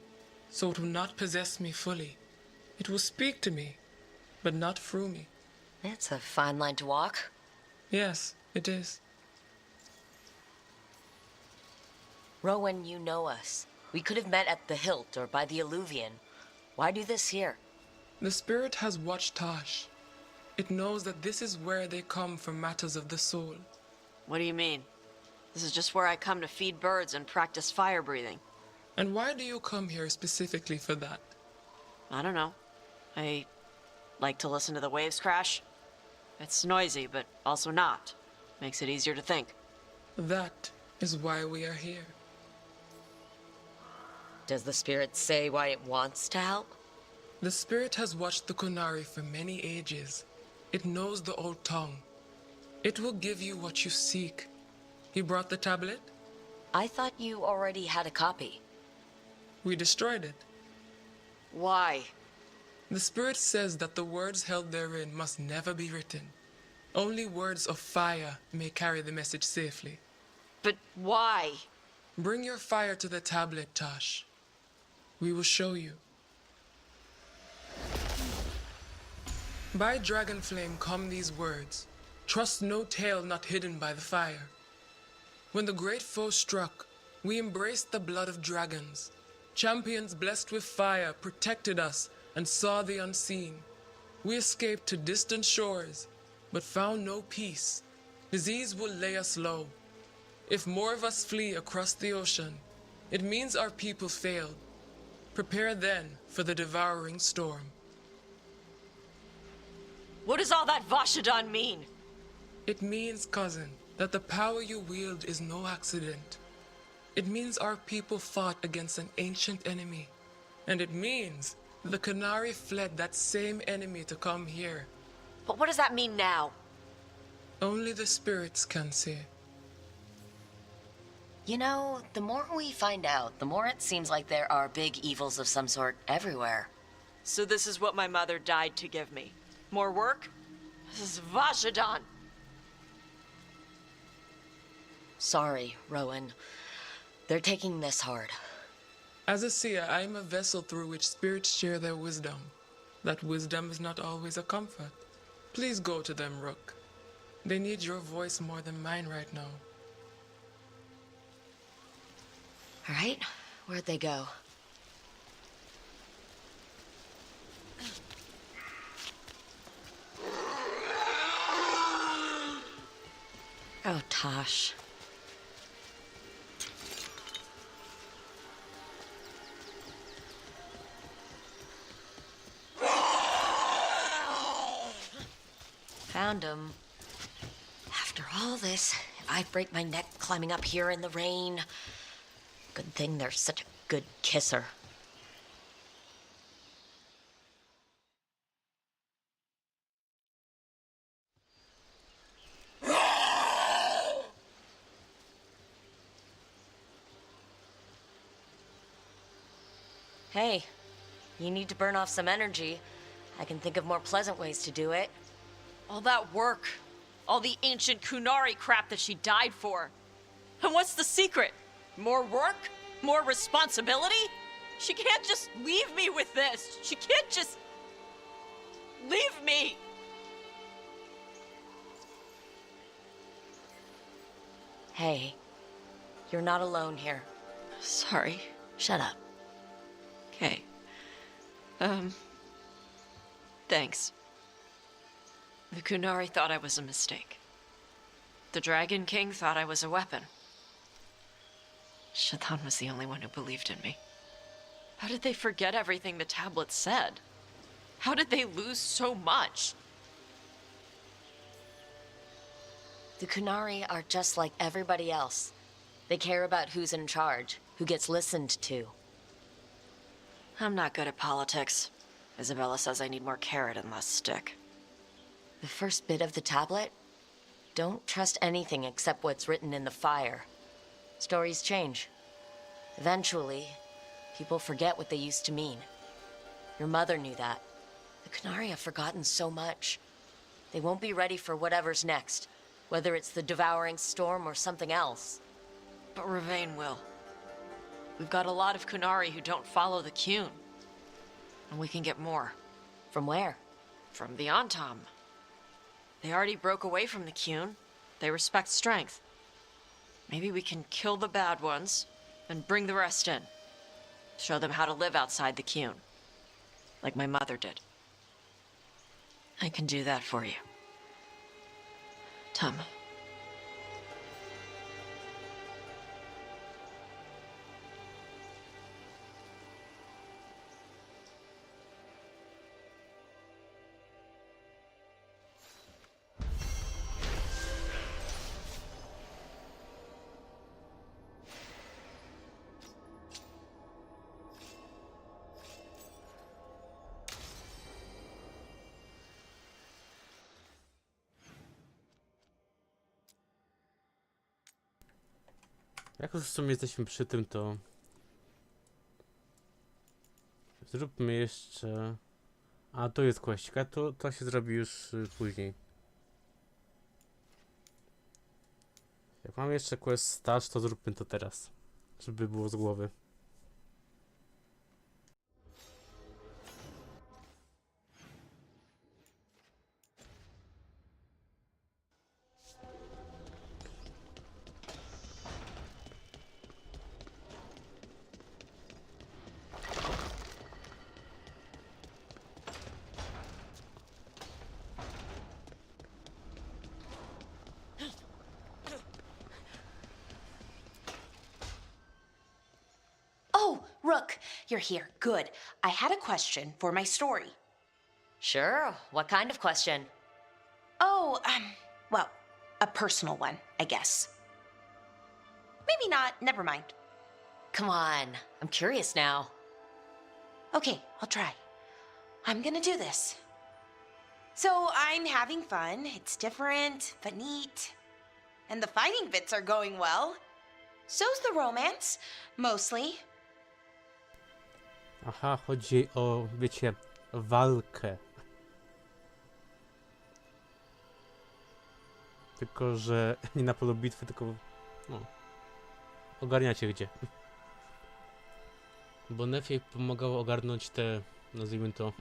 so it will not possess me fully. It will speak to me, but not through me. It's a fine line to walk. Yes, it is. Rowan, you know us. We could have met at the hilt or by the alluvion. Why do this here? The spirit has watched Tosh. It knows that this is where they come for matters of the soul. What do you mean? This is just where I come to feed birds and practice fire breathing. And why do you come here specifically for that? I don't know. I like to listen to the waves crash. It's noisy, but also not. Makes it easier to think. That is why we are here. Does the spirit say why it wants to help? The spirit has watched the Kunari for many ages. It knows the old tongue. It will give you what you seek. You brought the tablet? I thought you already had a copy. We destroyed it. Why? The spirit says that the words held therein must never be written. Only words of fire may carry the message safely. But why? Bring your fire to the tablet, Tosh. We will show you. By dragon flame come these words. Trust no tale not hidden by the fire. When the great foe struck, we embraced the blood of dragons. Champions blessed with fire protected us and saw the unseen. We escaped to distant shores, but found no peace. Disease will lay us low. If more of us flee across the ocean, it means our people failed. Prepare then for the devouring storm. What does all that Vashadan mean? It means, cousin, that the power you wield is no accident. It means our people fought against an ancient enemy. And it means the Kunari fled that same enemy to come here. But what does that mean now? Only the spirits can say. You know, the more we find out, the more it seems like there are big evils of some sort everywhere. So this is what my mother died to give me. More work? This is Vashadan. Sorry, Rowan. They're taking this hard. As a seer, I am a vessel through which spirits share their wisdom. That wisdom is not always a comfort. Please go to them, Rook. They need your voice more than mine right now. All right, where'd they go? Oh, Tosh. Found him. After all this, if I break my neck climbing up here in the rain, good thing they're such a good kisser. Hey, you need to burn off some energy. I can think of more pleasant ways to do it. All that work. All the ancient Kunari crap that she died for. And what's the secret? More work? More responsibility? She can't just leave me with this. She can't just leave me. Hey, you're not alone here. Sorry. Shut up. Okay. Thanks. The Kunari thought I was a mistake. The Dragon King thought I was a weapon. Shathan was the only one who believed in me. How did they forget everything the tablet said? How did they lose so much? The Kunari are just like everybody else. They care about who's in charge, who gets listened to. I'm not good at politics. Isabella says I need more carrot and less stick. The first bit of the tablet? Don't trust anything except what's written in the fire. Stories change. Eventually, people forget what they used to mean. Your mother knew that. The Kunari have forgotten so much. They won't be ready for whatever's next, whether it's the devouring storm or something else. But Ravane will. We've got a lot of Kunari who don't follow the Qun. And we can get more. From where? From the Antam. They already broke away from the Qun. They respect strength. Maybe we can kill the bad ones and bring the rest in. Show them how to live outside the Qun. Like my mother did. I can do that for you. Tom. Jak już w sumie jesteśmy przy tym, to zróbmy jeszcze... A, to jest kwestia, to się zrobi już później. Jak mam jeszcze quest staż, to zróbmy to teraz, żeby było z głowy. Rook, you're here. Good. I had a question for my story. Sure. What kind of question? Oh, well, a personal one, I guess. Maybe not. Never mind. Come on. I'm curious now. Okay, I'll try. I'm gonna do this. So I'm having fun. It's different, but neat. And the fighting bits are going well. So's the romance, mostly. Aha, chodzi o, wiecie, walkę. Tylko, że nie na polu bitwy, tylko... No, ogarniacie gdzie. Bo Nefie pomagało ogarnąć te, nazwijmy to,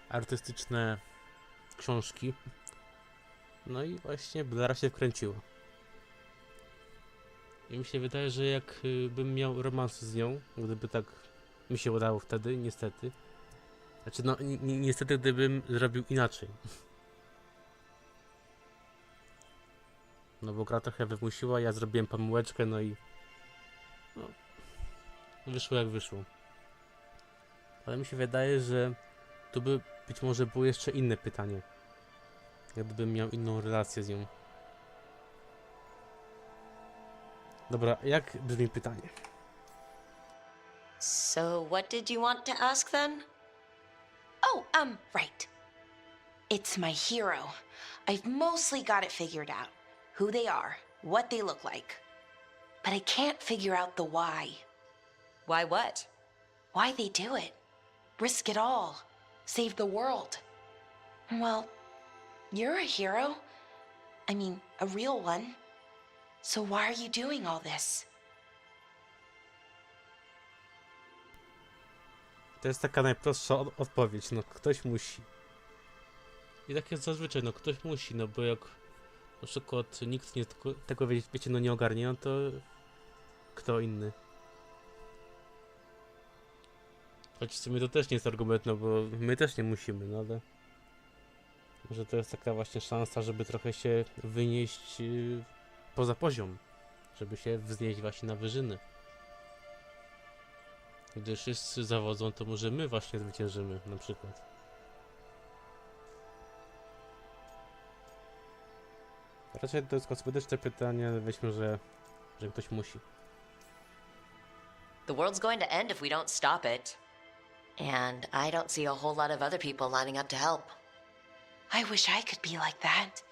artystyczne książki. No i właśnie Blara się wkręciła. I mi się wydaje, że jakbym miał romans z nią, gdyby tak mi się udało wtedy, niestety. Znaczy, no, niestety, gdybym zrobił inaczej. No bo gra trochę wymusiła, ja zrobiłem pomyłeczkę, no i... No, wyszło jak wyszło. Ale mi się wydaje, że tu by być może było jeszcze inne pytanie. Gdybym miał inną relację z nią. Dobra, jak brzmi pytanie? So, what did you want to ask then? Oh, right. It's my hero. I've mostly got it figured out. Who they are, what they look like. But I can't figure out the why. Why what? Why they do it. Risk it all. Save the world. Well, you're a hero. I mean, a real one. So why are you doing all this? To jest taka najprostsza odpowiedź, no ktoś musi. I tak jest zazwyczaj, no ktoś musi, no bo jak na przykład nikt nie tego wiecie, no nie ogarnie, no to kto inny? Choć w sumie to też nie jest argument, no bo my też nie musimy, no ale może to jest taka właśnie szansa, żeby trochę się wynieść poza poziom, żeby się wznieść właśnie na wyżyny. Gdy wszyscy zawodzą, to może my właśnie zwyciężymy, na przykład. Raczej to jest kosmetyczne pytanie, ale weźmy, że ktoś musi. The world's going to end if we don't stop it. And I don't see a whole lot of other people lining up to help. I wish I could be like that.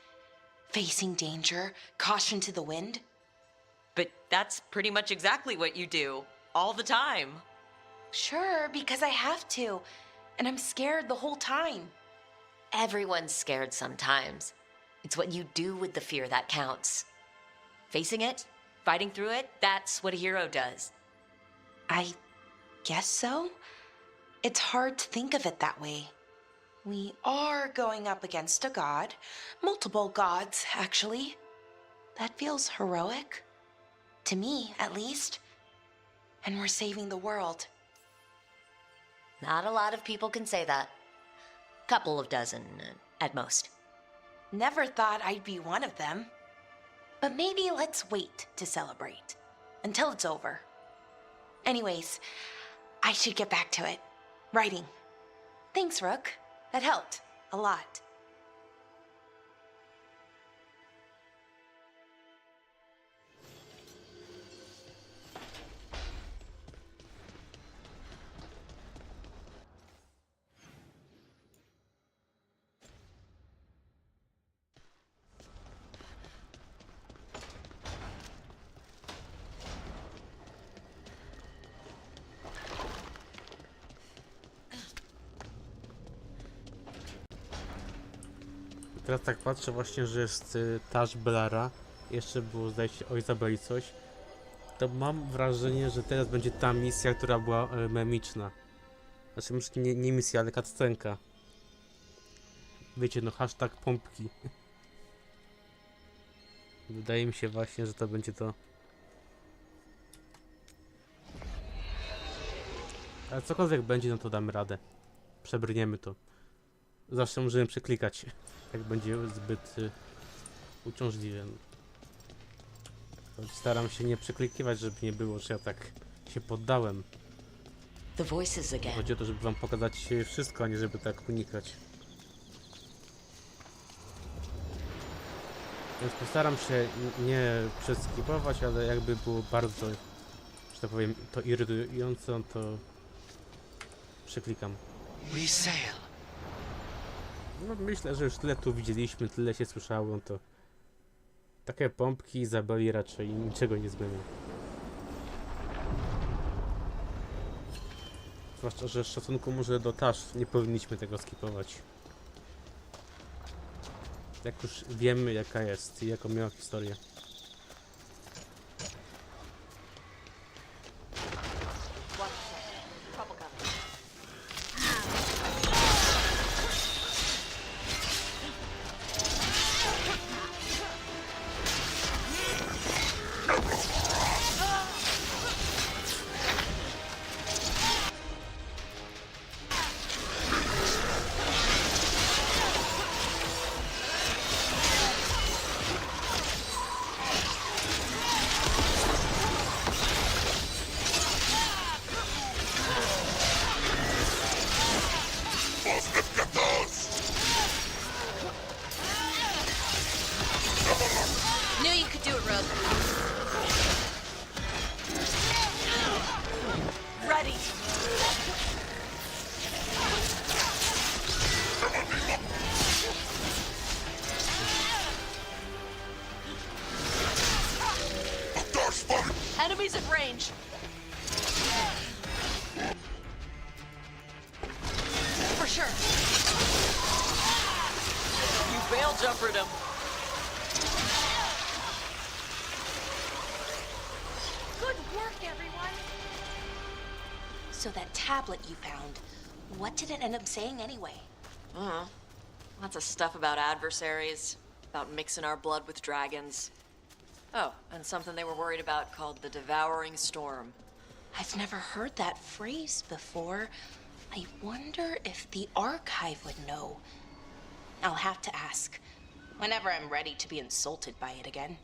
Facing danger, caution to the wind. But that's pretty much exactly what you do, all the time. Sure, because I have to. And I'm scared the whole time. Everyone's scared sometimes. It's what you do with the fear that counts. Facing it, fighting through it, that's what a hero does. I guess so. It's hard to think of it that way. We are going up against a god. Multiple gods, actually. That feels heroic. To me, at least. And we're saving the world. Not a lot of people can say that. Couple of dozen, at most. Never thought I'd be one of them. But maybe let's wait to celebrate. Until it's over. Anyways, I should get back to it. Writing. Thanks, Rook. That helped. A lot. Teraz tak patrzę właśnie, że jest Taż Belara. Jeszcze było, zdaje się, o Izabeli coś. To mam wrażenie, że teraz będzie ta misja, która była memiczna. Znaczy, może nie misja, ale cutscenka. Wiecie, no hashtag pompki. Wydaje mi się właśnie, że to będzie to. Ale cokolwiek będzie, no to damy radę. Przebrniemy to. Zawsze możemy przeklikać, jak będzie zbyt uciążliwe. Choć staram się nie przeklikiwać, żeby nie było, że ja tak się poddałem. Chodzi o to, żeby wam pokazać wszystko, a nie żeby tak unikać. Więc postaram się nie przeskipować, ale jakby było bardzo, że tak powiem, to irytujące, to przeklikam. No myślę, że już tyle tu widzieliśmy, tyle się słyszało, to takie pompki Izabeli raczej niczego nie zmienią. Zwłaszcza, że z szacunku może do Taż nie powinniśmy tego skipować. Jak już wiemy, jaka jest i jaką miała historię. Enemies at range. For sure. You bail jumpered him. Good work, everyone. So that tablet you found, what did it end up saying anyway? Lots of stuff about adversaries, about mixing our blood with dragons. Oh, and something they were worried about called the Devouring Storm. I've never heard that phrase before. I wonder if the archive would know. I'll have to ask, whenever I'm ready to be insulted by it again.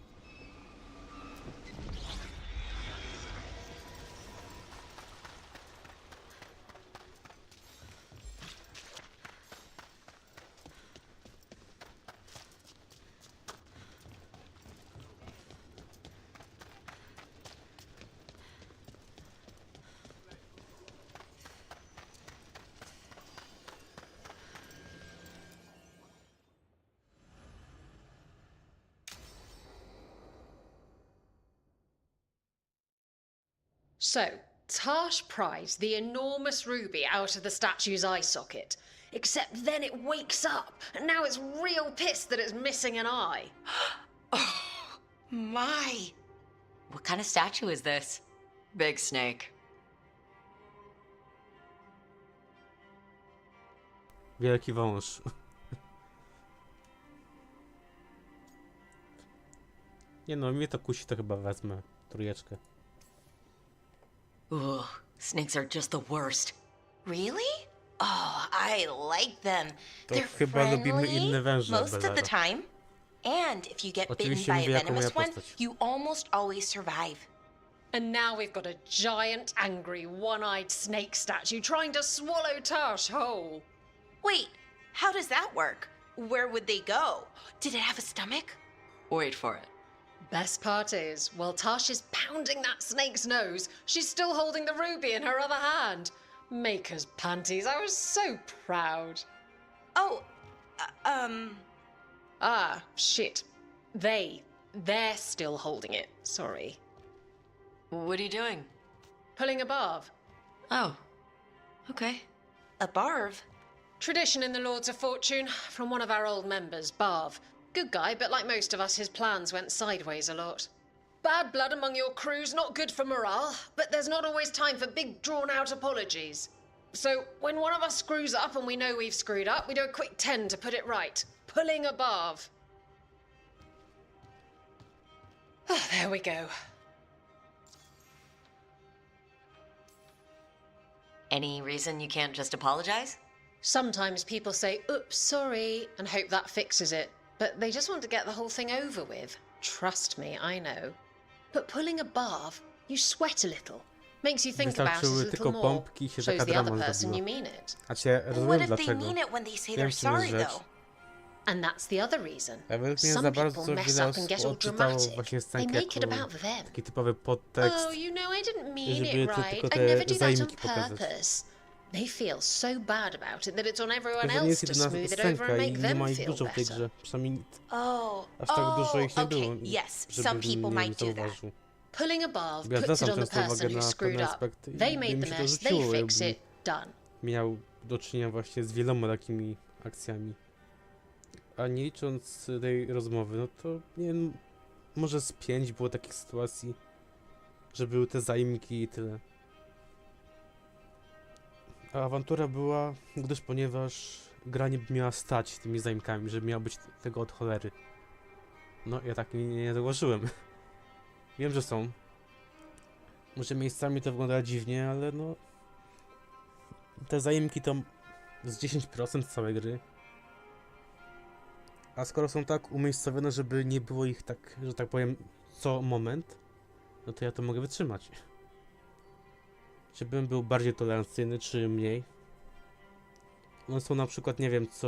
So, Tash prized the enormous ruby out of the statue's eye socket. Except then it wakes up, and now it's real pissed that it's missing an eye. Oh, my. What kind of statue is this? Big snake. Wielki wąż. Nie no, mnie to kusi, to chyba wezmę trójeczkę. Ugh, snakes are just the worst. Really? Oh, I like them. To They're chyba lubimy inne friendly węże, most of the Belero. time. And if you get bitten Oczywiście by mówię a jako moja venomous one, postać. you almost always survive. And now we've got a giant, angry, one-eyed snake statue trying to swallow Tash whole. Wait, how does that work? Where would they go? Did it have a stomach? Wait for it. Best part is, while Tash is pounding that snake's nose, she's still holding the ruby in her other hand. Maker's panties, I was so proud. Oh, Ah, shit. They're still holding it. Sorry. What are you doing? Pulling a barb. Oh. Okay. A barb? Tradition in the Lords of Fortune from one of our old members, Barv. Good guy, but like most of us, his plans went sideways a lot. Bad blood among your crew's not good for morale, but there's not always time for big, drawn-out apologies. So when one of us screws up and we know we've screwed up, we do a quick 10 to put it right. Pulling a Barv. Ah, there we go. Any reason you can't just apologize? Sometimes people say, oops, sorry, and hope that fixes it. But they just want to get the whole thing over with. Trust me, I know. But pulling a barb, you sweat a little. Makes you think about it a Wystarczyły little tylko more. pompki i się Shows taka the other drama person you zrobiła. mean it. Znaczy, ja What rozumiem if they dlaczego. mean it when they say Wiem, they're w czym jest sorry, rzecz. though? And that's the other reason. Ja według mnie za Some bardzo people mess wiele up and get osób all odczytało dramatic. właśnie They scenkę make it jako about them. taki typowy podtekst, Oh, you know, I didn't mean żeby it to right. tylko I te never do that on zaimki pokazać. purpose. They feel so bad about it that it's on everyone Tylko, że nie else jest to jedyna smooth it over scenka and i make nie them ma ich feel dużo w tej better. grze. Przynajmniej Oh, aż tak dużo ich nie okay, było, yes, żebym some people nie might do that. zauważył. Pulling a barb Ja puts it zwracam on the często person uwagę who na screwed pewne up. aspekty i They by made mi the się to mess, they rzuciło, fix jakbym it, done. miał do czynienia właśnie z wieloma takimi akcjami. A nie licząc tej rozmowy, no to nie wiem, może z 5 było takich sytuacji, że były te zaimki i tyle. A awantura była, ponieważ gra nie miała stać tymi zaimkami, że miało być tego od cholery. No, ja tak nie założyłem. Wiem, że są. Może miejscami to wygląda dziwnie, ale no... Te zaimki to z 10% całej gry. A skoro są tak umiejscowione, żeby nie było ich tak, że tak powiem, co moment, no to ja to mogę wytrzymać. Czy bym był bardziej tolerancyjny, czy mniej? One są na przykład, nie wiem, co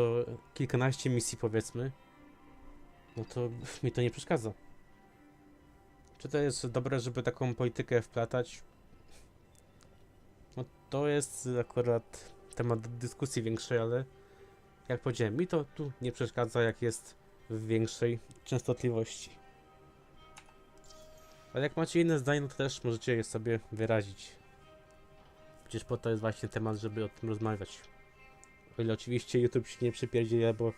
kilkanaście misji powiedzmy, no to mi to nie przeszkadza. Czy to jest dobre, żeby taką politykę wplatać? No to jest akurat temat dyskusji większej, ale jak powiedziałem, mi to tu nie przeszkadza, jak jest w większej częstotliwości. Ale jak macie inne zdanie, no to też możecie je sobie wyrazić. Przecież po to jest właśnie temat, żeby o tym rozmawiać. O ile oczywiście YouTube się nie przypierdzieje, bo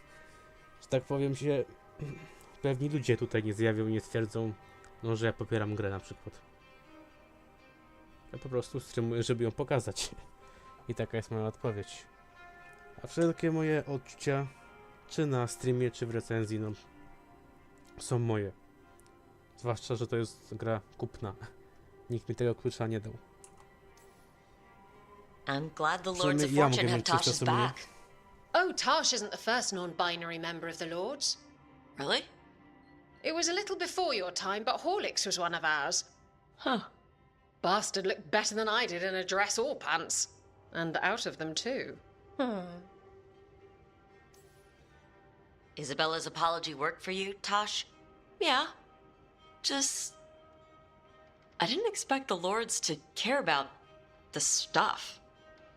że tak powiem się pewni ludzie tutaj nie zjawią i nie stwierdzą, no, że ja popieram grę na przykład. Ja po prostu streamuję, żeby ją pokazać. I taka jest moja odpowiedź. A wszelkie moje odczucia, czy na streamie, czy w recenzji, no, są moje. Zwłaszcza, że to jest gra kupna. Nikt mi tego klucza nie dał. I'm glad the Lords of Przynajmniej ja Fortune mogę have mieć coś na Tasha's sumieniu. back. Oh, Tash isn't the first non-binary member of the Lords. Really? It was a little before your time, but Horlicks was one of ours. Huh. Bastard looked better than I did in a dress or pants. And out of them, too. Isabella's apology work for you, Tosh? Yeah. Just... I didn't expect the Lords to care about the stuff.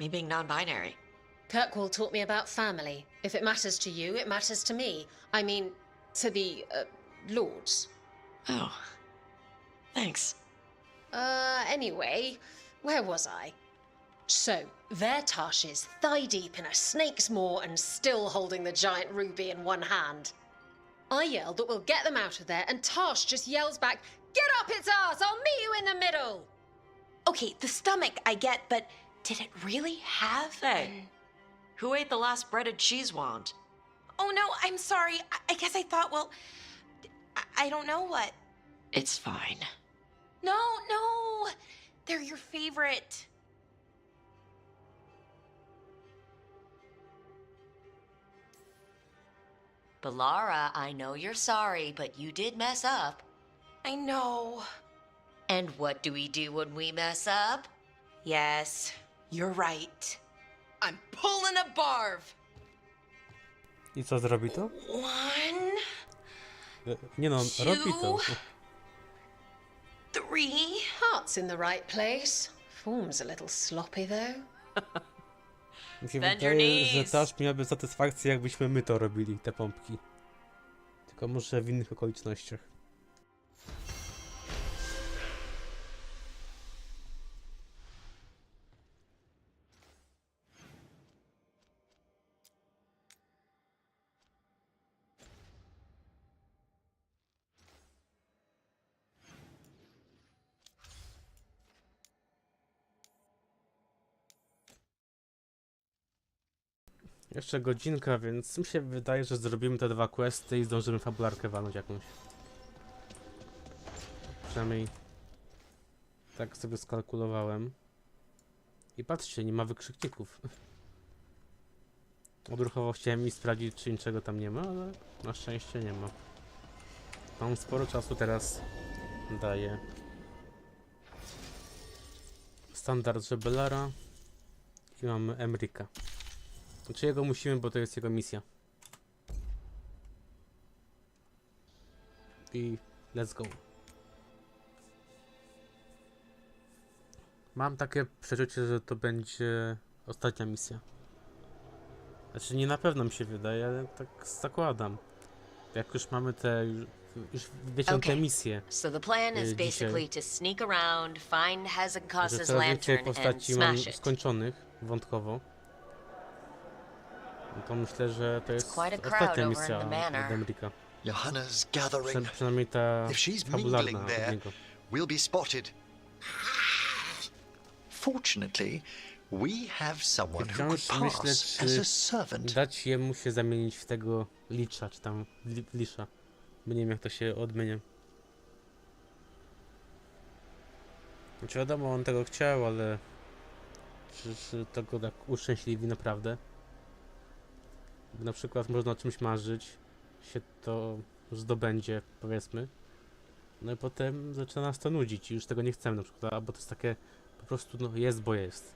Me being non-binary. Kirkwall taught me about family. If it matters to you, it matters to me. I mean, to the, Lords. Oh. Thanks. Anyway, where was I? So, there Tash is, thigh-deep in a snake's maw and still holding the giant ruby in one hand. I yelled that we'll get them out of there, and Tash just yells back, "Get up its ass! I'll meet you in the middle!" Okay, the stomach I get, but did it really have... Hey. Who ate the last breaded cheese wand? Oh no, I'm sorry. I guess I thought, well, I don't know what. It's fine. No, no. They're your favorite. Balara, I know you're sorry, but you did mess up. I know. And what do we do when we mess up? Yes, you're right. I'm pulling a barv. I co, zrobi to? One, Nie no, robi to. 3. Heart's in the right place. Form's a little sloppy, though. Mi się Bend your wydaje, że knees. też miałaby satysfakcję, jakbyśmy my to robili, te pompki. Tylko może w innych okolicznościach. Jeszcze godzinka, więc mi się wydaje, że zrobimy te 2 questy i zdążymy fabularkę walnąć jakąś. Przynajmniej tak sobie skalkulowałem. I patrzcie, nie ma wykrzykników. Odruchowo chciałem mi sprawdzić, czy niczego tam nie ma, ale na szczęście nie ma. Mam sporo czasu teraz. Daję. Standard, że Bellara. I mamy Emrika. Znaczy jego musimy, bo to jest jego misja. I let's go. Mam takie przeczucie, że to będzie ostatnia misja. Znaczy nie na pewno mi się wydaje, ale tak zakładam. Jak już mamy te już wiecie, te misje. So the plan is basically to sneak around, find Hazenkoss's lantern and postaci mam smash it. skończonych wątkowo. No to myślę, że to jest quite a crowd ostatnia over misja in the manor. od Emrika. Johanna's gathering. Przynajmniej ta If she's fabularna mingling od there, niego. we'll be spotted. Fortunately, we have someone who could Wciąż myślę, pass as a servant. dać jemu się zamienić w tego licza, czy tam w lisza. Bo nie wiem, jak to się odmienia. Znaczy wiadomo, on tego chciał, ale czy to go tak uszczęśliwi naprawdę? Bo na przykład można o czymś marzyć, się to zdobędzie, powiedzmy. No i potem zaczyna nas to nudzić i już tego nie chcemy na przykład, albo to jest takie po prostu, no jest, bo jest.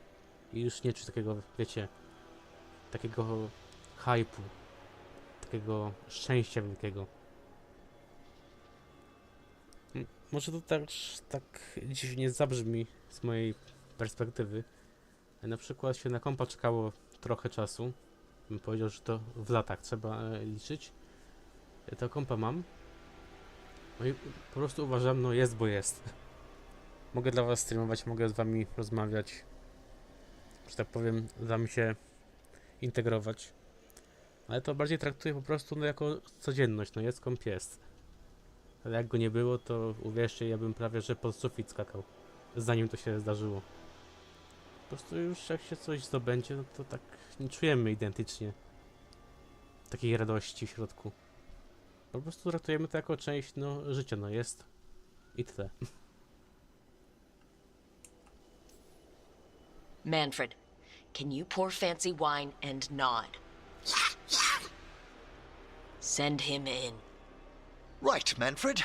I już nie czuć takiego, wiecie, takiego hype'u, takiego szczęścia wielkiego. Może to też tak dziwnie zabrzmi z mojej perspektywy. Na przykład się na kompa czekało trochę czasu. Bym powiedział, że to w latach trzeba liczyć. Ja to kompa mam. No i po prostu uważam, no jest, bo jest. Mogę dla was streamować, mogę z wami rozmawiać. Że tak powiem, z wami się integrować. Ale to bardziej traktuję po prostu no, jako codzienność. No jest, komp jest. Ale jak go nie było, to uwierzcie, ja bym prawie że pod sufit skakał. Zanim to się zdarzyło. Po prostu już jak się coś zdobędzie, no to tak nie czujemy identycznie takiej radości w środku. Po prostu traktujemy to jako część no, życia, no jest i tyle. Manfred, can you pour fancy wine and nod? Send him in. Right, Manfred.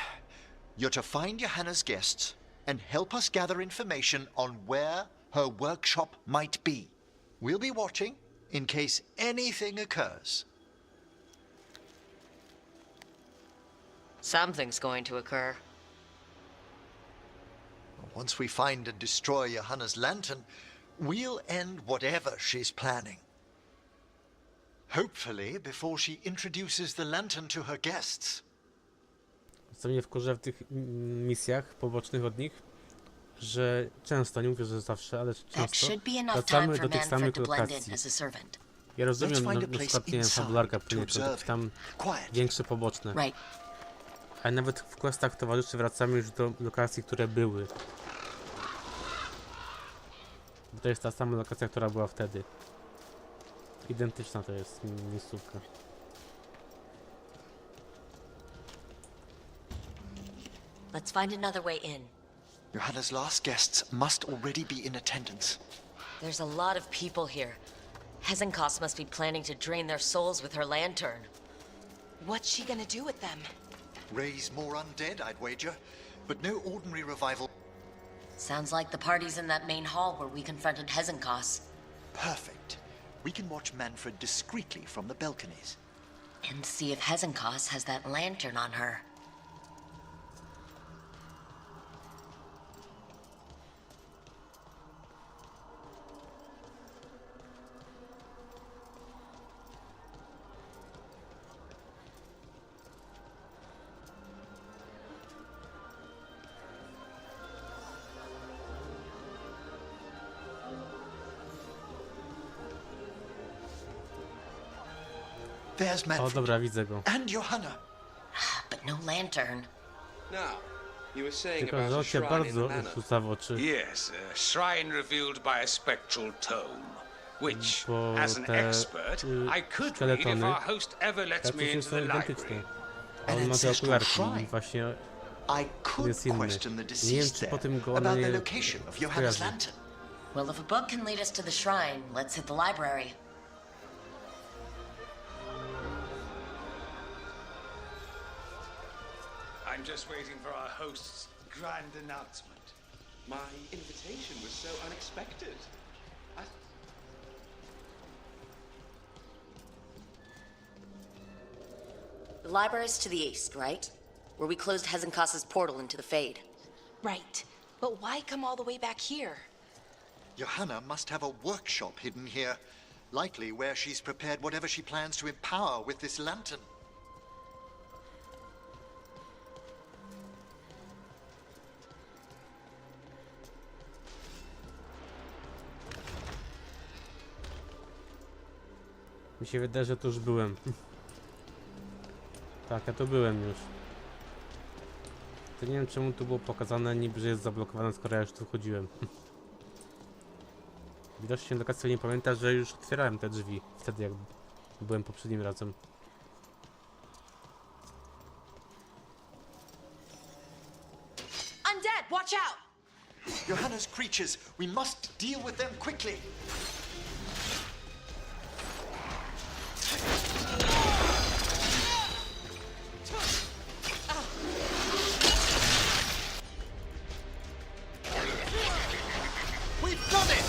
You're to find Johanna's guests and help us gather information on where her workshop might be. We'll be watching in case anything occurs. Something's going to occur. Once we find and destroy Johanna's lantern, we'll end whatever she's planning. Hopefully before she introduces the lantern to her guests. Co mnie wkurza w tych misjach pobocznych od nich, że często, nie mówię, że zawsze, ale często wracamy do tych samych lokacji. Ja rozumiem, na przykład, nie wiem, fabularka płynie, to jakieś tam większe poboczne. Ale nawet w questach towarzyszy wracamy już do lokacji, które były. Bo to jest ta sama lokacja, która była wtedy. Identyczna to jest miejscówka. Let's find another way in. Johanna's last guests must already be in attendance. There's a lot of people here. Hezenkos must be planning to drain their souls with her lantern. What's she gonna do with them? Raise more undead, I'd wager. But no ordinary revival. Sounds like the party's in that main hall where we confronted Hezenkos. Perfect. We can watch Manfred discreetly from the balconies. And see if Hezenkos has that lantern on her. There's O, Manfred. dobra, widzę go. And Johanna. But no lantern. Now, you were saying Tylko, about że a ocie shrine in the bardzo manor. rzuca w oczy, Yes, a shrine revealed by a spectral tome, which, bo as an te expert, I could read if szkieletony our host ever lets me praktycznie into są the identyczne. library. A on ma te okularki i właśnie I could jest inny. question the Nie wiem, deceased czy po there tym go ona about the nie location of Johanna's skojarzy. lantern. Well, if a book can lead us to the shrine, let's hit the library. I'm just waiting for our host's grand announcement. My invitation was so unexpected. The library's to the east, right? Where we closed Hezenkos' portal into the Fade. Right. But why come all the way back here? Johanna must have a workshop hidden here, likely where she's prepared whatever she plans to empower with this lantern. Mi się wydaje, że tu już byłem. Tak, ja tu byłem już. To nie wiem, czemu tu było pokazane niby, że jest zablokowane, skoro ja już tu wchodziłem. Widocznie lokacja nie pamięta, że już otwierałem te drzwi wtedy, jak byłem poprzednim razem. Undead, watch out! Johanna's creatures, we must deal with them quickly. We've done it!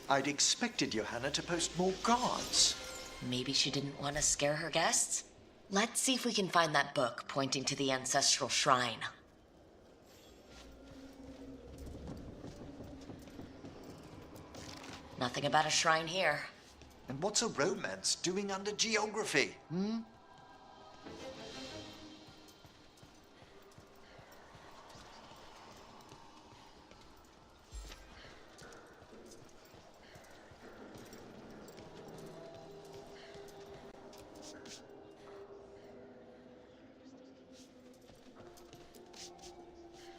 I'd expected Johanna to post more guards. Maybe she didn't want to scare her guests? Let's see if we can find that book pointing to the ancestral shrine. Nothing about a shrine here. And what's a romance doing under geography, hmm?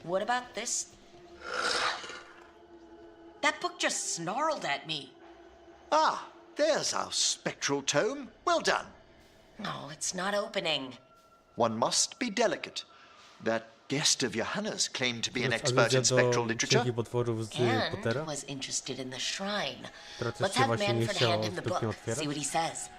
What about this? That book just snarled at me. Ah, there's our spectral tome. Well done. No, it's not opening. One must be delicate. That guest of Johanna's claimed to be an expert Aluzja in spectral do literature. Księgi Potworów z And Pottera, was interested in the shrine. która też Let's się have właśnie nie Manfred chciała hand him the zbytnio book, otwierać. see what he says.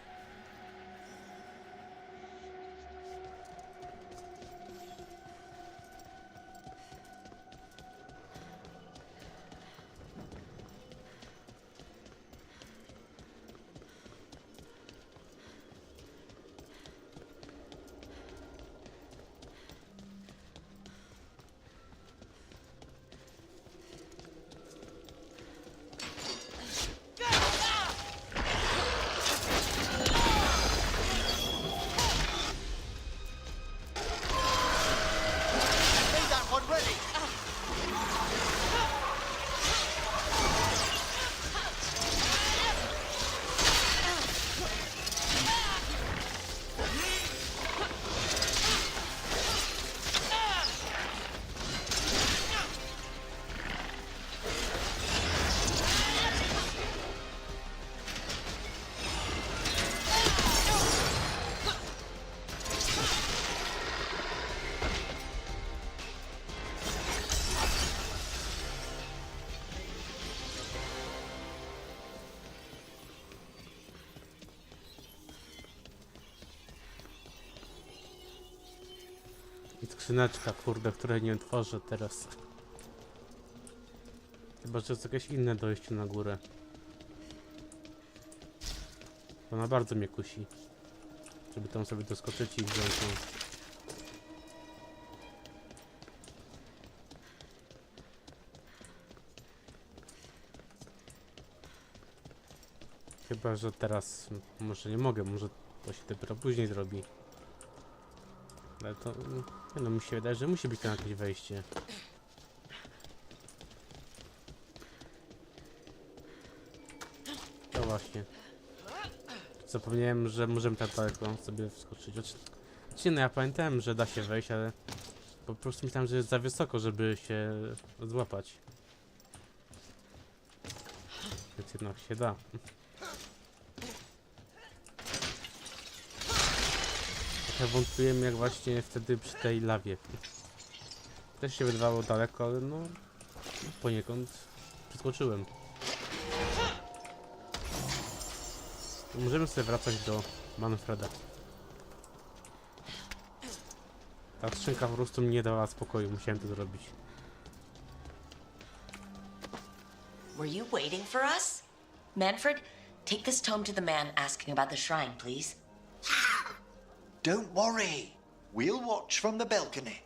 Made that one ready. I skrzyneczka, kurde, której nie otworzę teraz. Chyba, że jest jakieś inne dojście na górę. Ona bardzo mnie kusi. Żeby tam sobie doskoczyć i wziąć ją. Chyba, że teraz może nie mogę, może to się dopiero później zrobi. Ale to, nie no, mi się wydaje, że musi być tam jakieś wejście. No właśnie. Zapomniałem, że możemy tak daleko sobie wskoczyć. Znaczy, no ja pamiętałem, że da się wejść, ale po prostu myślałem, że jest za wysoko, żeby się złapać. Więc jednak się da. Trochę wątpiłem, jak właśnie wtedy przy tej lawie. Też się wydawało daleko, ale no poniekąd przeskoczyłem. Możemy sobie wracać do Manfreda. Ta skrzynka po prostu mi nie dała spokoju, musiałem to zrobić. Were you waiting for us? Manfred, take this tome to the man asking about the shrine, please. Don't worry. We'll watch from the balcony.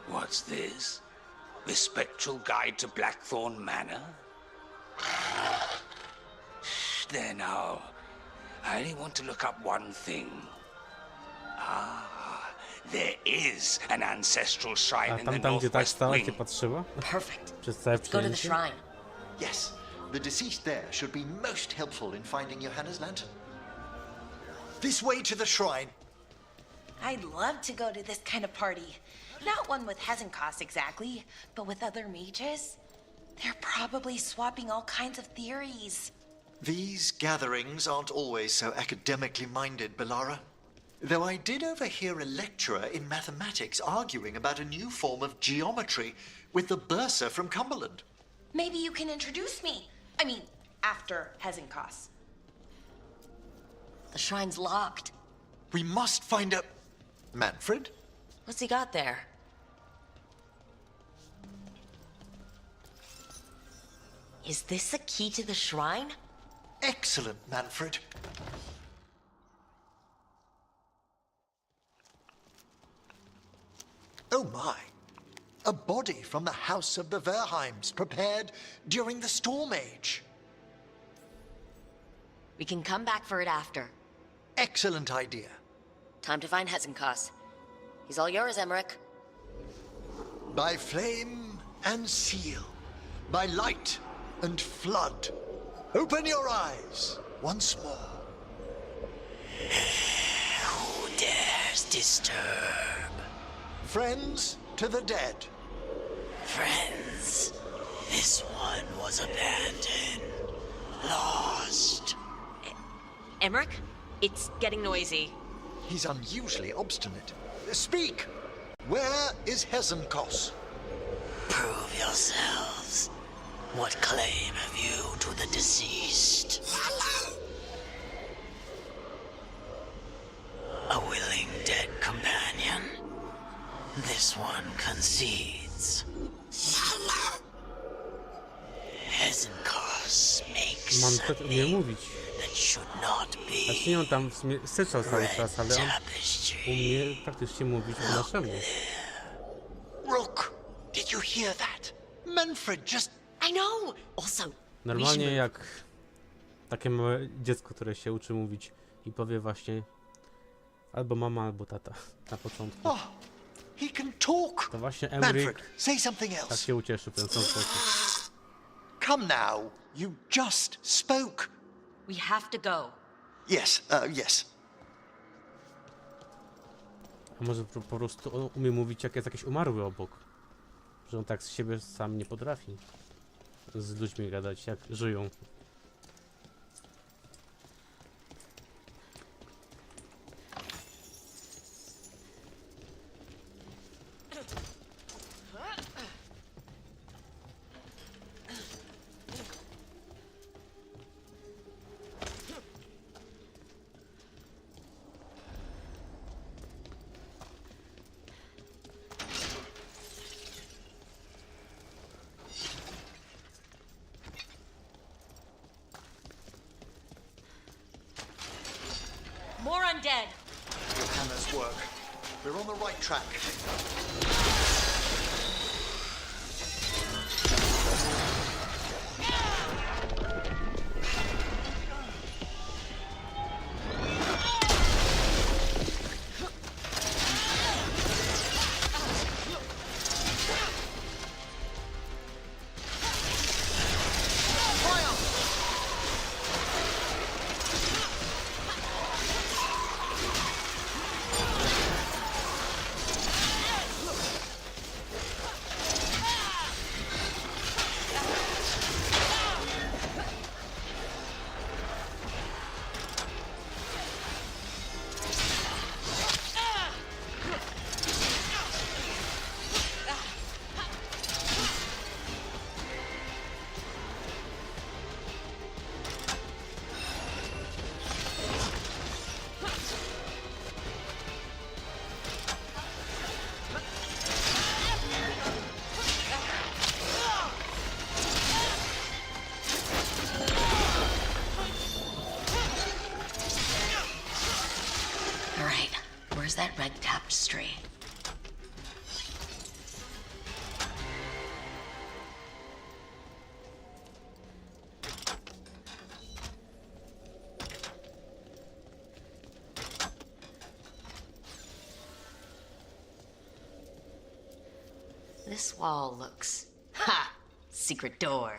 What's this? The Spectral Guide to Blackthorn Manor? Shh, there now. I only want to look up one thing. Ah, there is an ancestral shrine in the tam gdzie tak northwest stała się wing. patrzyła? Perfect. Przez całe Go to the przyjęcie? shrine. Yes, the deceased there should be most helpful in finding Johanna's lantern. This way to the shrine. I'd love to go to this kind of party. Not one with Hezenkos exactly, but with other mages. They're probably swapping all kinds of theories. These gatherings aren't always so academically minded, Belara. Though I did overhear a lecturer in mathematics arguing about a new form of geometry with the bursar from Cumberland. Maybe you can introduce me. I mean, after Hezenkos. The shrine's locked. We must find a... Manfred? What's he got there? Is this a key to the shrine? Excellent, Manfred. Oh my. A body from the house of the Verheims, prepared during the Storm Age. We can come back for it after. Excellent idea. Time to find Hezenkos. He's all yours, Emmerich. By flame and seal, by light and flood, open your eyes once more. Who dares disturb? Friends to the dead. Friends, this one was abandoned, lost. Emmerich, it's getting noisy. He's unusually obstinate. Speak! Where is Hezenkos? Prove yourselves. What claim have you to the deceased? A willing dead companion? This one concedes. Hezenkos makes Manfred umie mówić. that should not be. Znaczy nie on tam w sumie syczał cały czas, ale on umie praktycznie mówić po naszemu. Rook, did you hear that? Manfred just... I know! Also, Normalnie jak takie małe dziecko, które się uczy mówić i powie właśnie albo mama, albo tata na początku. Oh, he can talk. To właśnie Manfred, Emmerich say something tak else. się ucieszył w ten sam sposób. Come now, you just spoke. we have to go. Yes, yes. A może po prostu on umie mówić, jak jest jakiś umarły obok. Że on tak z siebie sam nie potrafi z ludźmi gadać, jak żyją. More undead. Hannah's work. We're on the right track. All right, where's that red tapestry? This wall looks... Ha! Secret door.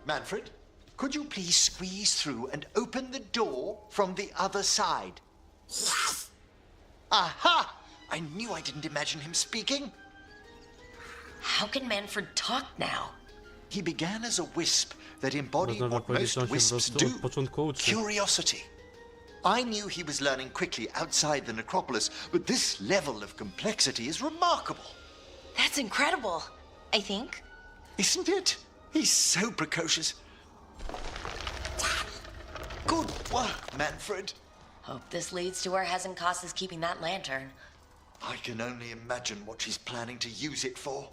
Manfred, could you please squeeze through and open the door from the other side? Yes! Aha! I knew I didn't imagine him speaking. How can Manfred talk now? He began as a wisp that embodied Można what powiedzieć, most że on się po wisps prostu do. od początku uczy. Curiosity. I knew he was learning quickly outside the necropolis, but this level of complexity is remarkable. That's incredible, I think. Isn't it? He's so precocious. Good work, Manfred. Hope this leads to where Hezekiah is keeping that lantern. I can only imagine what she's planning to use it for.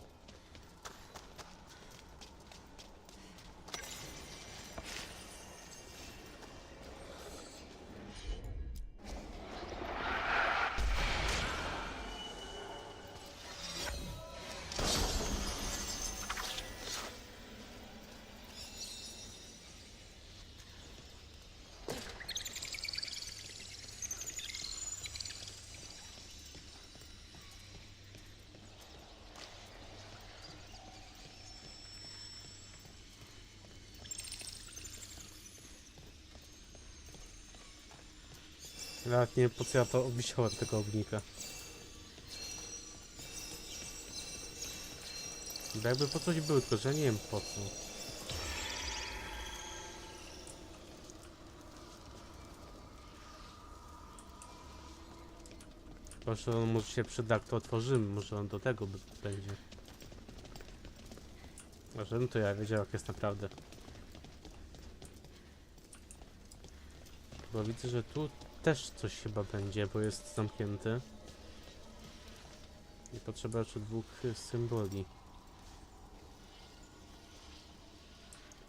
Nawet nie wiem, po co ja to wisiałem tego ognika. Bo jakby po coś był, tylko że ja nie wiem po co. Proszę, on może się przyda, jak to otworzymy, może on do tego będzie. Może no to ja wiedział, jak jest naprawdę. Bo widzę, że tu też coś chyba będzie, bo jest zamknięty. I potrzeba jeszcze 2 symboli.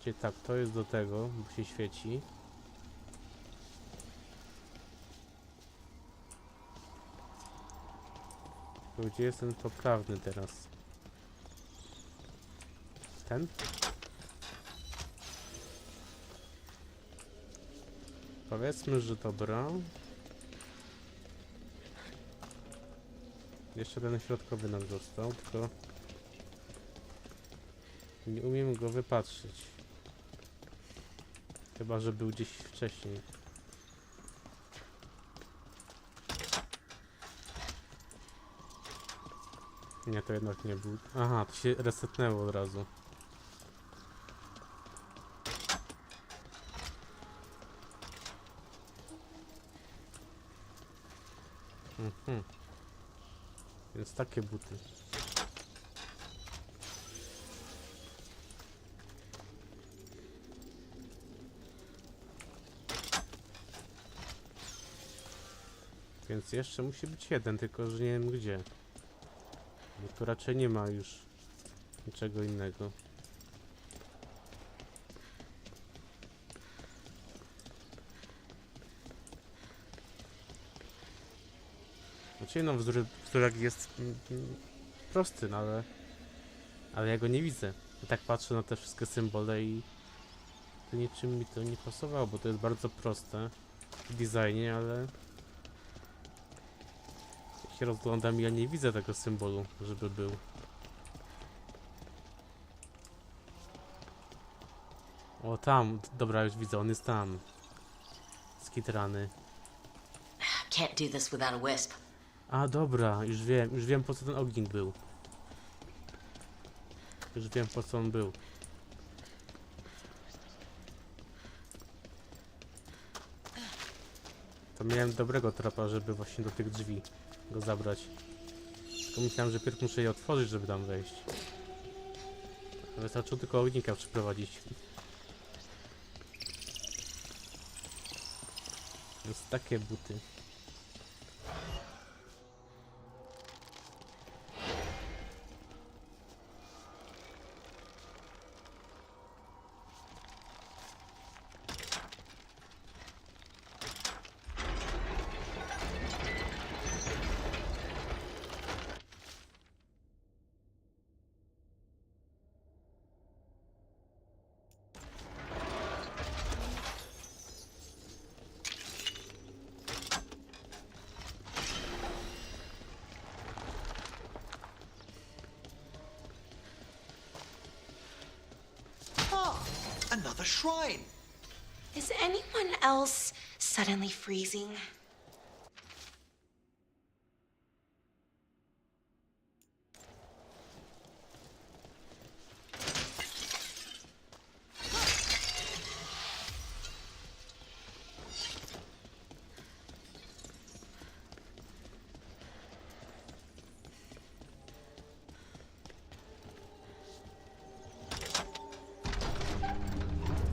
Czyli tak, to jest do tego, bo się świeci. To gdzie jest ten poprawny teraz? Ten? Powiedzmy, że dobra. Jeszcze ten środkowy nam został, tylko nie umiem go wypatrzyć. Chyba, że był gdzieś wcześniej. Nie, to jednak nie był. Aha, to się resetnęło od razu. Więc takie buty. Więc jeszcze musi być jeden, tylko że nie wiem gdzie. Bo tu raczej nie ma już niczego innego. Znaczy no, wzór jest prosty, no, ale ja go nie widzę. I tak patrzę na te wszystkie symbole i to niczym mi to nie pasowało, bo to jest bardzo proste w designie, ale jak się rozglądam, ja nie widzę tego symbolu, żeby był. O, tam, dobra, już widzę, on jest tam. Skitrany. Can't do this without a wisp. A dobra, już wiem po co ten ognik był. Już wiem po co on był. To miałem dobrego trapa, żeby właśnie do tych drzwi go zabrać. Tylko myślałem, że pierw muszę je otworzyć, żeby tam wejść. Wystarczyło tylko ognika przyprowadzić. Więc takie buty. Another shrine. Is anyone else suddenly freezing?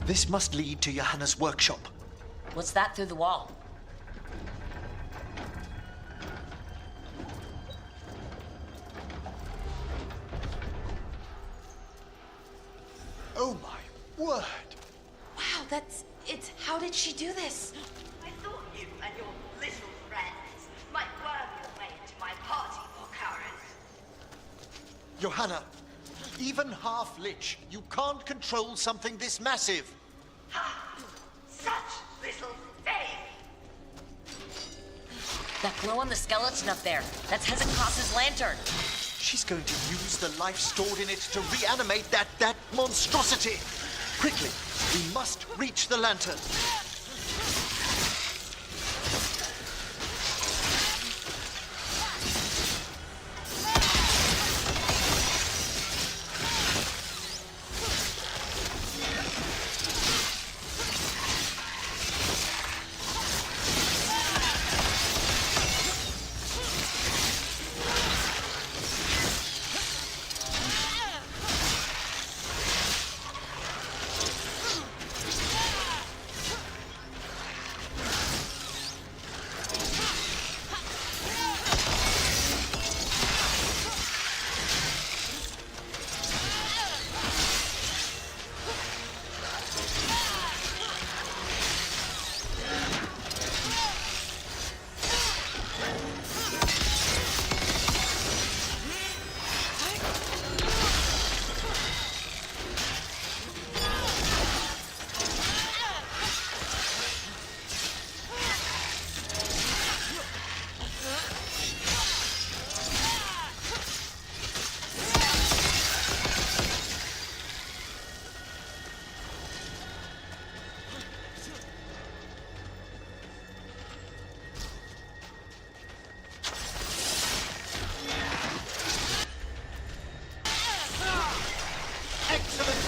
This must lead to Johanna's workshop. What's that through the wall? Oh my word! Wow, that's it. How did she do this? I thought you and your little friends might worm your way into my party for cowards. Johanna, even half-lich, you can't control something this massive. Such little faith. That glow on the skeleton up there. That's Hezekiah's lantern. She's going to use the life stored in it to reanimate that monstrosity. Quickly, we must reach the lantern.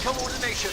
Coordination.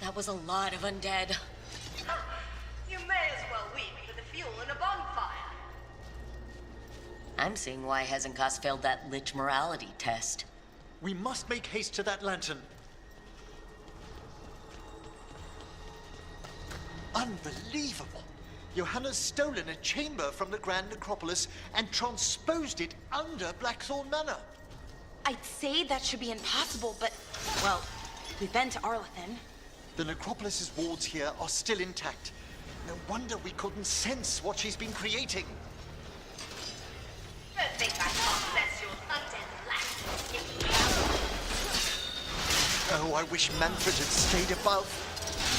That was a lot of undead. You may as well weep for the fuel in a bonfire. I'm seeing why Hezekiah failed that lich morality test. We must make haste to that lantern. Unbelievable! Johanna's stolen a chamber from the Grand Necropolis and transposed it under Blackthorn Manor. I'd say that should be impossible, but, well, we've been to Arlithin. The Necropolis's wards here are still intact. No wonder we couldn't sense what she's been creating. Don't think I can't sense your undead lack. Oh, I wish Manfred had stayed above.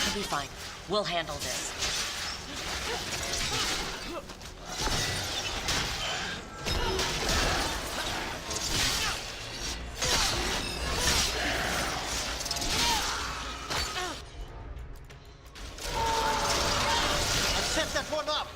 We'll be fine. We'll handle this. I've set that one up.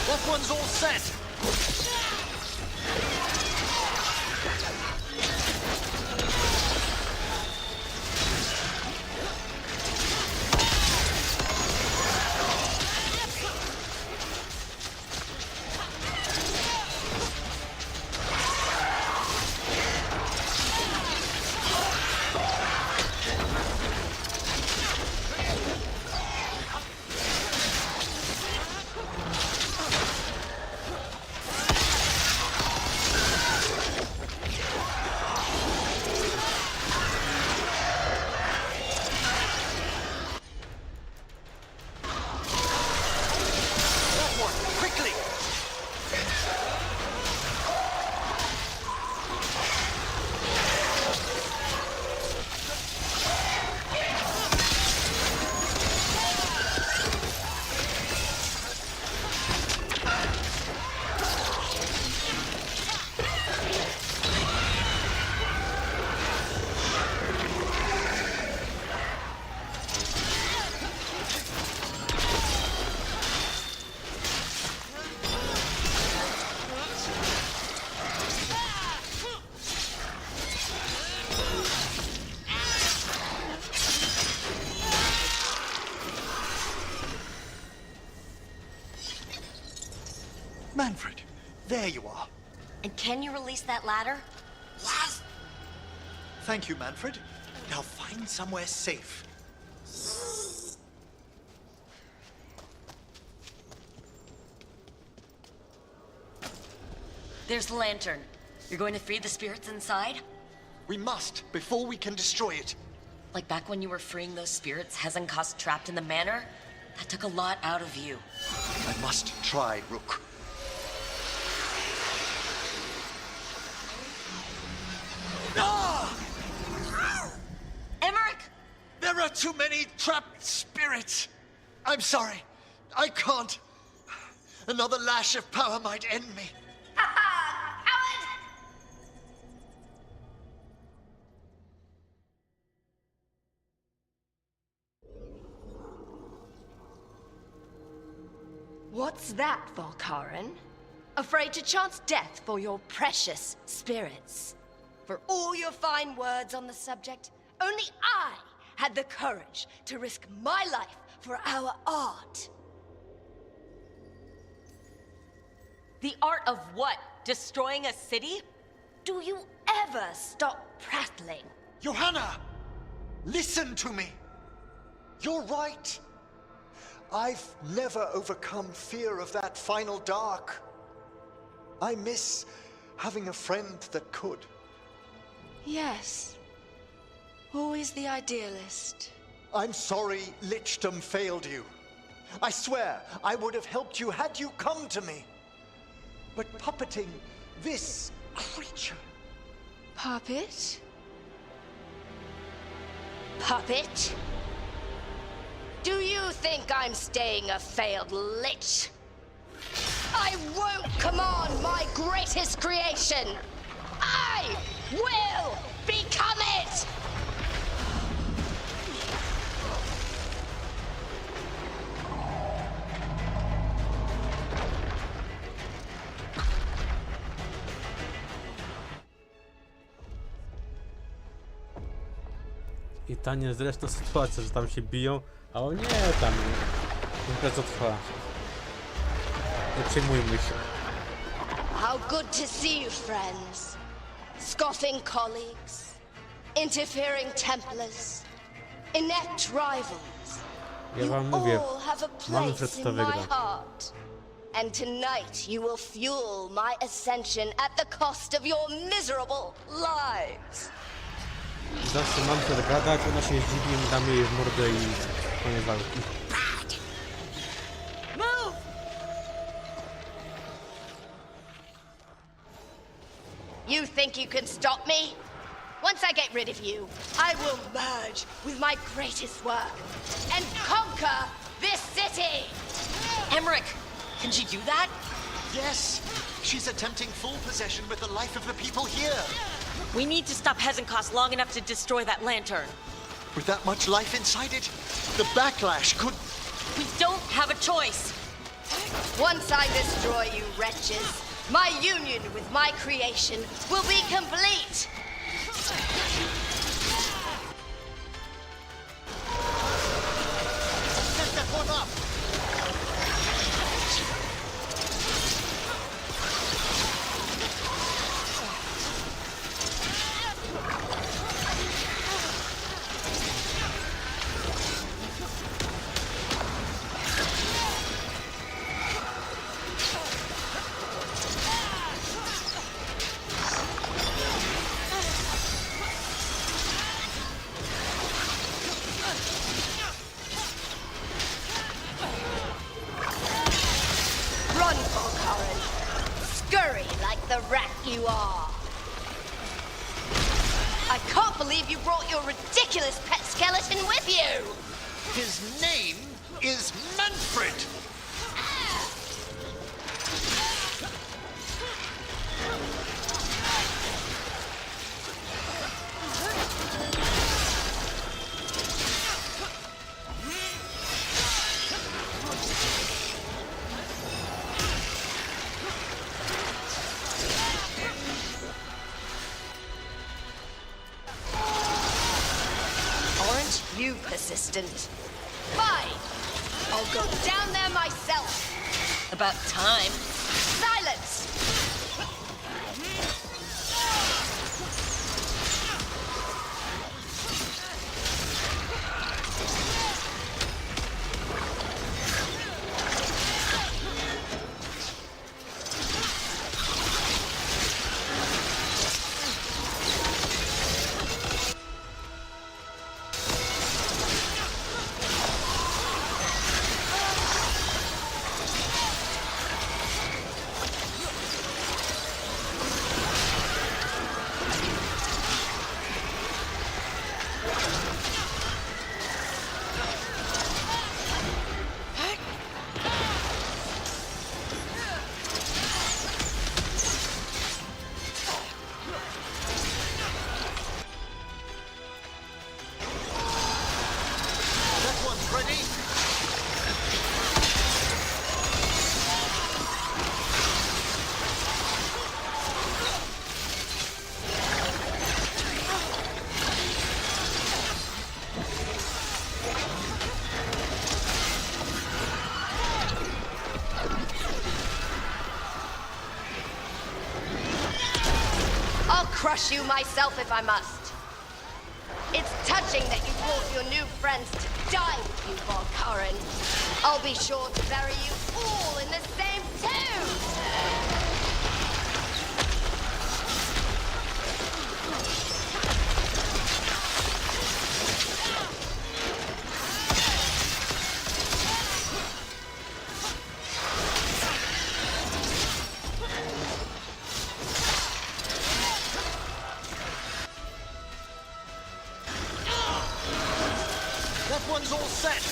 That one's all set. Manfred, there you are. And can you release that ladder? Yes! Thank you, Manfred. Now find somewhere safe. There's the lantern. You're going to free the spirits inside? We must, before we can destroy it. Like back when you were freeing those spirits Hezekiah trapped in the manor? That took a lot out of you. I must try, Rook. Emmerich! There are too many trapped spirits. I'm sorry. I can't. Another lash of power might end me. What's that, Volkaren? Afraid to chance death for your precious spirits? For all your fine words on the subject, only I had the courage to risk my life for our art. The art of what? Destroying a city? Do you ever stop prattling? Johanna! Listen to me. You're right. I've never overcome fear of that final dark. I miss having a friend that could. Yes. Always the idealist. I'm sorry Lichdom failed you. I swear I would have helped you had you come to me. but puppeting this creature. Puppet? Puppet? Do you think I'm staying a failed lich? I won't command my greatest creation! I will become it! I ta niezręczna sytuacja, że tam się biją, a o nie, tam impreza trwa. Nie przejmujmy się. How good to see you, friends. Scoffing colleagues, interfering Templars, inept rivals. Ja wam You mówię, all have a Manfred place to in my wygra. heart. And tonight you will fuel my ascension at the cost of your miserable lives. Zawsze mam tyle gadać, ona się zdziwi, damy jej w mordę i koniec walki. Move! You think you can stop me? Once I get rid of you, I will merge with my greatest work and conquer this city! Emmerich, can she do that? Yes, she's attempting full possession with the life of the people here. We need to stop Hezenkos long enough to destroy that lantern. With that much life inside it, the backlash could... We don't have a choice. Once I destroy you wretches, my union with my creation will be complete! Set that one up! Run, Volkaren! Scurry like the rat you are! I can't believe you brought your ridiculous pet skeleton with you! His name is Manfred! Aren't you persistent? Fine! I'll go down there myself! About time. Silence! Crush you myself if I must. It's touching that you brought your new friends to die with you, Volkaren. I'll be sure to bury you all in the same tomb! all set!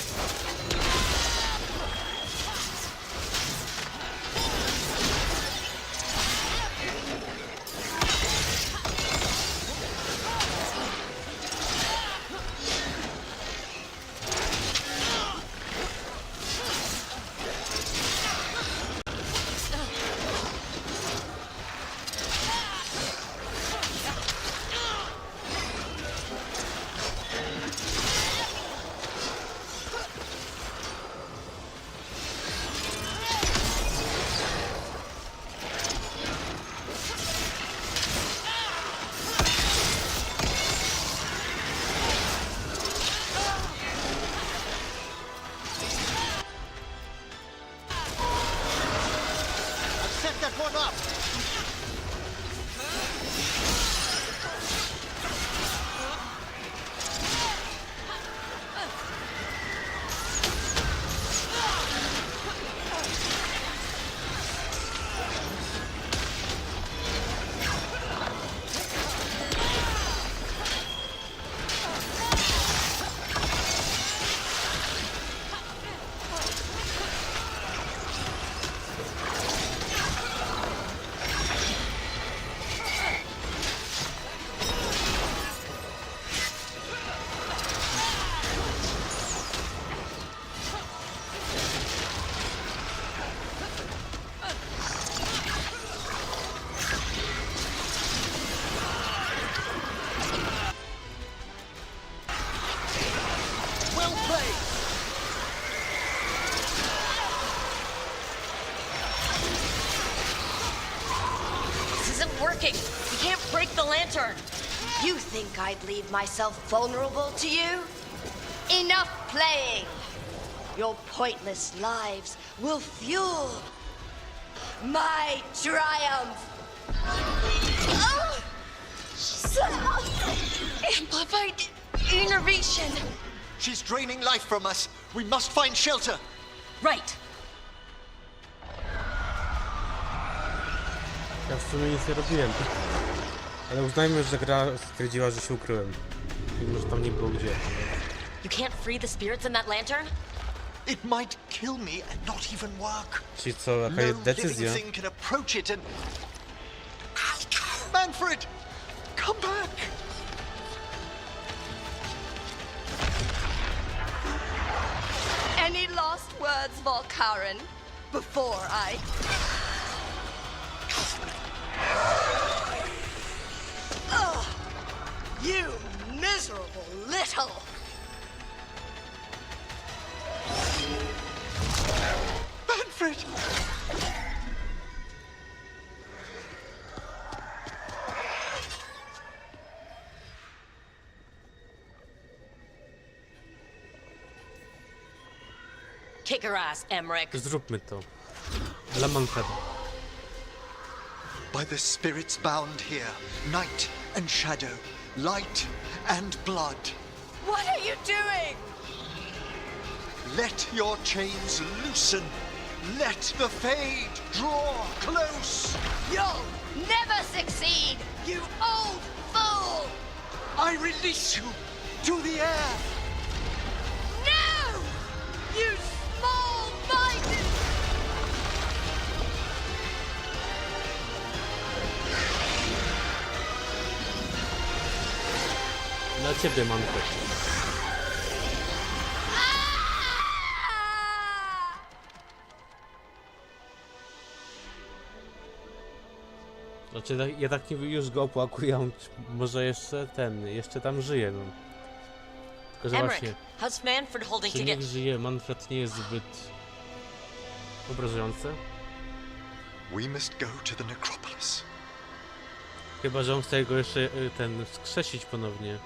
Set that one up! working. You can't break the lantern. You think I'd leave myself vulnerable to you? Enough playing. Your pointless lives will fuel my triumph. Amplified innervation. She's draining life from us. We must find shelter. Right. Ja w sumie nic nie robiłem. Ale uznajmy, że gra stwierdziła, że się ukryłem. Mimo, że tam nie było gdzie. You can't free the spirits in that lantern? It might kill me and not even work. Czyli co, jaka jest decyzja? No living thing can approach it and... Manfred! Come back! Any last words, Valkyrin, before I... Ugh, you miserable little... Manfred! Kick her ass, Emmerich. Zróbmy to. Dla Manfreda. By the spirits bound here, night and shadow, light and blood. What are you doing? Let your chains loosen. Let the fade draw close. You'll never succeed, you old fool! I release you to the air. No! You small-minded! Dla ciebie, Manfred. Znaczy, ja tak już go opłakuję, on może jeszcze tam żyje, no. Tylko, że właśnie, how's Manfred holding czy niech żyje, Manfred nie jest zbyt obrażające. We must go to the necropolis. Chyba, że on chce go jeszcze wskrzesić ponownie.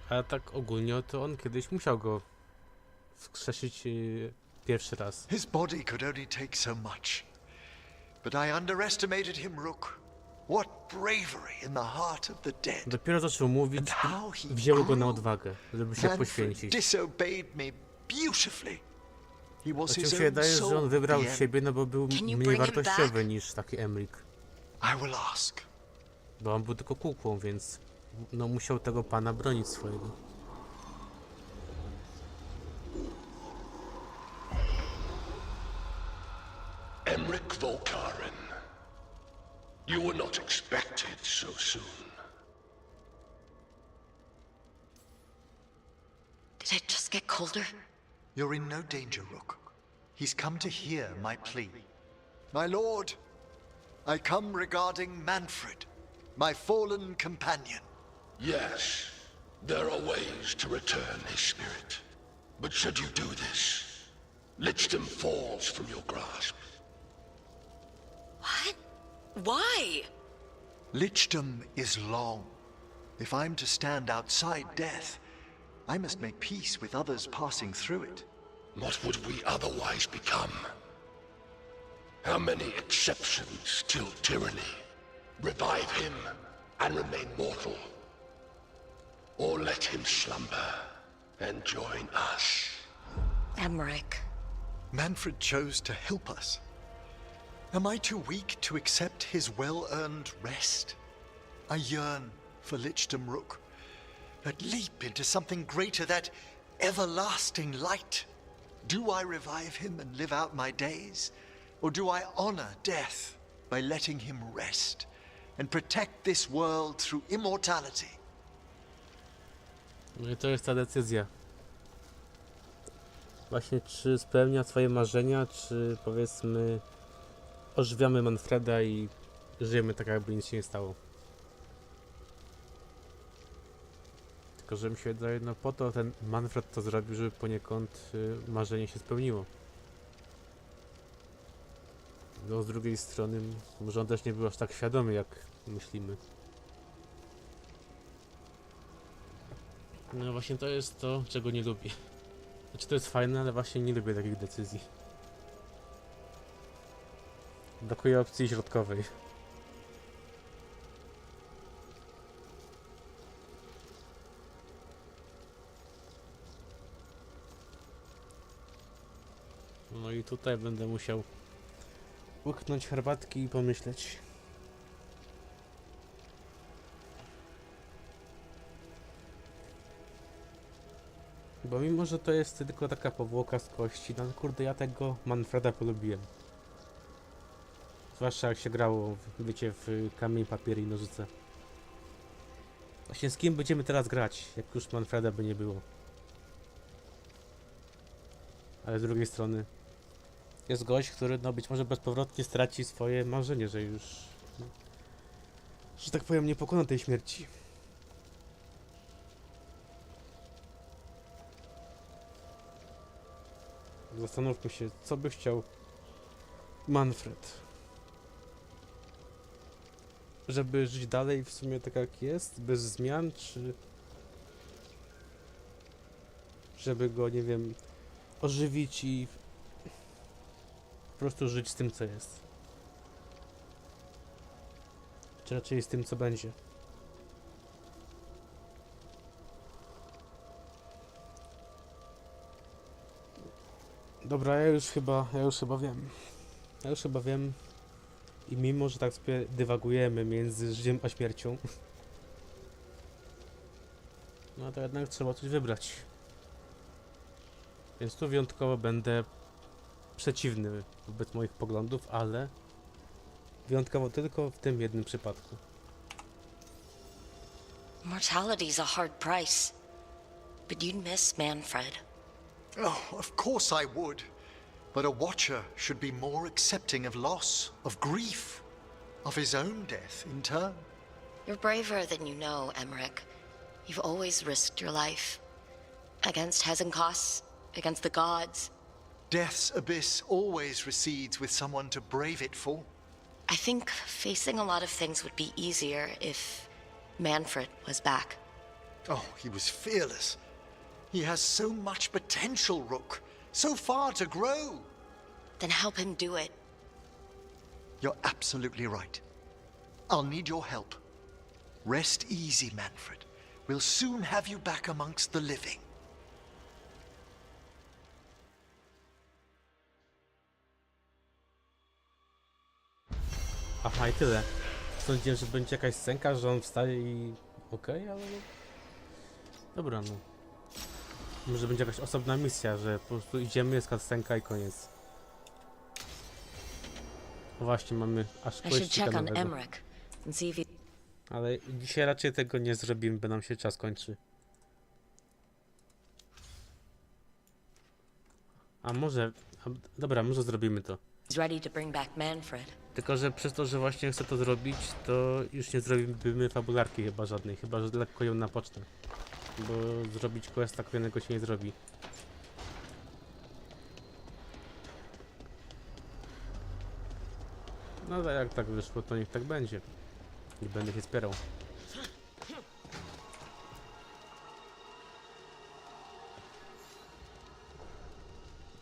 A tak ogólnie, to on kiedyś musiał go wskrzesić pierwszy raz. His body could only take so much. But I underestimated him, Rook. What bravery in the heart of the dead. Dopiero zaczął mówić, wzięło go na odwagę, żeby się poświęcić. Disobeyed me beautifully. He was Znaczy his się own wydaje, że on soul wybrał at the siebie, no bo był mniej wartościowy niż taki Emmerich. I will ask. Bo on był tylko kukłą, więc no musiał tego pana bronić swojego. Emric Volkaren, you were not expected so soon. Did it just get colder? You're in no danger, Rook. He's come to hear my plea. My lord, I come regarding Manfred, my fallen companion. Yes, there are ways to return his spirit. But should you do this, Lichdom falls from your grasp. What? Why? Lichdom is long. If I'm to stand outside death, I must make peace with others passing through it. What would we otherwise become? How many exceptions till tyranny? Revive him and remain mortal. Or let him slumber and join us. Emric. Manfred chose to help us. Am I too weak to accept his well-earned rest? I yearn for Lichdom, Rook. That leap into something greater, that everlasting light. Do I revive him and live out my days? Or do I honor death by letting him rest and protect this world through immortality? No i to jest ta decyzja. Właśnie czy spełnia swoje marzenia, czy powiedzmy ożywiamy Manfreda i żyjemy tak, jakby nic się nie stało. Tylko że mi się wydaje, no po to ten Manfred to zrobił, żeby poniekąd marzenie się spełniło. No z drugiej strony może on też nie był aż tak świadomy, jak myślimy. No właśnie to jest to, czego nie lubię. Znaczy to jest fajne, ale właśnie nie lubię takich decyzji. Brakuje opcji środkowej. No i tutaj będę musiał łyknąć herbatki i pomyśleć. Bo mimo, że to jest tylko taka powłoka z kości, no kurde, ja tego Manfreda polubiłem. Zwłaszcza jak się grało, wiecie, w kamień, papier i nożyce. Właśnie z kim będziemy teraz grać, jak już Manfreda by nie było. Ale z drugiej strony jest gość, który no być może bezpowrotnie straci swoje marzenie, że już, że tak powiem, nie pokona tej śmierci. Zastanówmy się, co by chciał Manfred. Żeby żyć dalej w sumie tak jak jest, bez zmian, czy żeby go, nie wiem, ożywić i po prostu żyć z tym, co jest. Czy raczej z tym, co będzie. Dobra, ja już chyba wiem. Ja już chyba wiem. I mimo, że tak sobie dywagujemy między życiem a śmiercią, no to jednak trzeba coś wybrać. Więc tu wyjątkowo będę przeciwny wobec moich poglądów, ale wyjątkowo tylko w tym jednym przypadku. Mortality's a hard price, but you'd miss Manfred. Oh, of course I would. But a watcher should be more accepting of loss, of grief, of his own death in turn. You're braver than you know, Emric. You've always risked your life. Against Hezenkos, against the gods. Death's abyss always recedes with someone to brave it for. I think facing a lot of things would be easier if Manfred was back. Oh, he was fearless. He has so much potential, Rook. So far to grow. Then help him do it. You're absolutely right. I'll need your help. Rest easy, Manfred. We'll soon have you back amongst the living. Aha, i tyle. Sądziłem, że będzie jakaś scenka, że on wstaje i okej, ale... Dobra, no. Może będzie jakaś osobna misja, że po prostu idziemy, jest cutscenka i koniec. No właśnie, mamy aż kościka nowego. Ale dzisiaj raczej tego nie zrobimy, bo nam się czas kończy. A może... Dobra, może zrobimy to. Tylko, że przez to, że właśnie chcę to zrobić, to już nie zrobimy fabularki chyba żadnej, chyba że lekko ją na pocztę. Bo zrobić questa kolejnego się nie zrobi. No ale jak tak wyszło, to niech tak będzie. Nie będę się spierał.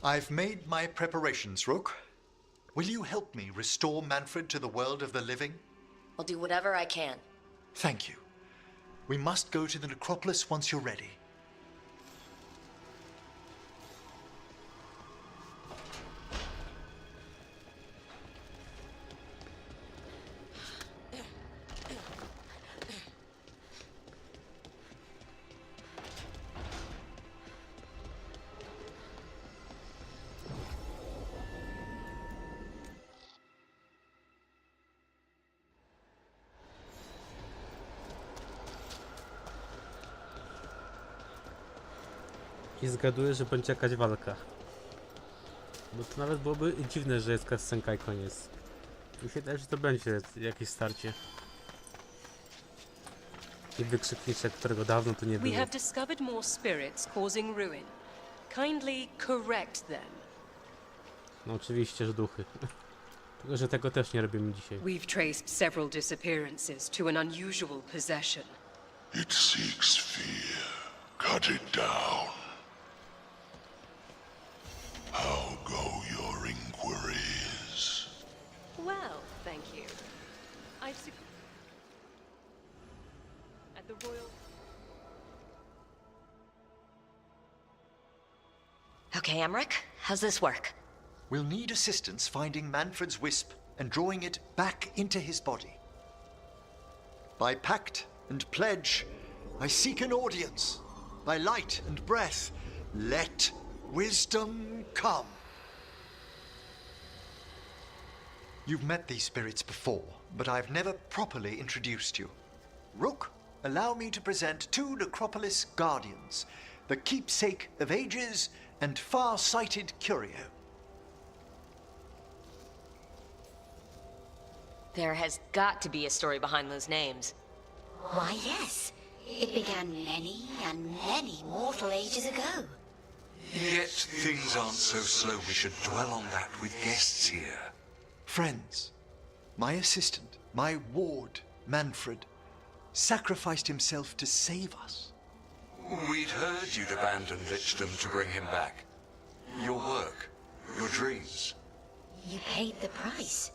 I've made my preparations, Rook. Will you help me restore Manfred to the world of the living? I'll do whatever I can. Thank you. We must go to the necropolis once you're ready. I zgaduję, że będzie jakaś walka. Bo to nawet byłoby dziwne, że jest cutscenka i koniec. Mi się wydaje, że to będzie jakieś starcie. I wykrzykniczek, którego dawno tu nie było. We have discovered more spirits causing ruin. Kindly correct them. No oczywiście, że duchy. Tylko, że tego też nie robimy dzisiaj. We've traced several disappearances to an unusual possession. It seeks fear. Cut it down. How go your inquiries? Well, thank you. At the royal... Okay, Emmerich, how's this work? We'll need assistance finding Manfred's wisp and drawing it back into his body. By pact and pledge, I seek an audience. By light and breath, let wisdom come. You've met these spirits before, but I've never properly introduced you. Rook, allow me to present two Necropolis guardians, the keepsake of ages and far-sighted curio. There has got to be a story behind those names. Why, yes. It began many and many mortal ages ago. Yet things aren't so slow we should dwell on that with guests here. Friends, my assistant, my ward, Manfred, sacrificed himself to save us. We'd heard you'd abandoned Lichdom to bring him back. Your work, your dreams. You paid the price.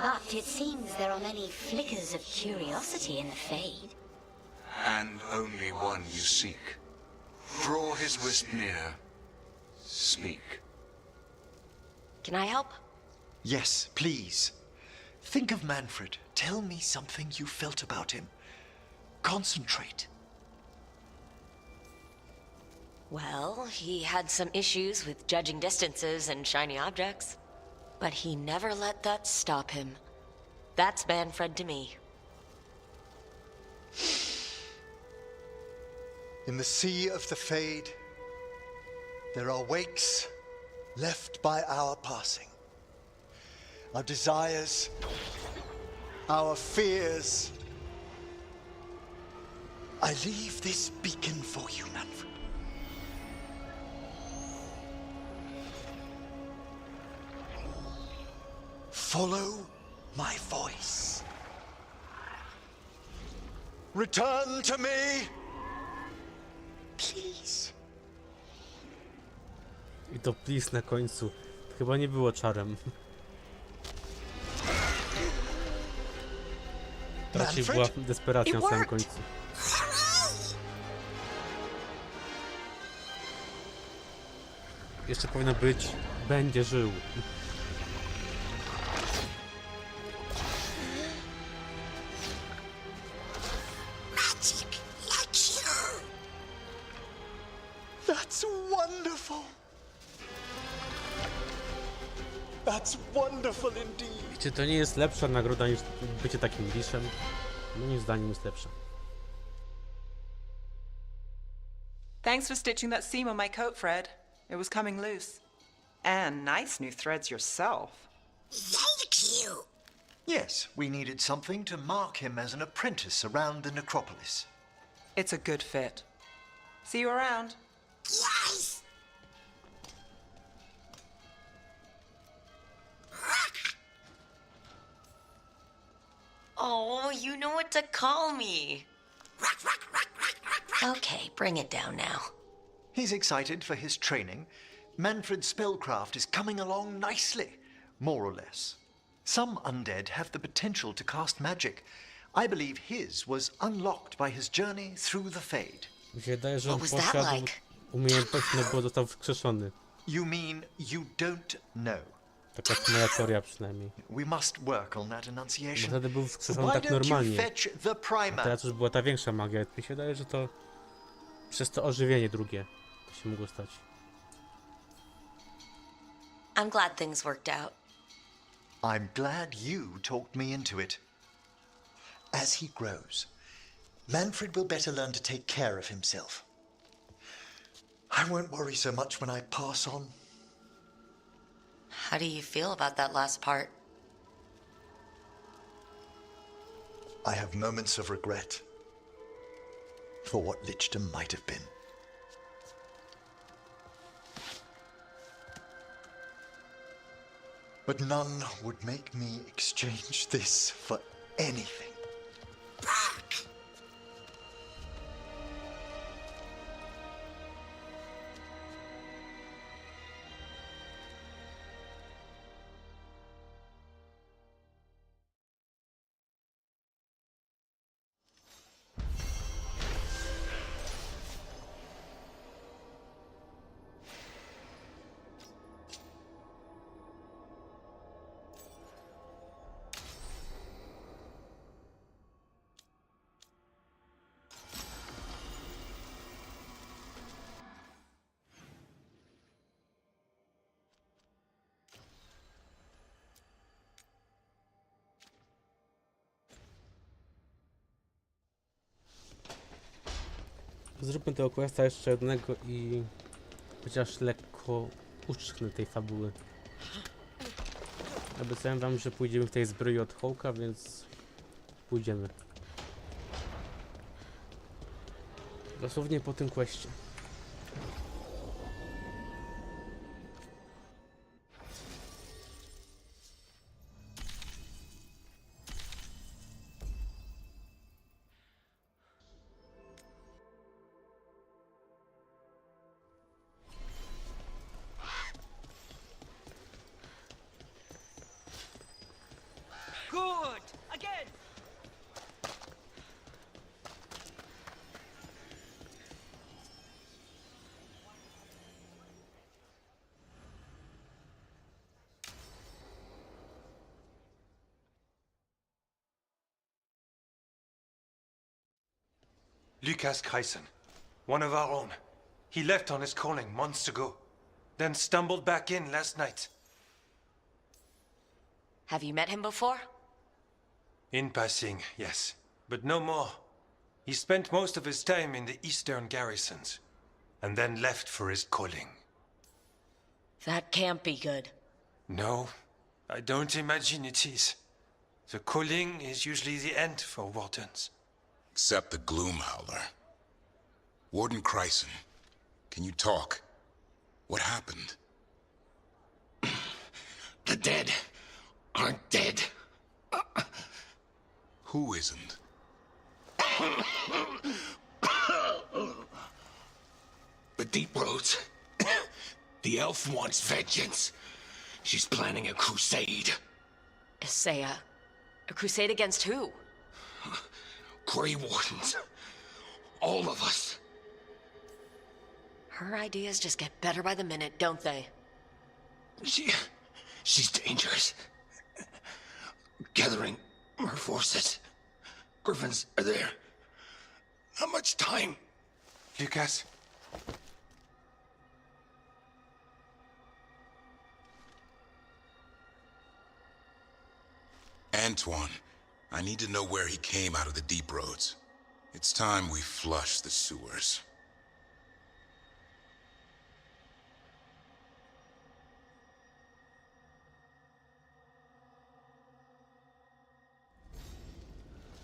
But it seems there are many flickers of curiosity in the Fade. And only one you seek. Draw his wisp near. Speak. Can I help? Yes, please. Think of Manfred. Tell me something you felt about him. Concentrate. Well, he had some issues with judging distances and shiny objects. But he never let that stop him. That's Manfred to me. In the sea of the Fade, there are wakes left by our passing. Our desires, our fears. I leave this beacon for you, Manfred. Follow my voice. Return to me, please. I to please na końcu. Chyba nie było czarem. Raczej była desperacja na samym końcu. Jeszcze powinno być, będzie żył. wonderful. That's wonderful indeed. Czy to nie jest lepsza nagroda niż bycie takim liszem? Moim zdaniem jest lepsza. Thanks for stitching that seam on my coat, Fred. It was coming loose. And nice new threads yourself. Thank you. Yes, we needed something to mark him as an apprentice around the necropolis. It's a good fit. See you around. Yes! Oh, you know what to call me. Okay, bring it down now. He's excited for his training. Manfred's spellcraft is coming along nicely, more or less. Some undead have the potential to cast magic. I believe his was unlocked by his journey through the Fade. Mi się wydaje, że on posiadł umiejętność, no bo został wskrzeszony. You mean you don't know? Taka jest moja teoria przynajmniej. We must work on that Bo enunciation. wtedy był wskrzeszony tak normalnie. A teraz już była ta większa magia. Mi się wydaje, że to przez to ożywienie drugie to się mogło stać. I'm glad things worked out. I'm glad you talked me into it. As he grows, Manfred will better learn to take care of himself. I won't worry so much when I pass on. How do you feel about that last part? I have moments of regret for what Lichdom might have been. But none would make me exchange this for anything. Zróbmy tego questa jeszcze jednego i chociaż lekko uczchnę tej fabuły. Obiecałem wam, że pójdziemy w tej zbroi od Hołka, więc pójdziemy. Dosłownie po tym questie. Good! Again! Lucas Kyson, one of our own. He left on his calling months ago, then stumbled back in last night. Have you met him before? In passing, yes, but no more. He spent most of his time in the eastern garrisons, and then left for his calling. That can't be good. No, I don't imagine it is. The calling is usually the end for wardens. Except the Gloom Howler. Warden Chryson, can you talk? What happened? The dead aren't dead. Who isn't? The Deep Roads. The elf wants vengeance. She's planning a crusade. Isaiah, a crusade against who? Grey Wardens. All of us. Her ideas just get better by the minute, don't they? She's dangerous. Gathering her forces. Griffins are there. Not much time. Lucas? Antoine, I need to know where he came out of the deep roads. It's time we flush the sewers.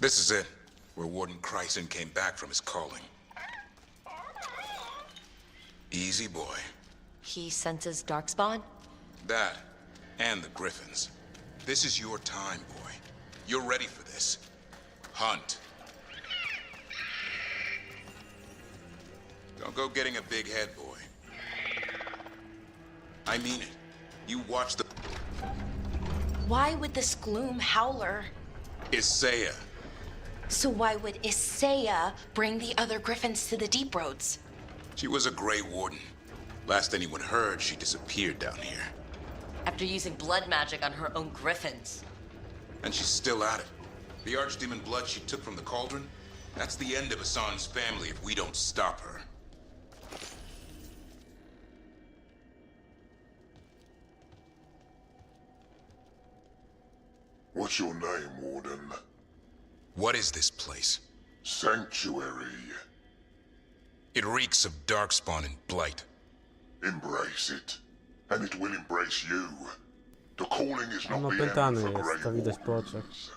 This is it, where Warden Chryson came back from his calling. Easy, boy. He senses darkspawn? That, and the griffins. This is your time, boy. You're ready for this. Hunt. Don't go getting a big head, boy. I mean it. You watch the... Why would this gloom howler? Isaiah. So why would Isaiah bring the other griffins to the deep roads? She was a Grey Warden. Last anyone heard, she disappeared down here. After using blood magic on her own griffins. And she's still at it. The Archdemon blood she took from the cauldron, that's the end of Hassan's family if we don't stop her. What's your name, Warden? What is this place? Sanctuary. It reeks of darkspawn and blight. Embrace it, and it will embrace you. The calling is not the end Opętany for jest, Grey to widać po oczach. Wardens.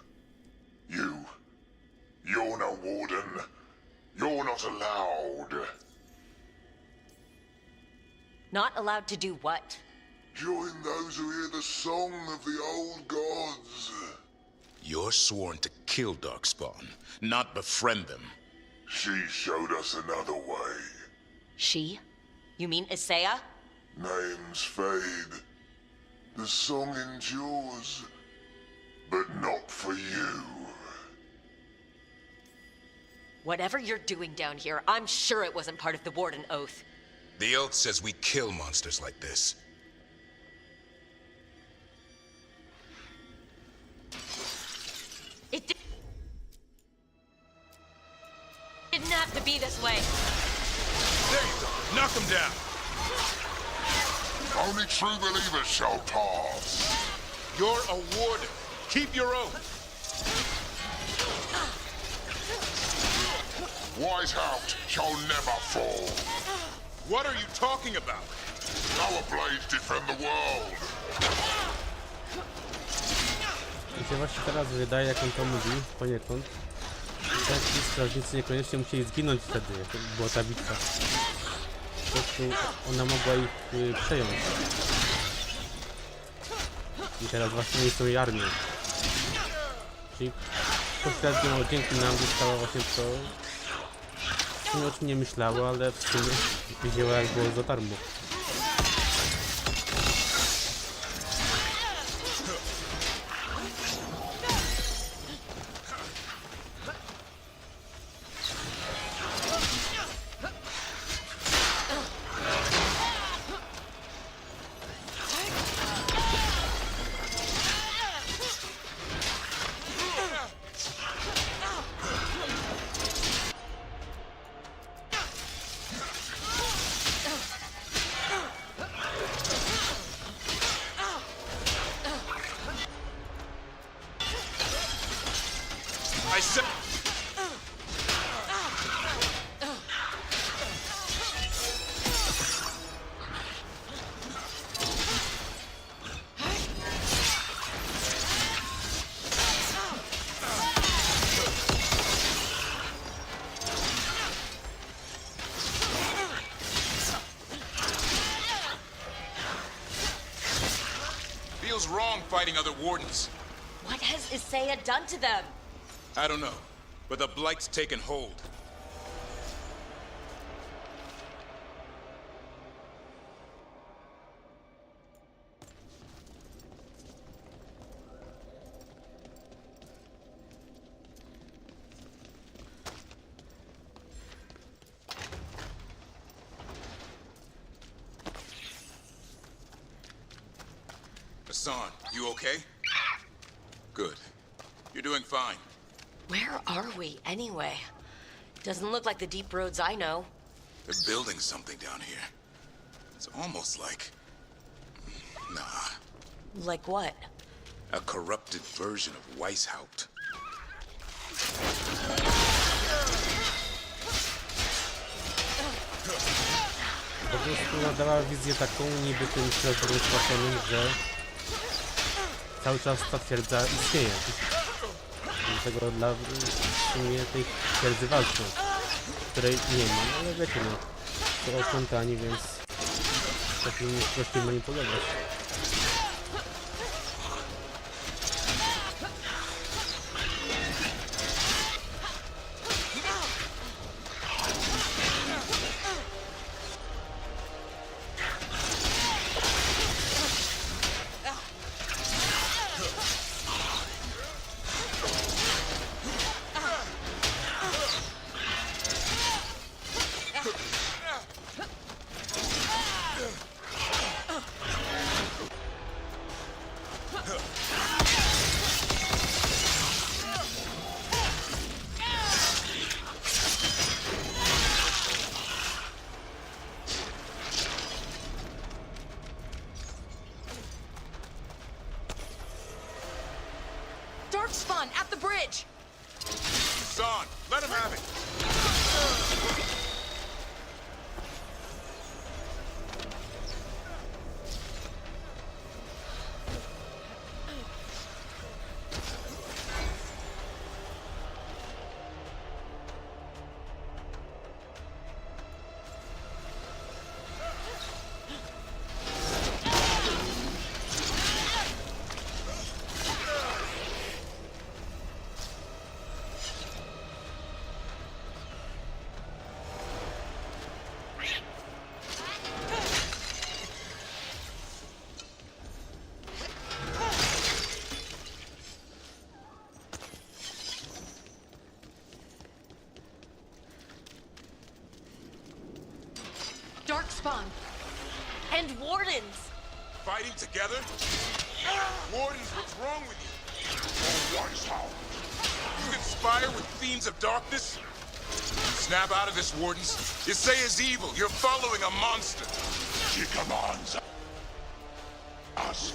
You're no warden. You're not allowed. Not allowed to do what? Join those who hear the song of the old gods. You're sworn to kill darkspawn, not befriend them. She showed us another way. She? You mean Isaiah? Names fade. The song endures. But not for you. Whatever you're doing down here, I'm sure it wasn't part of the Warden Oath. The oath says we kill monsters like this. It didn't have to be this way. There you go. Knock him down. Only true believers shall pass. You're a warden. Keep your oath. Wise hound shall never fall. What are you talking about? Our blades defend the world. Mi się właśnie teraz wydaje, jak on to mówi, poniekąd, że ci strażnicy niekoniecznie musieli zginąć wtedy, jak była ta bitwa. Po prostu ona mogła ich przejąć. I teraz właśnie nie są jej armią. Czyli pośrednio dzięki nam zostało właśnie to, o czym nie myślało, ale w sumie wzięła jak było za darmo. Feels wrong fighting other wardens. What has Isaiah done to them? I don't know, but the blight's taken hold. Hassan, you okay? Good. You're doing fine. Where are we, anyway? Doesn't look like the deep roads I know. They're building something down here. It's almost like... Nah. Like what? A corrupted version of Weishaupt. Po prostu nadała wizję taką niby tym środkiem spłaconym, że cały czas ta twierdza istnieje. Dlatego dla mnie tej twierdzy walczą, której nie ma, ale wiecie, no, to opętani, więc takim nie prościej manipulować. Darkspawn at the bridge! Son, let him have it! Darkspawn! And Wardens! Fighting together? Wardens, what's wrong with you? Oh, Weishaupt. You conspire with fiends of darkness? Snap out of this, Wardens. Isaiah is evil. You're following a monster. She commands us.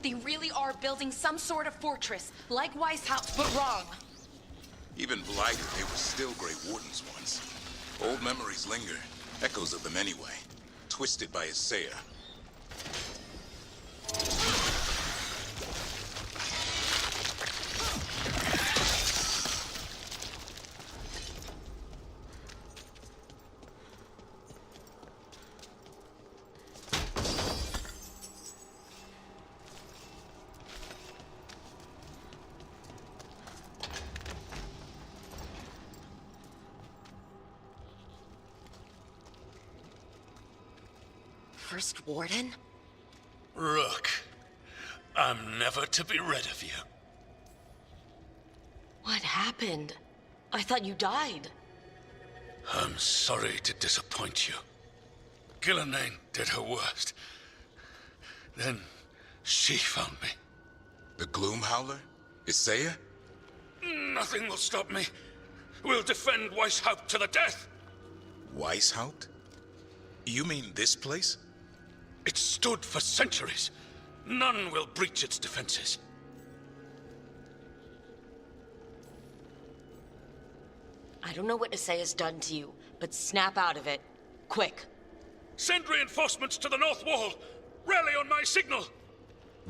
They really are building some sort of fortress, like Weishaupt, but wrong. Even blighter, they were still Grey Wardens once. Old memories linger, echoes of them anyway, twisted by Isaiah. first warden? Rook, I'm never to be rid of you. What happened? I thought you died. I'm sorry to disappoint you. Gillenane did her worst. Then she found me. The Gloom Howler? Isaiah? Nothing will stop me. We'll defend Weishaupt to the death. Weishaupt? You mean this place? It stood for centuries. None will breach its defenses. I don't know what Isaiah's done to you, but snap out of it. Quick. Send reinforcements to the north wall. Rally on my signal.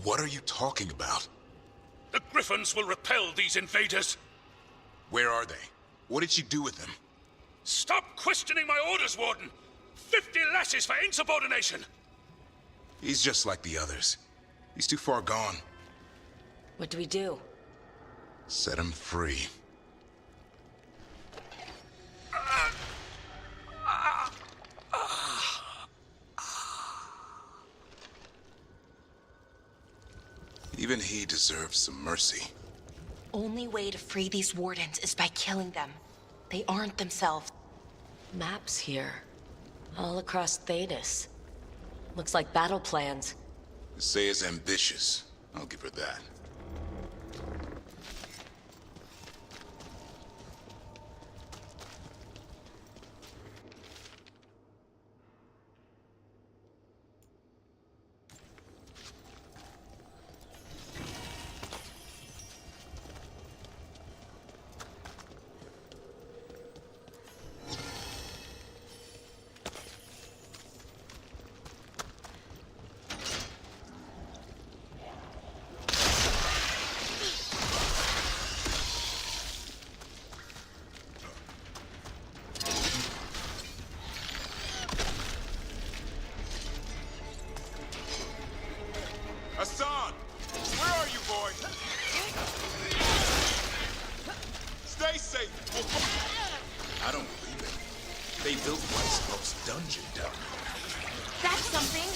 What are you talking about? The Griffins will repel these invaders. Where are they? What did you do with them? Stop questioning my orders, Warden. 50 lashes for insubordination. He's just like the others. He's too far gone. What do we do? Set him free. Even he deserves some mercy. Only way to free these wardens is by killing them. They aren't themselves. Maps here. All across Thedas. Looks like battle plans. Isaiah's ambitious. I'll give her that. Hassan! Where are you, boy? Stay safe! I don't believe it. They built Weishaupt's dungeon down there. That's something.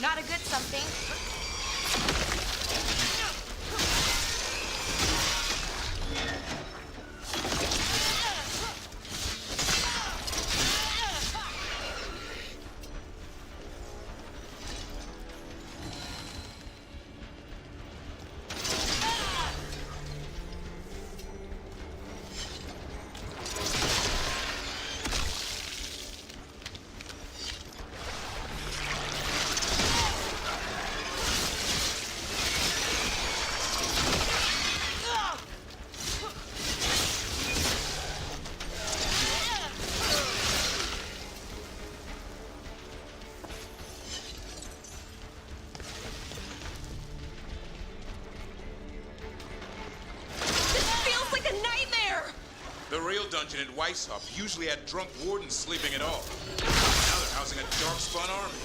Not a good something. The real dungeon at Weishaupt usually had drunk wardens sleeping at all. Now they're housing a dark-spun army.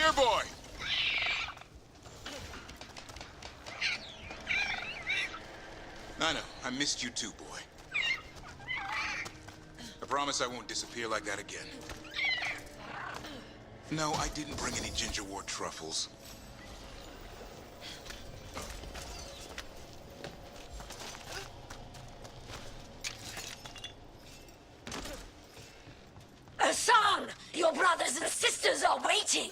here, boy! I know. I missed you too, boy. I promise I won't disappear like that again. No, I didn't bring any gingerwort truffles. Hassan! Your brothers and sisters are waiting!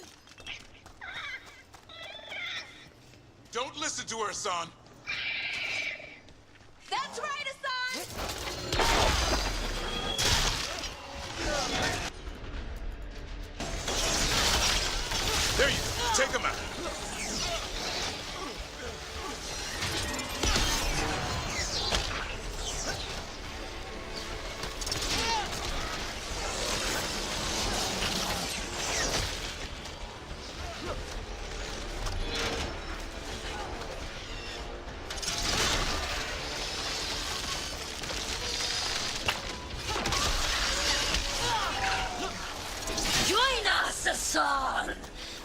Don't listen to her, son. That's right, Hassan! There you go. Take him out. Join us, Hassan!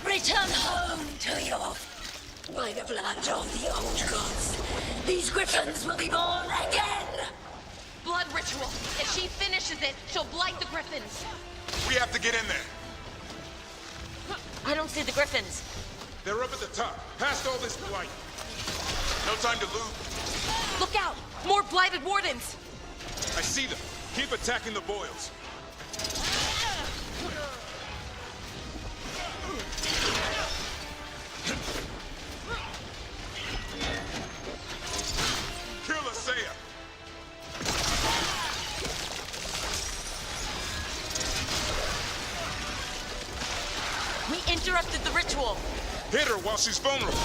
Return home to your... By the blood of the old gods, these griffins will be born again! Blood ritual. If she finishes it, she'll blight the griffins. We have to get in there. I don't see the griffins. They're up at the top, past all this blight. No time to lose. Look out! More blighted wardens! I see them. Keep attacking the boils. Kill Asaya. We interrupted the ritual. Hit her while she's vulnerable.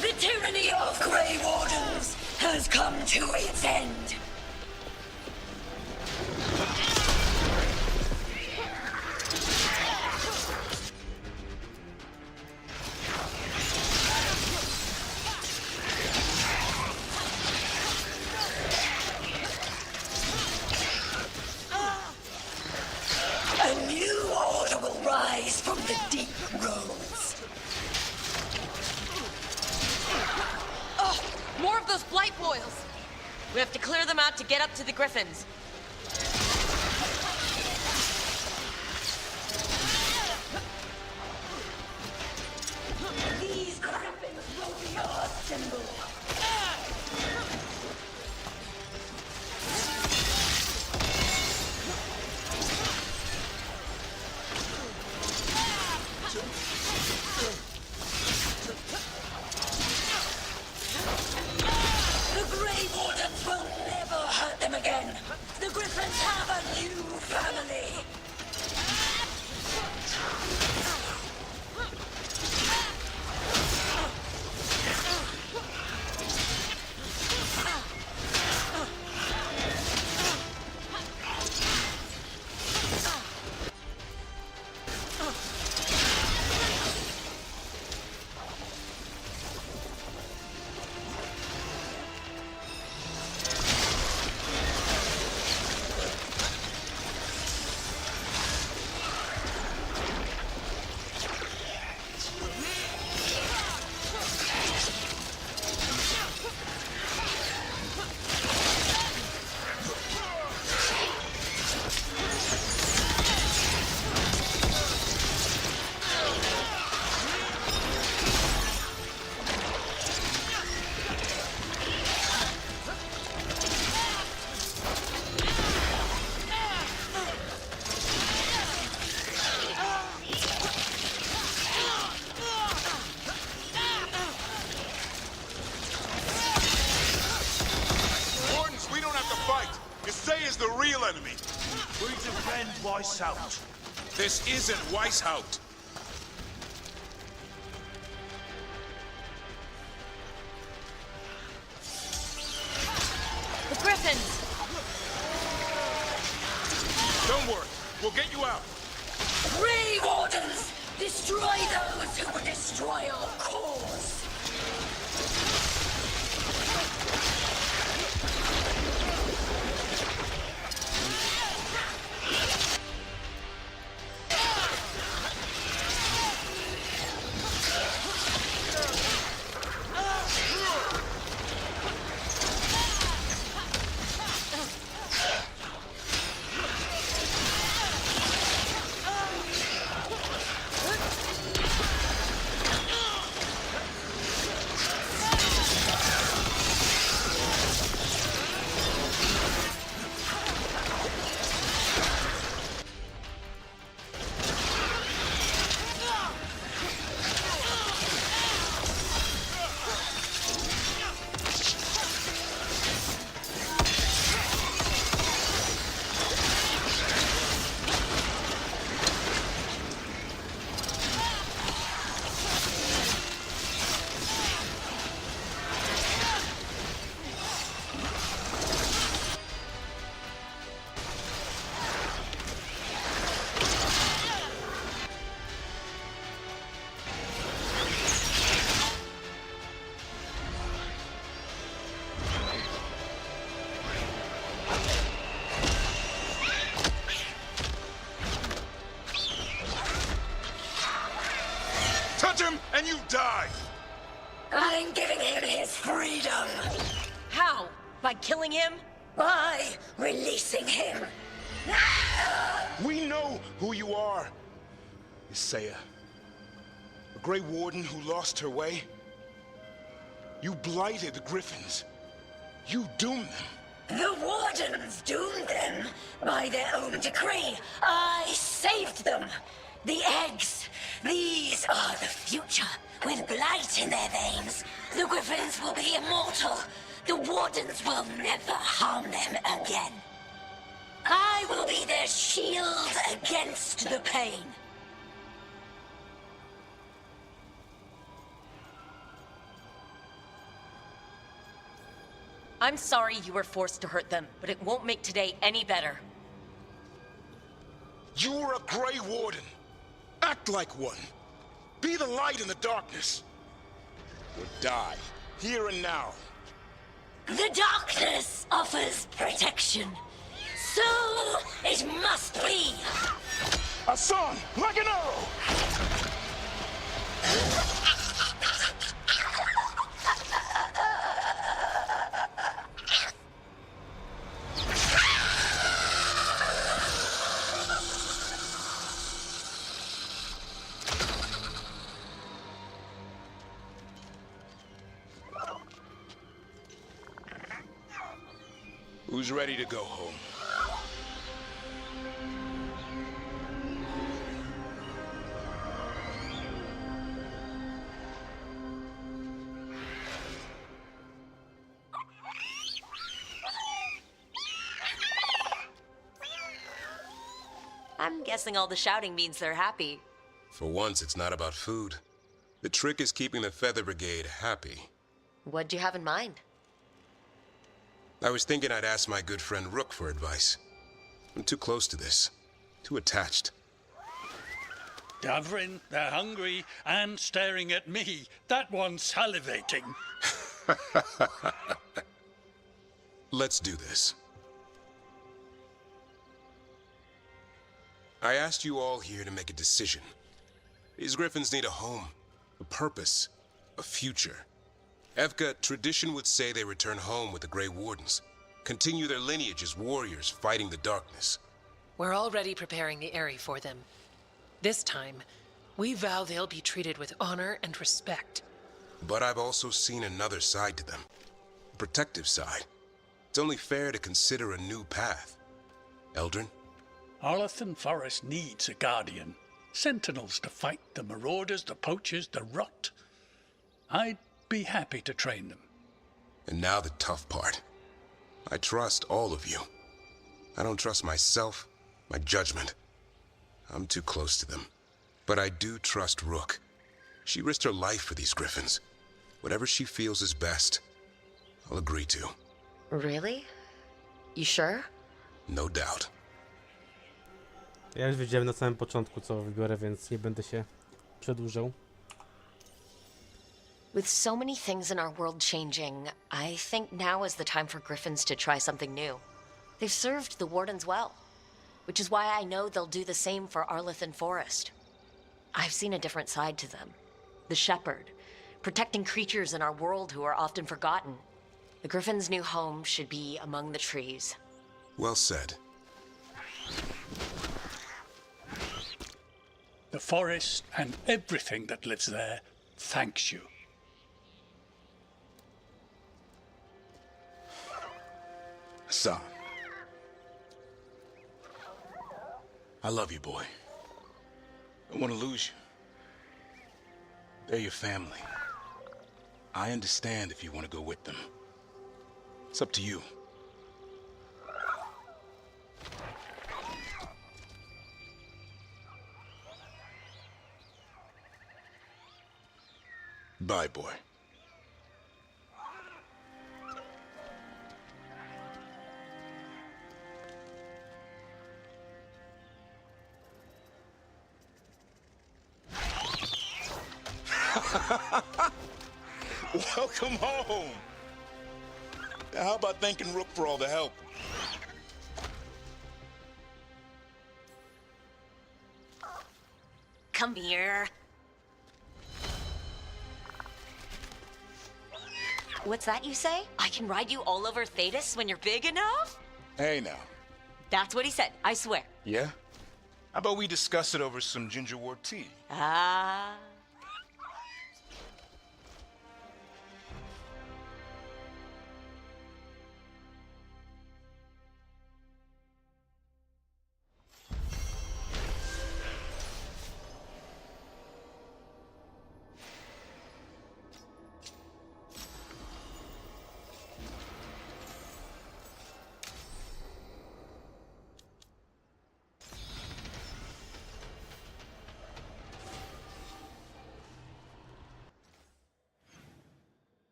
The tyranny of Grey Wardens has come to its end. A new order will rise from the deep roads. Oh, more of those blight boils. We have to clear them out to get up to the griffins. These griffins will be our symbol. The Grey Wardens will never hurt them again. The Griffins have a new family. Wardens, we don't have to fight. Asaya is the real enemy. We defend Weishaupt. This isn't Weishaupt. The griffins! Don't worry. We'll get you out. Grey Wardens! Destroy those who would destroy our cause! I'm giving him his freedom. How? By killing him? By releasing him. We know who you are, Isaiah. A Grey Warden who lost her way. You blighted the Griffins. You doomed them. The Wardens doomed them by their own decree. I saved them. The eggs. These are the future. With blight in their veins, the Griffins will be immortal. The Wardens will never harm them again. I will be their shield against the pain. I'm sorry you were forced to hurt them, but it won't make today any better. You're a Grey Warden. Act like one. Be the light in the darkness. Or die, here and now. The darkness offers protection. So it must be. Hassan, like an arrow! Who's ready to go home? I'm guessing all the shouting means they're happy. For once, it's not about food. The trick is keeping the Feather Brigade happy. What'd you have in mind? I was thinking I'd ask my good friend Rook for advice. I'm too close to this. Too attached. Davrin, they're hungry and staring at me. That one's salivating. Let's do this. I asked you all here to make a decision. These Griffins need a home, a purpose, a future. Evka, tradition would say they return home with the Grey Wardens, continue their lineage as warriors fighting the darkness. We're already preparing the Eyrie for them. This time, we vow they'll be treated with honor and respect. But I've also seen another side to them, a protective side. It's only fair to consider a new path. Eldrin? Arlathan Forest needs a guardian. Sentinels to fight the marauders, the poachers, the rot. I'd be happy to train them. And now the tough part. I trust all of you. I don't trust myself, my judgment. I'm too close to them. But I do trust Rook. She risked her life for these Griffins. Whatever she feels is best, I'll agree to. Really? You sure? No doubt. Ja już wiedziałem na samym początku, co wybiorę, więc nie będę się przedłużał. With so many things in our world changing, I think now is the time for Griffins to try something new. They've served the Wardens well, which is why I know they'll do the same for Arlathan Forest. I've seen a different side to them. The shepherd, protecting creatures in our world who are often forgotten. The Griffins' new home should be among the trees. Well said. The forest and everything that lives there thanks you. Hassan. I love you, boy. I don't want to lose you. They're your family. I understand if you want to go with them. It's up to you. Bye, boy. Welcome home. Now, how about thanking Rook for all the help? Come here. What's that you say? I can ride you all over Thetis when you're big enough? Hey now. That's what he said, I swear. Yeah? How about we discuss it over some gingerwort tea? Ah.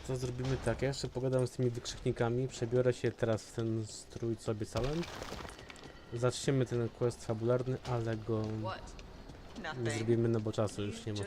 To zrobimy tak, ja jeszcze pogadam z tymi wykrzyknikami, przebiorę się teraz w ten strój, co obiecałem. Zaczniemy ten quest fabularny, ale go nie zrobimy, no bo czasu już nie ma.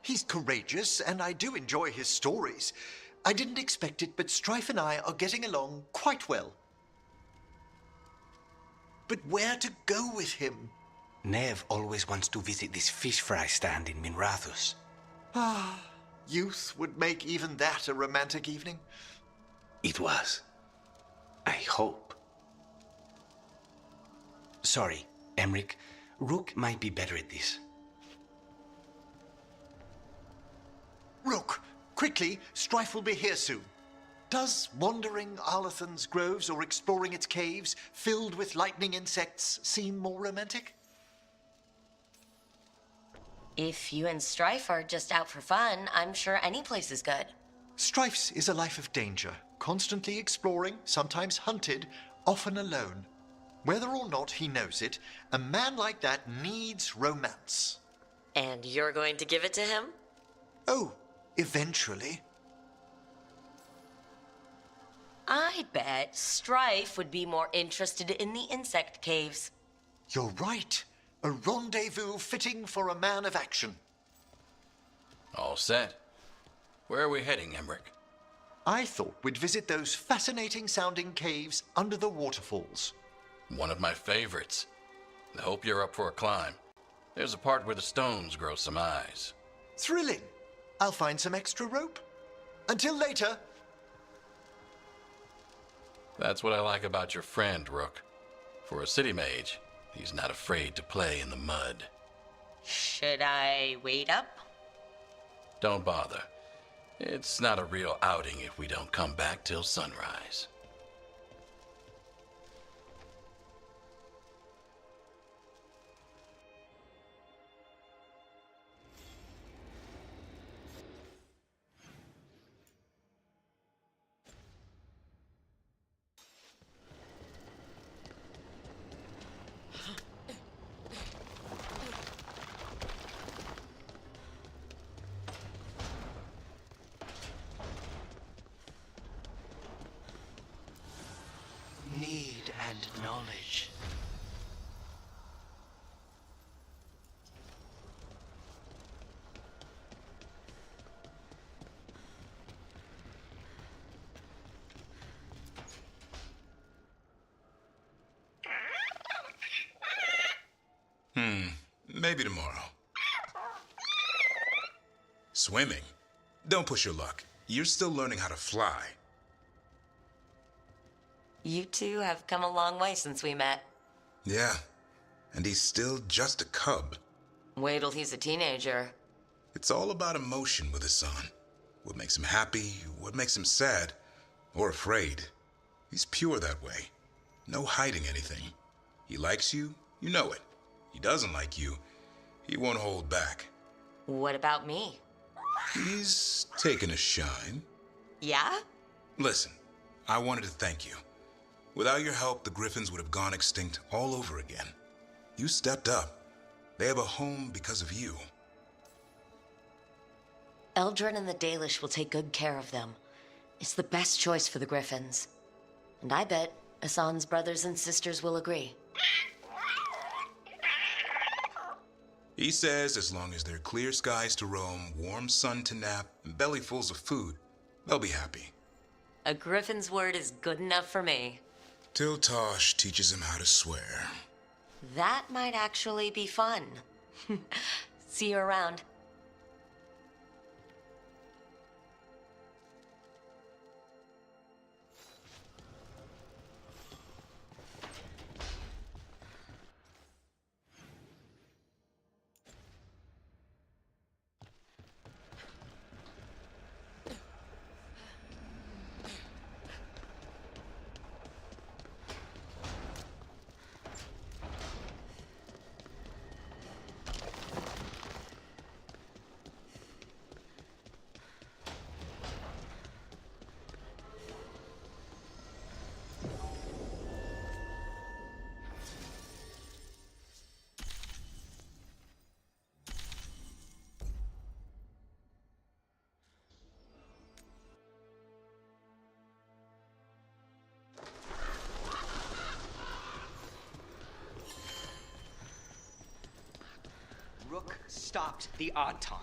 He's courageous, and I do enjoy his stories. I didn't expect it, but Strife and I are getting along quite well. But where to go with him? Nev always wants to visit this fish fry stand in Minrathus. Ah, youth would make even that a romantic evening. It was. I hope. Sorry, Emric. Rook might be better at this. Rook, quickly, Strife will be here soon. Does wandering Arlathan's groves or exploring its caves filled with lightning insects seem more romantic? If you and Strife are just out for fun, I'm sure any place is good. Strife's is a life of danger, constantly exploring, sometimes hunted, often alone. Whether or not he knows it, a man like that needs romance. And you're going to give it to him? Oh, eventually. I bet Strife would be more interested in the insect caves. You're right. A rendezvous fitting for a man of action. All set. Where are we heading, Emric? I thought we'd visit those fascinating-sounding caves under the waterfalls. One of my favorites. I hope you're up for a climb. There's a part where the stones grow some eyes. Thrilling. I'll find some extra rope. Until later. That's what I like about your friend, Rook. For a city mage, he's not afraid to play in the mud. Should I wait up? Don't bother. It's not a real outing if we don't come back till sunrise. Need and knowledge. Maybe tomorrow. Swimming? Don't push your luck. You're still learning how to fly. You two have come a long way since we met. Yeah, and he's still just a cub. Wait till he's a teenager. It's all about emotion with Hassan. What makes him happy, what makes him sad, or afraid. He's pure that way. No hiding anything. He likes you, you know it. He doesn't like you, he won't hold back. What about me? He's taken a shine. Yeah? Listen, I wanted to thank you. Without your help, the Griffins would have gone extinct all over again. You stepped up. They have a home because of you. Eldrin and the Dalish will take good care of them. It's the best choice for the Griffins. And I bet Hassan's brothers and sisters will agree. He says as long as there are clear skies to roam, warm sun to nap, and bellyfuls of food, they'll be happy. A Griffin's word is good enough for me. Till Tosh teaches him how to swear. That might actually be fun. See you around. Rook stopped the Antam.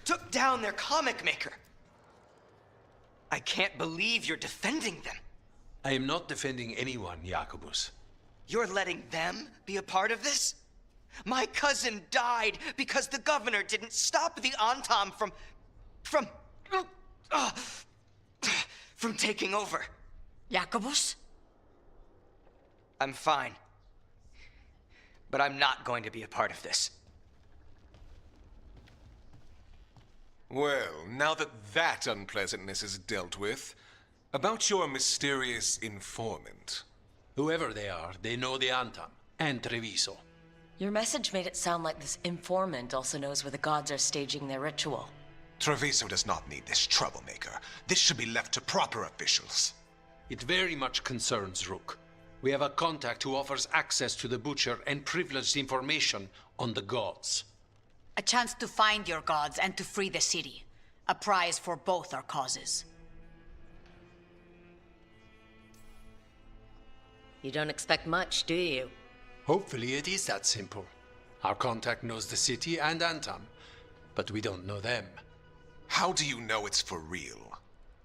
Took down their comic maker. I can't believe you're defending them. I am not defending anyone, Jacobus. You're letting them be a part of this? My cousin died because the governor didn't stop the Antam from taking over. Jacobus? I'm fine. But I'm not going to be a part of this. Well, now that that unpleasantness is dealt with, about your mysterious informant. Whoever they are, they know the Antam and Treviso. Your message made it sound like this informant also knows where the gods are staging their ritual. Treviso does not need this troublemaker. This should be left to proper officials. It very much concerns Rook. We have a contact who offers access to the butcher and privileged information on the gods. A chance to find your gods and to free the city. A prize for both our causes. You don't expect much, do you? Hopefully it is that simple. Our contact knows the city and Antam, but we don't know them. How do you know it's for real?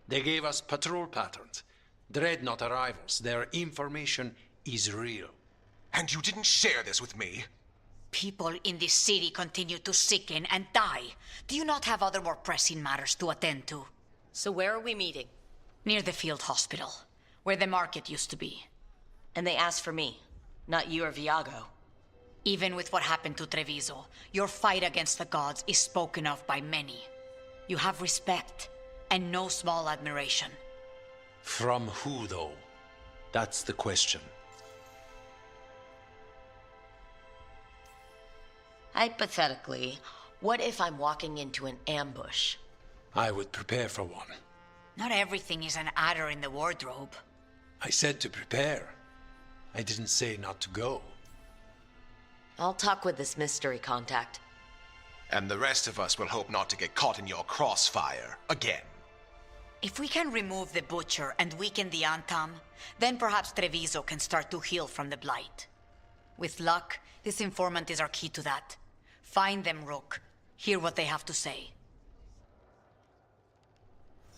They gave us patrol patterns. Dreadnought arrivals. Their information is real. And you didn't share this with me? People in this city continue to sicken and die. Do you not have other more pressing matters to attend to? So where are we meeting? Near the field hospital, where the market used to be. And they asked for me, not you or Viago. Even with what happened to Treviso, your fight against the gods is spoken of by many. You have respect, and no small admiration. From who, though? That's the question. Hypothetically, what if I'm walking into an ambush? I would prepare for one. Not everything is an adder in the wardrobe. I said to prepare. I didn't say not to go. I'll talk with this mystery contact. And the rest of us will hope not to get caught in your crossfire again. If we can remove the butcher and weaken the Antam, then perhaps Treviso can start to heal from the blight. With luck, this informant is our key to that. Find them, Rook. Hear what they have to say.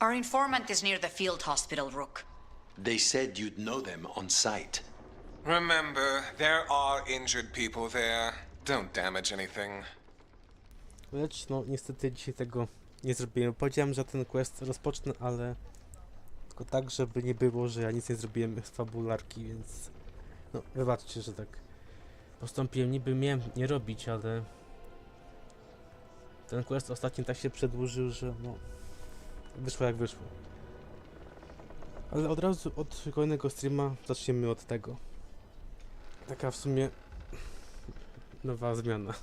Our informant is near the field hospital, Rook. They said you'd know them on sight. Remember, there are injured people there. Don't damage anything. Lecz no niestety dzisiaj tego nie zrobiłem. Powiedziałem, że ten quest rozpocznę, ale tylko tak, żeby nie było, że ja nic nie zrobiłem z fabularki, więc No, wybaczcie, że tak postąpiłem. Niby miałem nie robić, ale ten quest ostatni tak się przedłużył, że no, wyszło jak wyszło. Ale od razu od kolejnego streama zaczniemy od tego. Taka w sumie nowa zmiana.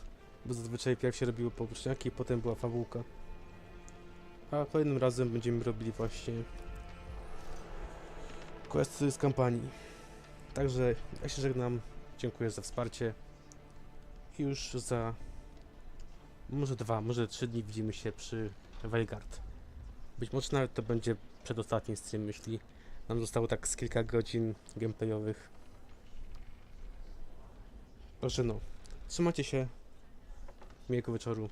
Bo zazwyczaj pierw się robiło poboczniaki, potem była fabułka. A kolejnym razem będziemy robili właśnie questy z kampanii. Także ja się żegnam. Dziękuję za wsparcie. I już za może 2, może 3 dni widzimy się przy Veilguard. Być może nawet to będzie przedostatni stream, jeśli nam zostało tak z kilka godzin gameplayowych. Proszę no, trzymajcie się. Miłego wieczoru.